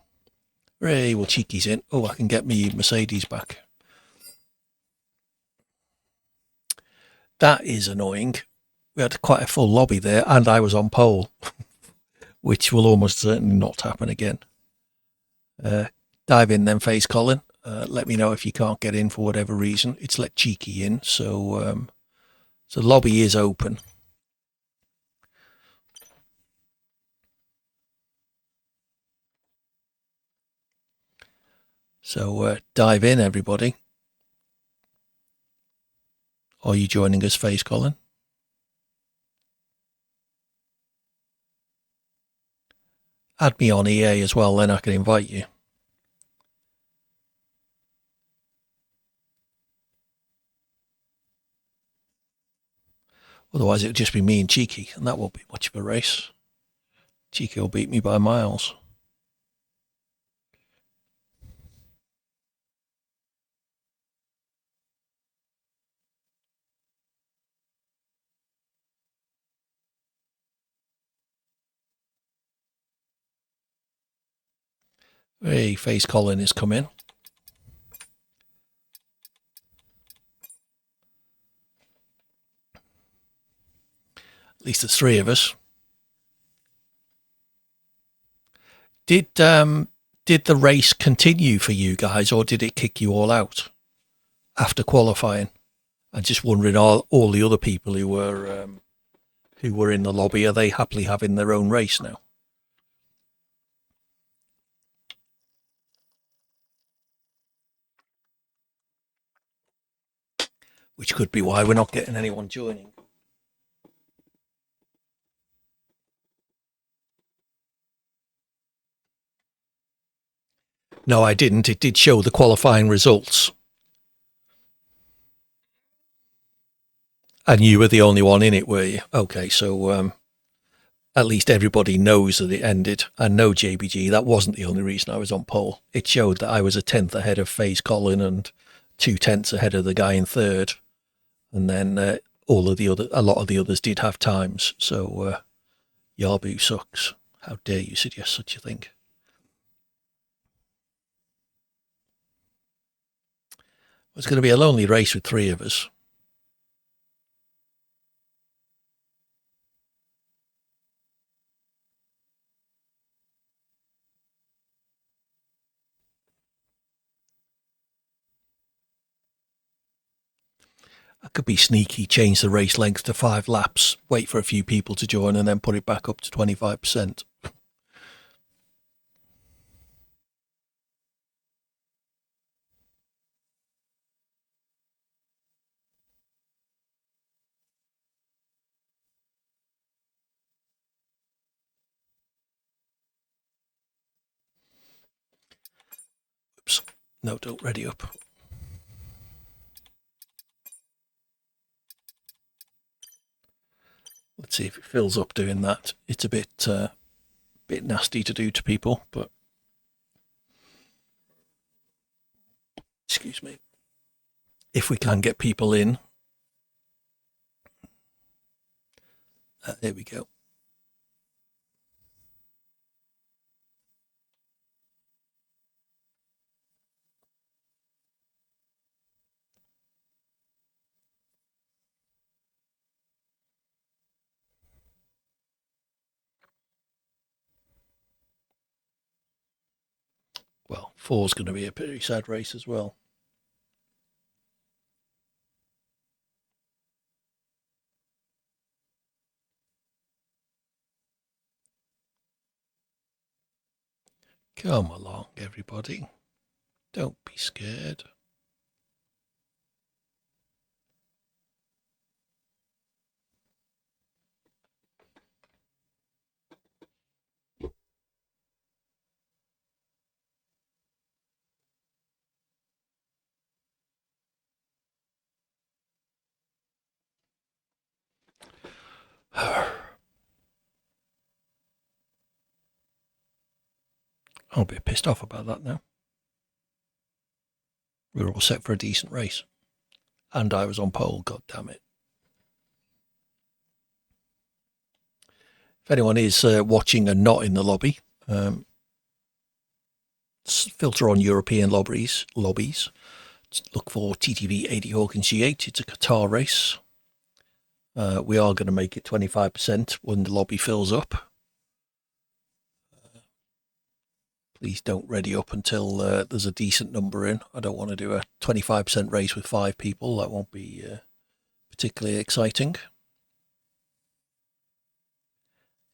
Ray, well, Cheeky's in. Oh, I can get me Mercedes back. That is annoying. We had quite a full lobby there, and I was on pole, which will almost certainly not happen again. Dive in then, FaZe Colin. Let me know if you can't get in for whatever reason. It's let Cheeky in, so the lobby is open. So dive in, everybody. Are you joining us, FaZe Colin? Add me on EA as well, then I can invite you. Otherwise, it'll just be me and Cheeky, and that won't be much of a race. Cheeky will beat me by miles. Hey, FaZe Colin is coming. At least there's three of us. Did the race continue for you guys, or did it kick you all out after qualifying? I'm just wondering, all the other people who were in the lobby, are they happily having their own race now? Which could be why we're not getting anyone joining. No, I didn't. It did show the qualifying results. And you were the only one in it, were you? Okay, so at least everybody knows that it ended. And no, JBG, that wasn't the only reason I was on pole. It showed that I was a tenth ahead of FaZe Colin and 2/10 ahead of the guy in third. And then a lot of the others did have times. So Yabu sucks. How dare you suggest such a thing? It's going to be a lonely race with three of us. I could be sneaky, change the race length to 5 laps, wait for a few people to join, and then put it back up to 25%. Oops. No, don't ready up. Let's see if it fills up doing that. It's a bit nasty to do to people, but excuse me. If we can get people in, there we go. Well, 4's going to be a pretty sad race as well. Come along, everybody. Don't be scared. I'm a bit pissed off about that now. We were all set for a decent race. And I was on pole, god damn it. If anyone is watching and not in the lobby, filter on European lobbies. Look for TTV 80 Hawkins G8. It's a Qatar race. We are going to make it 25% when the lobby fills up. Please don't ready up until there's a decent number in. I don't want to do a 25% race with 5 people. That won't be particularly exciting.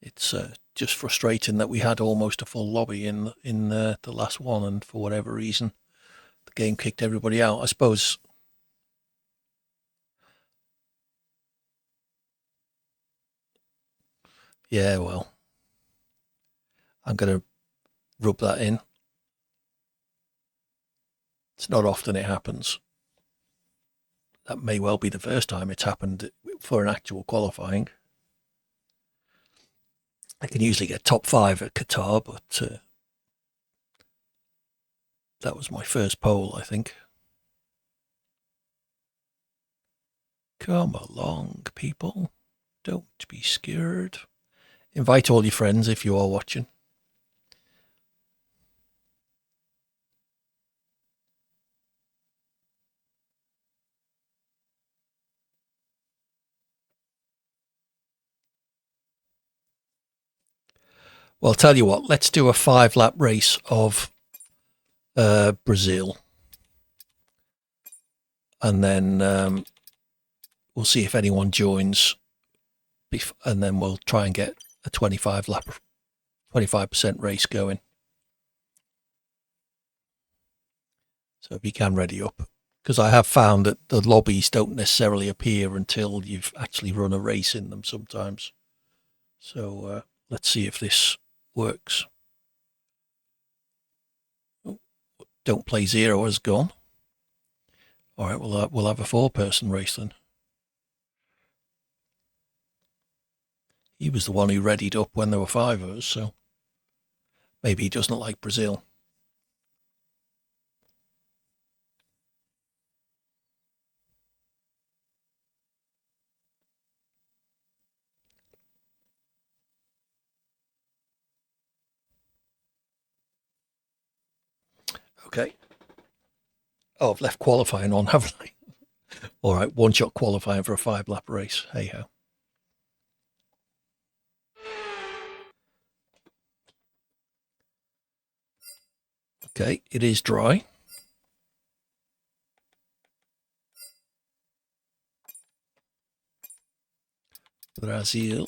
It's just frustrating that we had almost a full lobby in the last one, and for whatever reason, the game kicked everybody out. I suppose. Yeah, well, I'm going to rub that in. It's not often it happens. That may well be the first time it's happened for an actual qualifying. I can usually get top 5 at Qatar, but that was my first pole, I think. Come along, people. Don't be scared. Invite all your friends if you are watching. Well, I'll tell you what, let's do a 5-lap race of Brazil. And then we'll see if anyone joins. And then we'll try and get a 25% race going. So if you can ready up. Because I have found that the lobbies don't necessarily appear until you've actually run a race in them sometimes. So let's see if this works. Oh, Don't Play Zero has gone. All right, we'll have a 4-person race then. He was the one who readied up when there were 5 of us, so maybe he doesn't like Brazil. Okay. Oh, I've left qualifying on, haven't I? All right, 1-shot qualifying for a 5-lap race. Hey ho. Okay, it is dry. Brazil.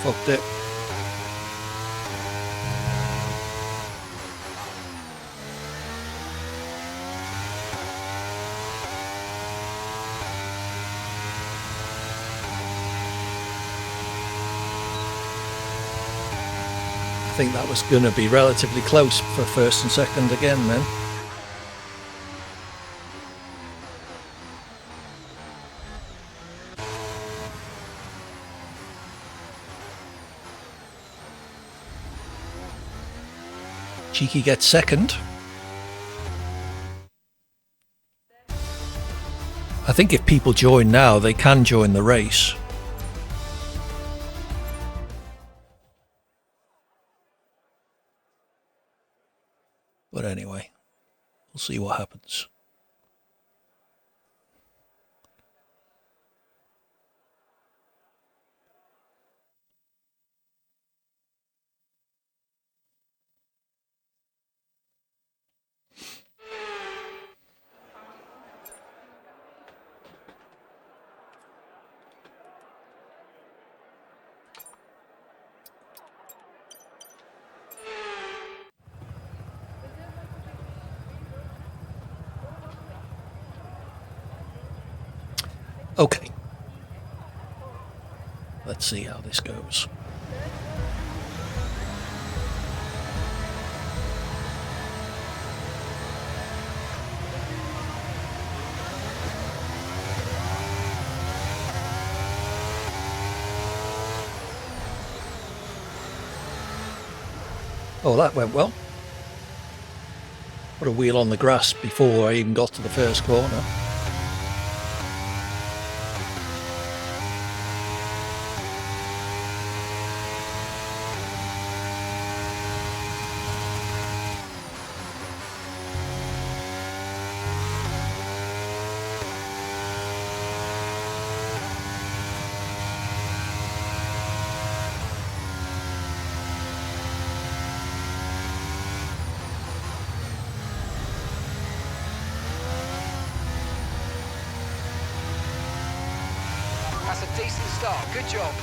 Fucked it. I think that was going to be relatively close for first and second again then. Cheeky gets second. I think if people join now, they can join the race. But anyway, we'll see what happens. Okay. Let's see how this goes. Oh, that went well. Put a wheel on the grass before I even got to the first corner. That's a decent start. Good job.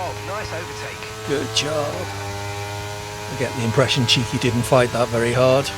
job. Nice overtake. Good job. I get the impression Cheeky didn't fight that very hard.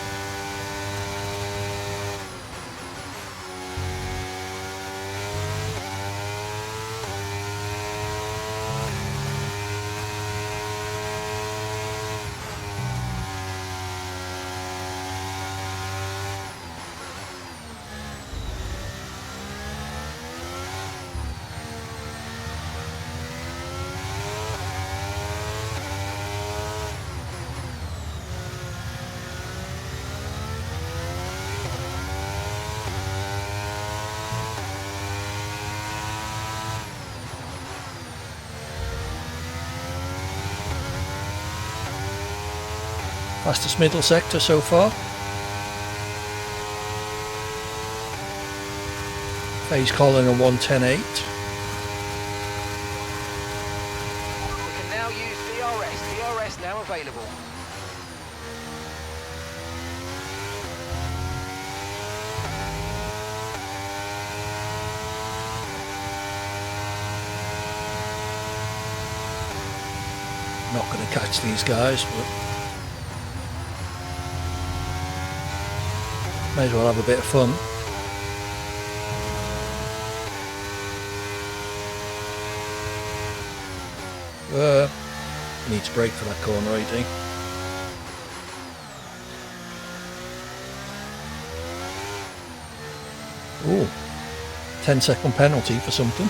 Fastest middle sector so far. Phase Colin on 1:10.8. We can now use DRS. DRS now available. Not going to catch these guys, but may as well have a bit of fun. Need to brake for that corner, I think. Ooh, 10-second penalty for something.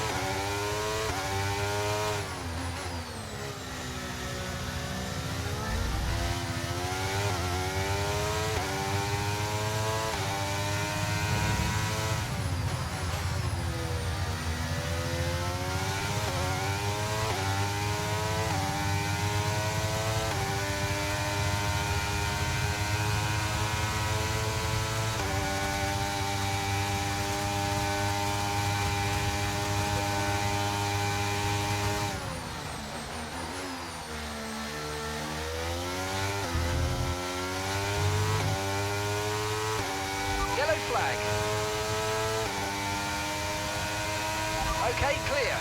Yellow flag. Okay, clear.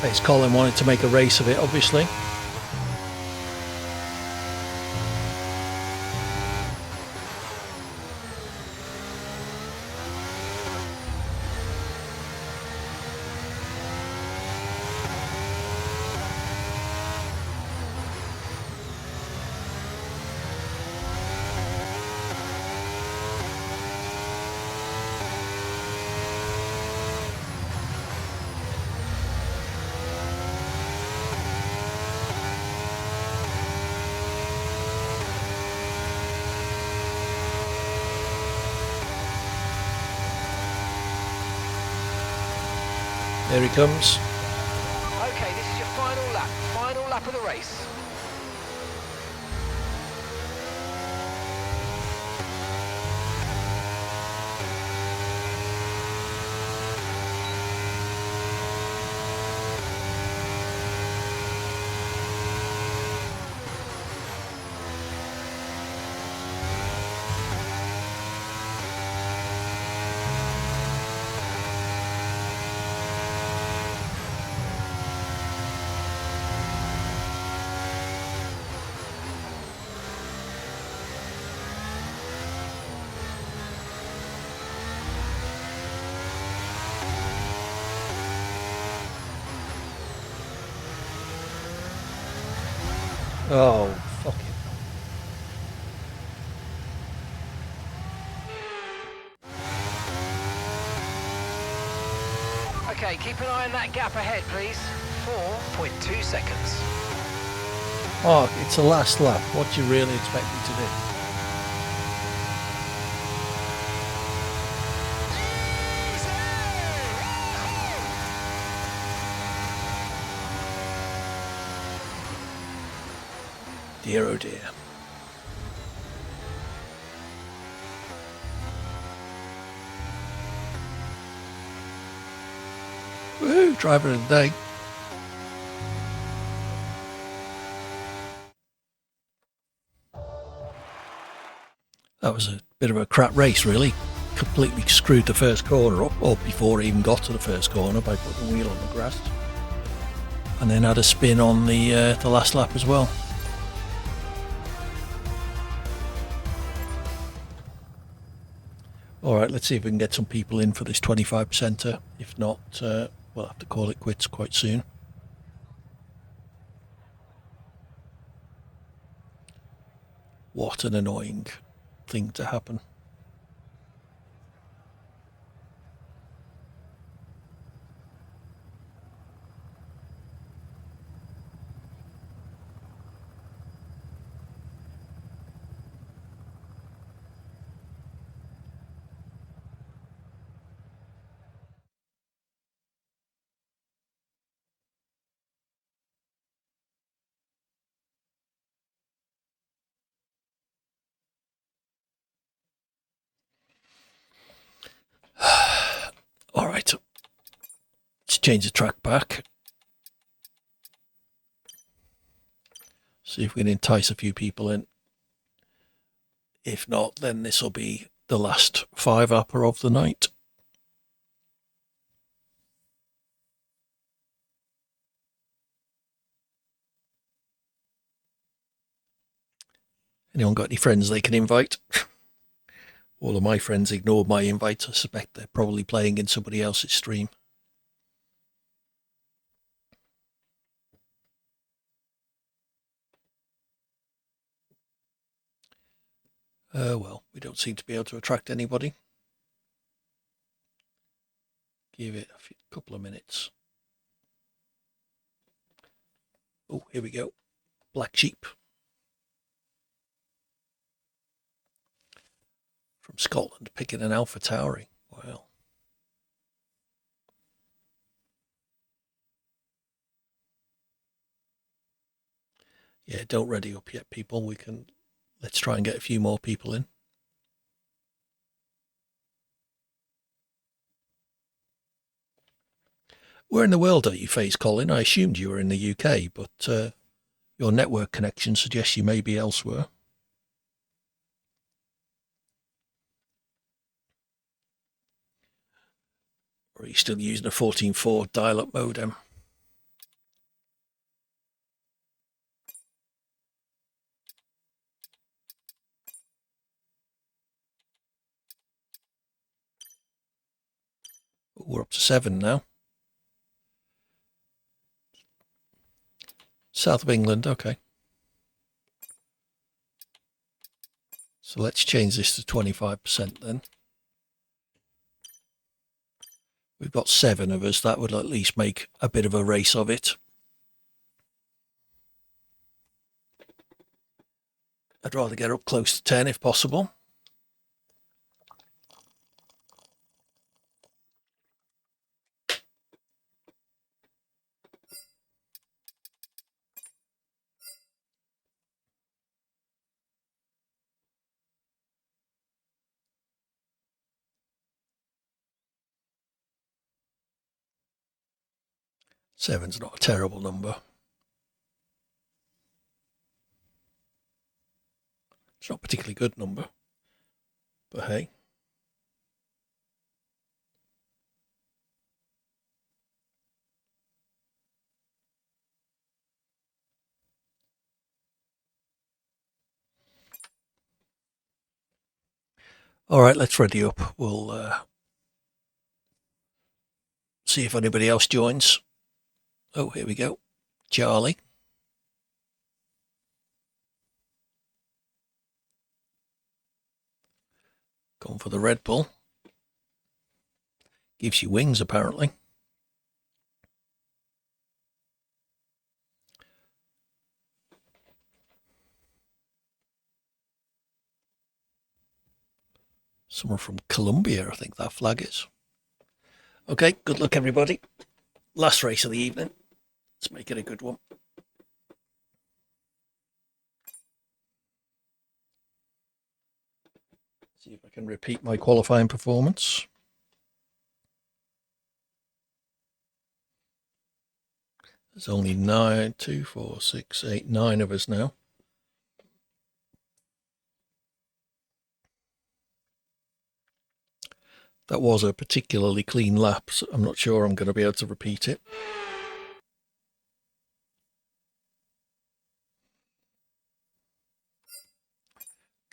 It's Colin wanted to make a race of it, obviously. There he comes. Okay, this is your final lap of the race. Oh, fuck it. Okay, keep an eye on that gap ahead, please. 4.2 seconds. Oh, it's the last lap. What do you really expect me to do? Dear oh dear. Woohoo, driver of the day. bit of a crap race, really. Completely screwed the first corner up, or before I even got to the first corner, by putting the wheel on the grass. And then had a spin on the last lap as well. Alright, let's see if we can get some people in for this 25%er. If not, we'll have to call it quits quite soon. What an annoying thing to happen. Alright, let's change the track back. See if we can entice a few people in. If not, then this will be the last 5-upper of the night. Anyone got any friends they can invite? All of my friends ignored my invite. I suspect they're probably playing in somebody else's stream. Well, we don't seem to be able to attract anybody. Give it a couple of minutes. Oh, here we go. Black Sheep. From Scotland, picking an Alpha Tauri. Well. Yeah, don't ready up yet, people. Let's try and get a few more people in. Where in the world are you, Faze Colin? I assumed you were in the UK, but your network connection suggests you may be elsewhere. Or are you still using a 14.4 dial-up modem? We're up to 7 now. South of England, okay. So let's change this to 25% then. We've got 7 of us. That would at least make a bit of a race of it. I'd rather get up close to 10 if possible. Seven's not a terrible number. It's not a particularly good number, but hey. All right, let's ready up. We'll see if anybody else joins. Oh, here we go. Charlie. Going for the Red Bull. Gives you wings, apparently. Someone from Colombia, I think that flag is. Okay, good luck, everybody. Last race of the evening. Let's make it a good one. See if I can repeat my qualifying performance. There's only 9, 2, 4, 6, 8, 9 of us now. That was a particularly clean lap, so I'm not sure I'm going to be able to repeat it.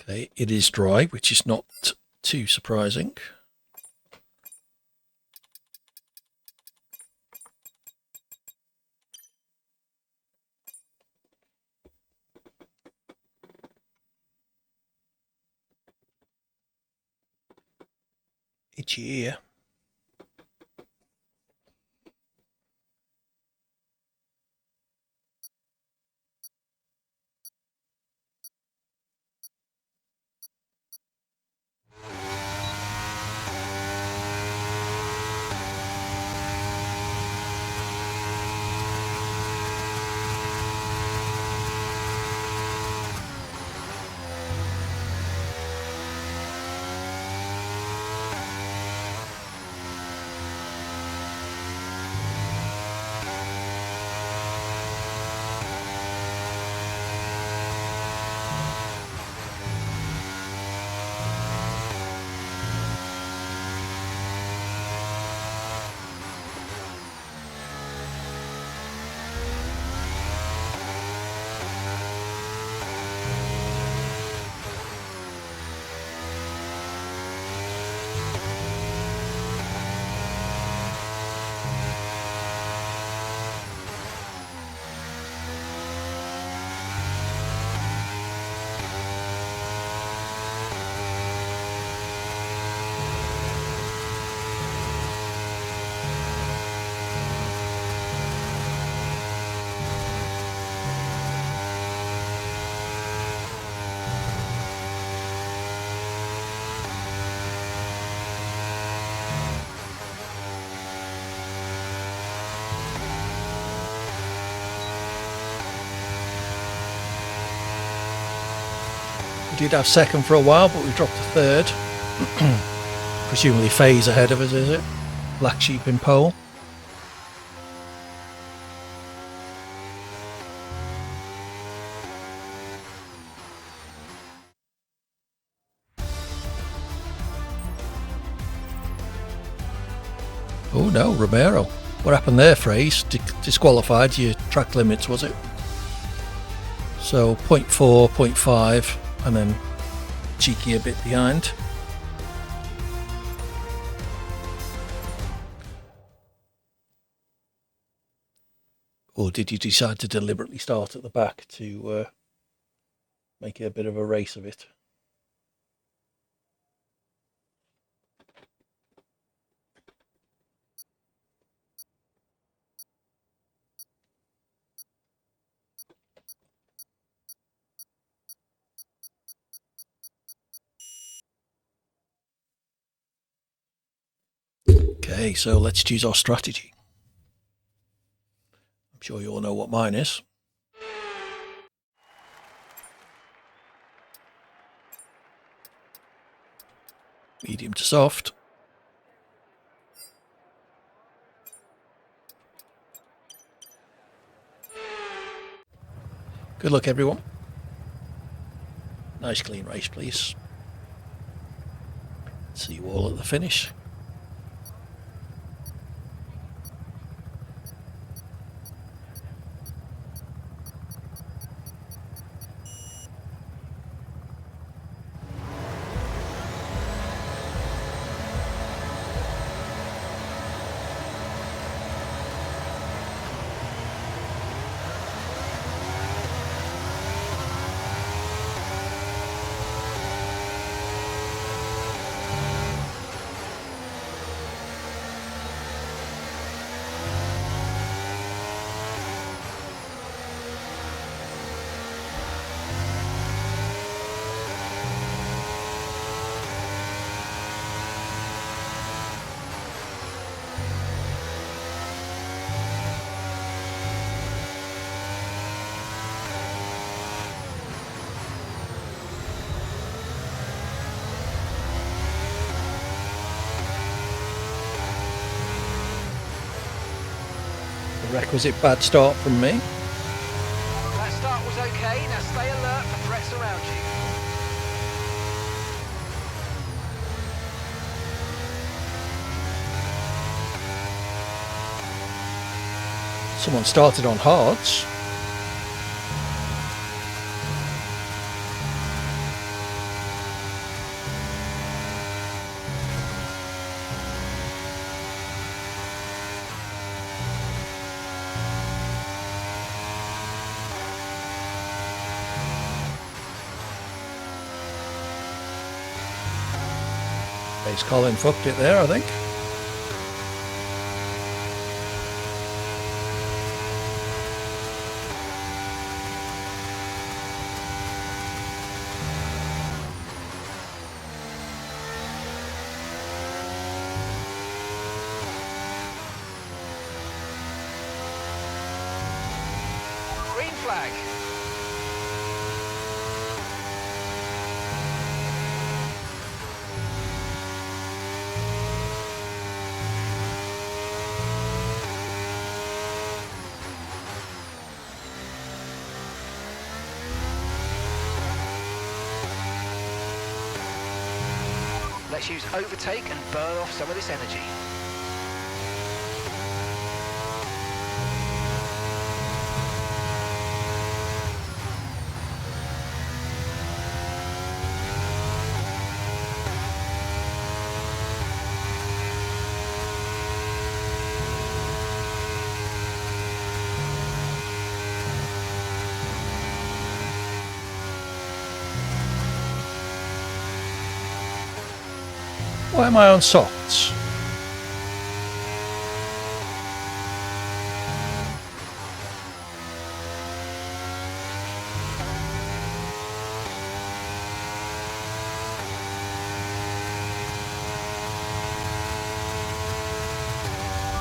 Okay, it is dry, which is not too surprising. Itchy ear. We did have second for a while, but we dropped to third. Presumably Faye's ahead of us, is it? Black Sheep in pole. Oh no, Romero. What happened there, Fraze? Disqualified your track limits, was it? So 0.4, 0.5, and then cheeky a bit behind. Or did you decide to deliberately start at the back to make it a bit of a race of it? Okay, so let's choose our strategy. I'm sure you all know what mine is. Medium to soft. Good luck, everyone. Nice clean race, please. See you all at the finish. The requisite bad start from me. That start was okay. Now stay alert for threats around you. Someone started on hards. Ace Colin fucked it there, I think. Green flag. Let's use overtake and burn off some of this energy. Why am I on softs?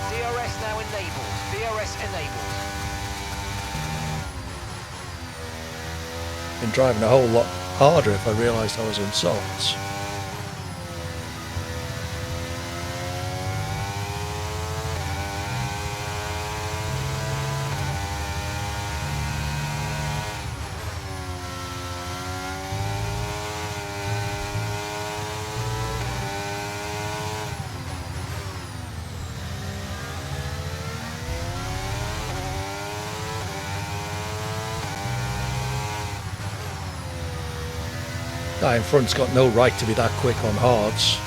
DRS now enabled. DRS enabled. Been driving a whole lot harder if I realised I was on softs. Guy in front's got no right to be that quick on hards.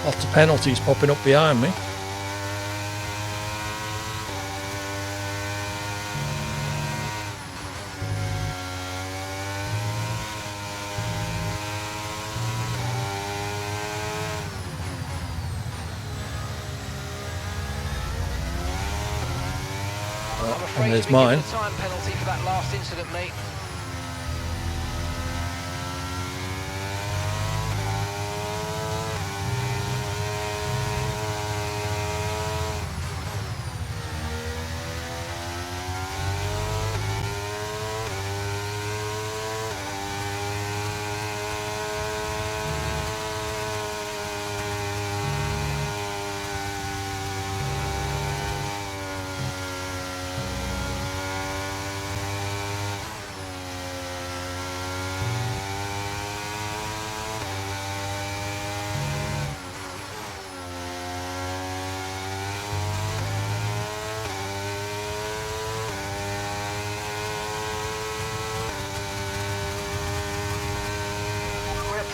Lots of penalties popping up behind me. I'm afraid and there's to be given mine. a time penalty for that last incident, mate.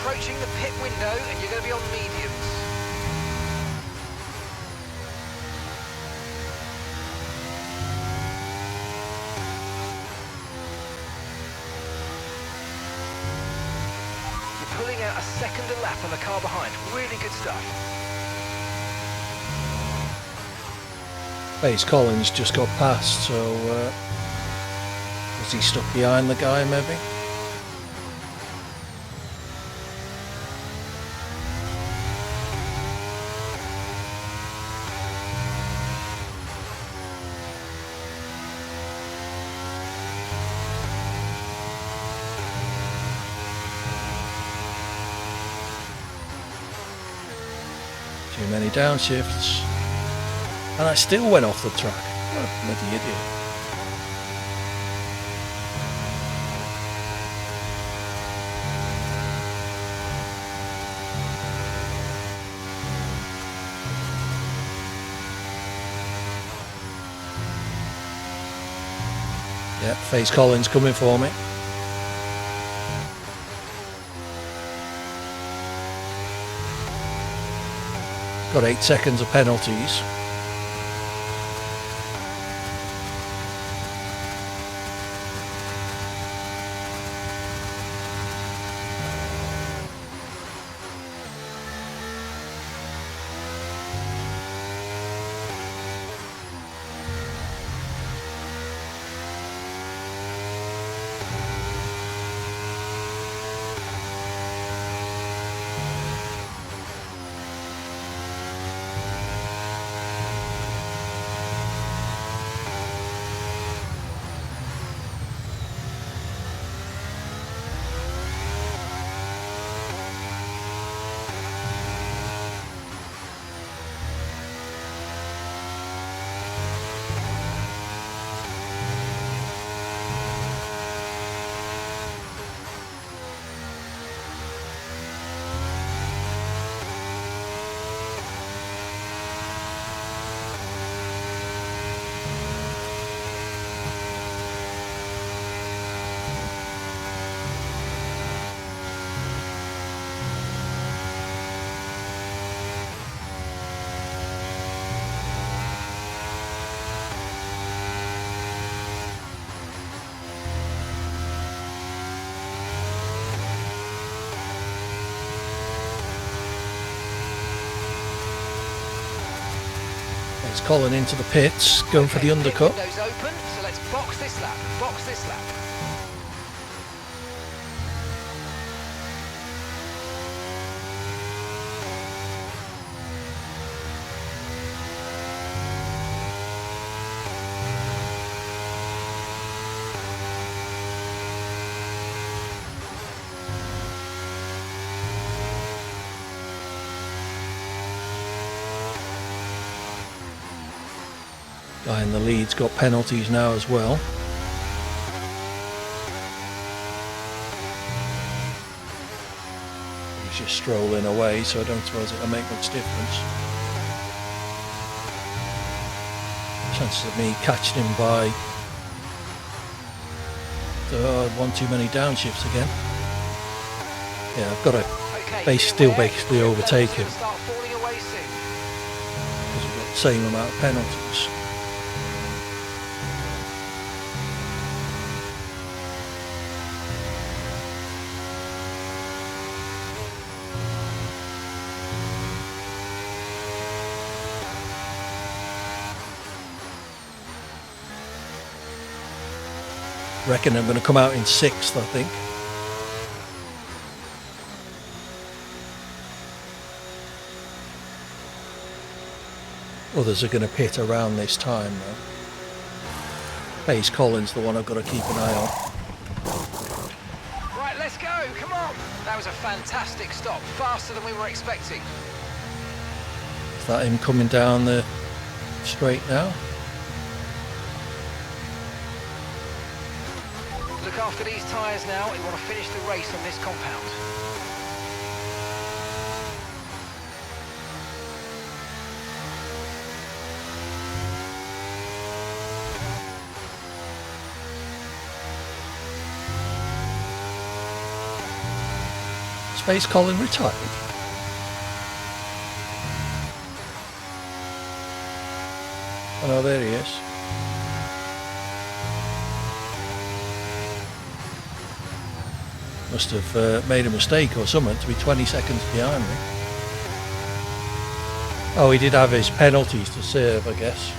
Approaching the pit window and you're going to be on mediums. about a second a lap on the car behind. Really good stuff. Base Collins just got past, so was he stuck behind the guy maybe? Too many downshifts. And I still went off the track. What a bloody idiot. Yep, Face Collins coming for me. Got 8 seconds of penalties. It's Colin into the pits, going for the undercut. Windows open, so let's box this lap. Box this lap. Guy in the lead's got penalties now as well. He's just strolling away, so I don't suppose it'll make much difference. Chances of me catching him by one too many downshifts again. Yeah, I've got to still basically overtake him because we've got the same amount of penalties. Reckon I'm going to come out in 6th, I think. Others are going to pit around this time though. Pace Collins, the one I've got to keep an eye on. Right, let's go, come on. That was a fantastic stop, faster than we were expecting. Is that him coming down the straight now? Look after these tyres now, you want to finish the race on this compound. Space Colin retired. Oh no, there he is. Must have made a mistake or something to be 20 seconds behind me. Oh, he did have his penalties to serve, I guess.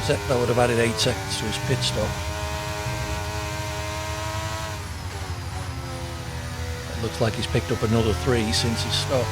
That would have added 8 seconds to his pit stop. It looks like he's picked up another 3 since his stop.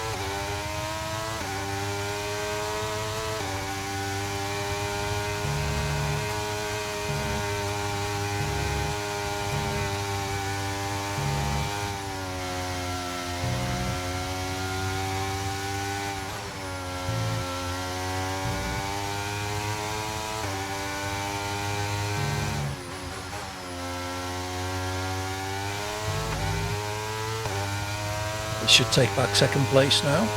He should take back second place now.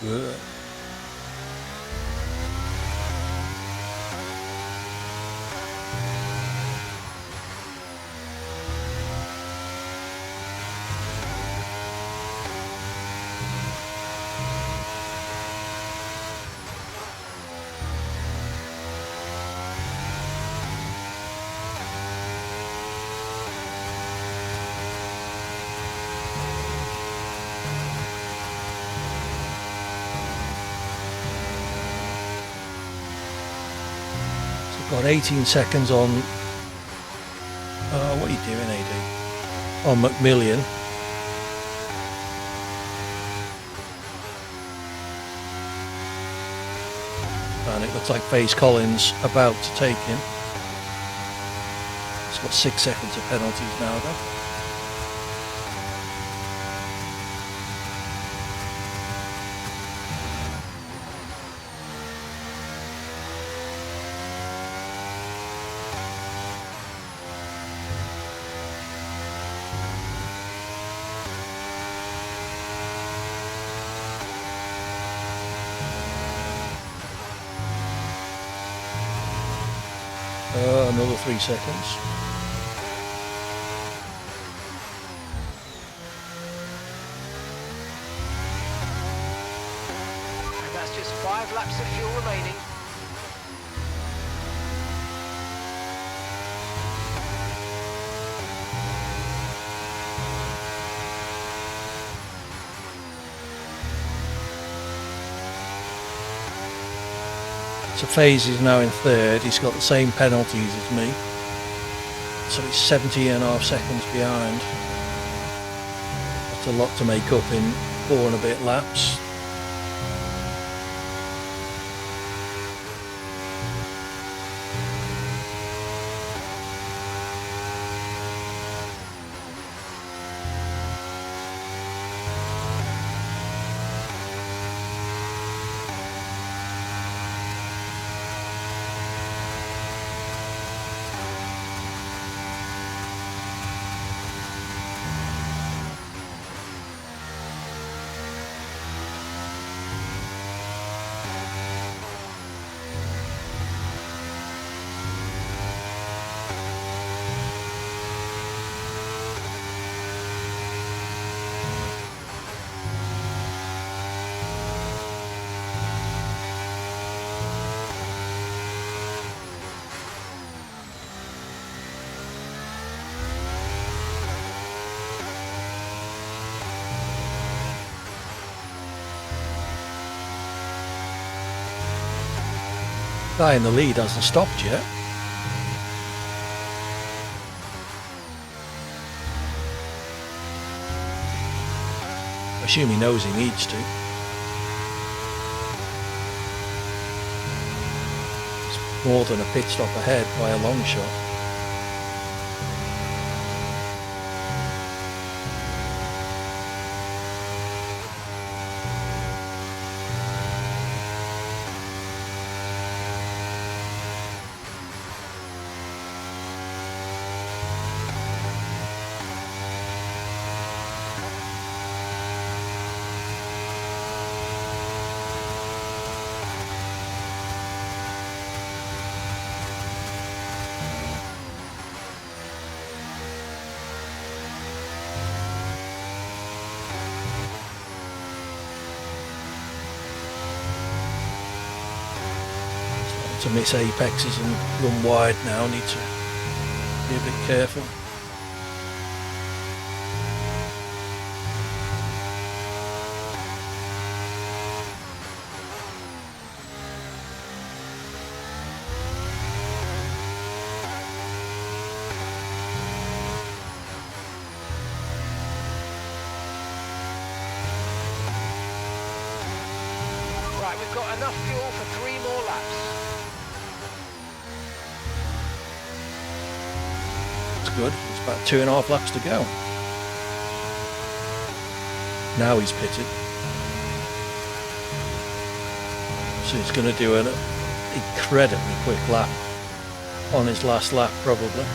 Good. Got 18 seconds on. What are you doing, AD? On McMillian. And it looks like FaZe Collins about to take him. He's got 6 seconds of penalties now, though. Another 3 seconds. And that's just 5 laps of fuel remaining. So FaZe is now in 3rd. He's got the same penalties as me. So he's 17.5 seconds behind. That's a lot to make up in 4 and a bit laps. Guy in the lead hasn't stopped yet. I assume he knows he needs to. It's more than a pit stop ahead by a long shot. to miss apexes and run wide now. Need to be a bit careful. Right, we've got enough fuel for 3 more laps. It's good. It's about 2.5 laps to go. Now he's pitted. So he's going to do an incredibly quick lap on his last lap, probably.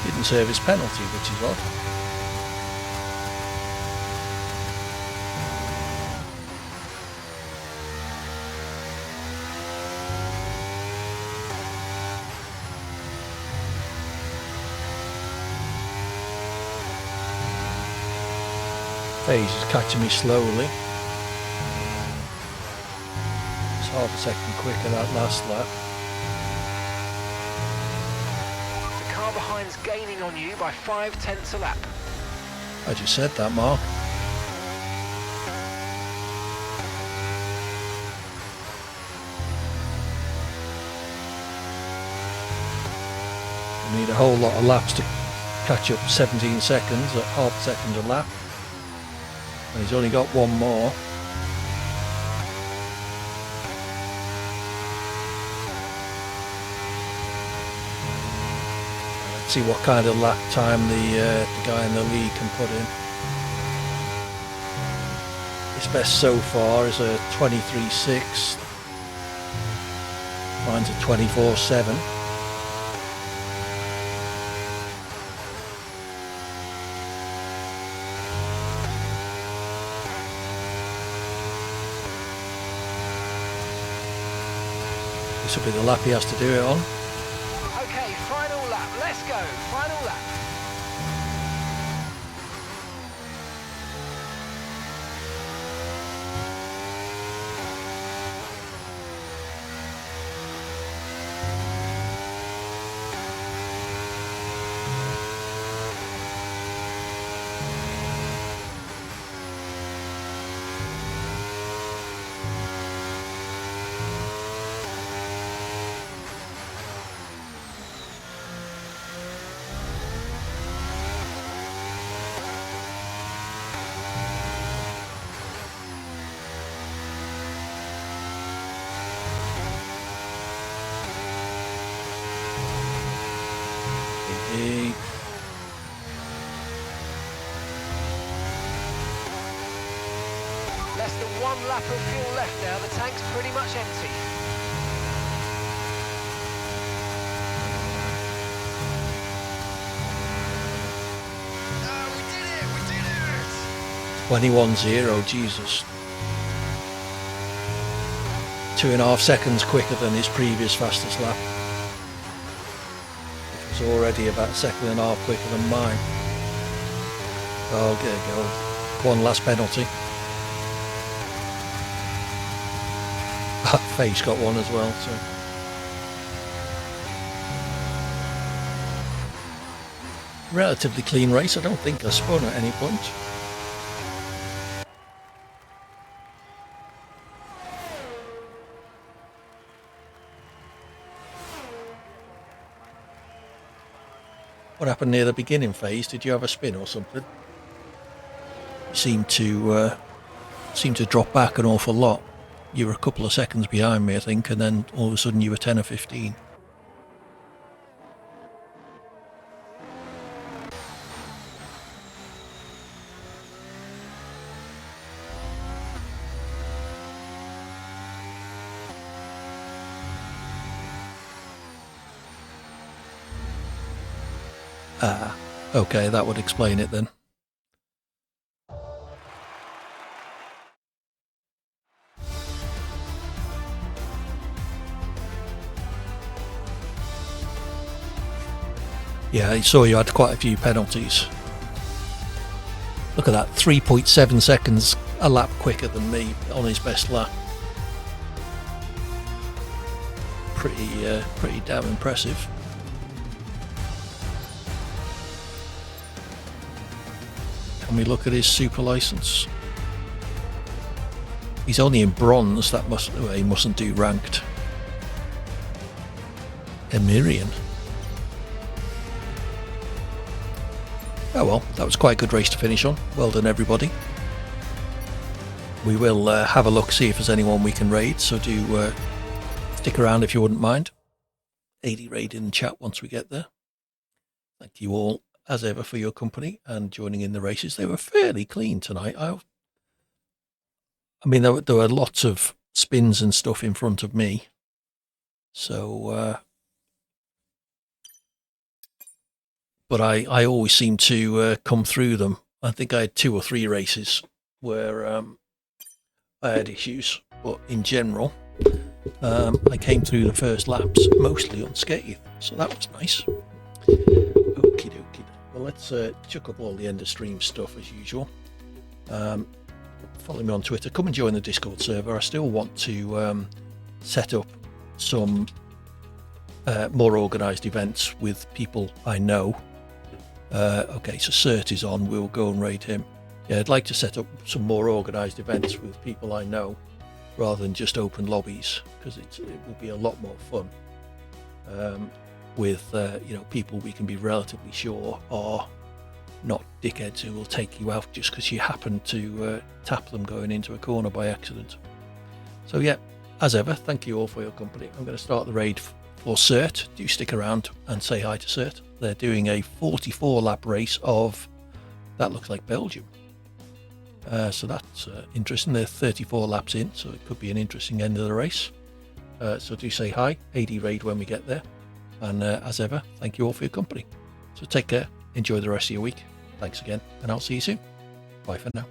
Didn't serve his penalty, which is odd. Phase is catching me slowly. It's half a second quicker that last lap. The car behind's gaining on you by 0.5 a lap. I just said that, Mark. We need a whole lot of laps to catch up 17 seconds at half a second a lap. And he's only got one more. Let's see what kind of lap time the guy in the lead can put in. His best so far is a 23.6. Mine's a 24.7. This will be the lap he has to do it on. Okay, final lap. Let's go. Final lap. He Less than 1 lap of fuel left now. The tank's pretty much empty. We did it! We did it! 21.0, Jesus. 2.5 seconds quicker than his previous fastest lap. Which was already about a second and a half quicker than mine. Oh, there you go. One last penalty. Face got one as well, so. Relatively clean race. I don't think I spun at any point. What happened near the beginning phase? Did you have a spin or something? You seemed to drop back an awful lot. You were a couple of seconds behind me, I think, and then all of a sudden you were 10 or 15. Ah, okay, that would explain it then. Yeah, I saw you had quite a few penalties. Look at that, 3.7 seconds a lap quicker than me on his best lap. Pretty damn impressive. Can we look at his super license? He's only in bronze. That he mustn't do ranked. Emirian. Oh well, that was quite a good race to finish on. Well done, everybody. We will have a look, see if there's anyone we can raid, so do stick around if you wouldn't mind. 80 raid in the chat once we get there. Thank you all, as ever, for your company and joining in the races. They were fairly clean tonight. I mean, there were lots of spins and stuff in front of me. So, but I always seem to come through them. I think I had 2 or 3 races where I had issues, but in general, I came through the first laps mostly unscathed, so that was nice. Okie dokie. Well, let's chuck up all the end of stream stuff as usual. Follow me on Twitter. Come and join the Discord server. I still want to set up some more organised events with people I know. Okay, so Cert is on. We'll go and raid him. Yeah, I'd like to set up some more organised events with people I know rather than just open lobbies, because it will be a lot more fun with people we can be relatively sure are not dickheads who will take you out just because you happen to tap them going into a corner by accident. So yeah, as ever, thank you all for your company. I'm going to start the raid for Cert. Do stick around and say hi to Cert. They're doing a 44 lap race of, that looks like Belgium. So that's interesting. They're 34 laps in, so it could be an interesting end of the race. So do say hi, AD raid when we get there. And as ever, thank you all for your company. So take care, enjoy the rest of your week. Thanks again, and I'll see you soon. Bye for now.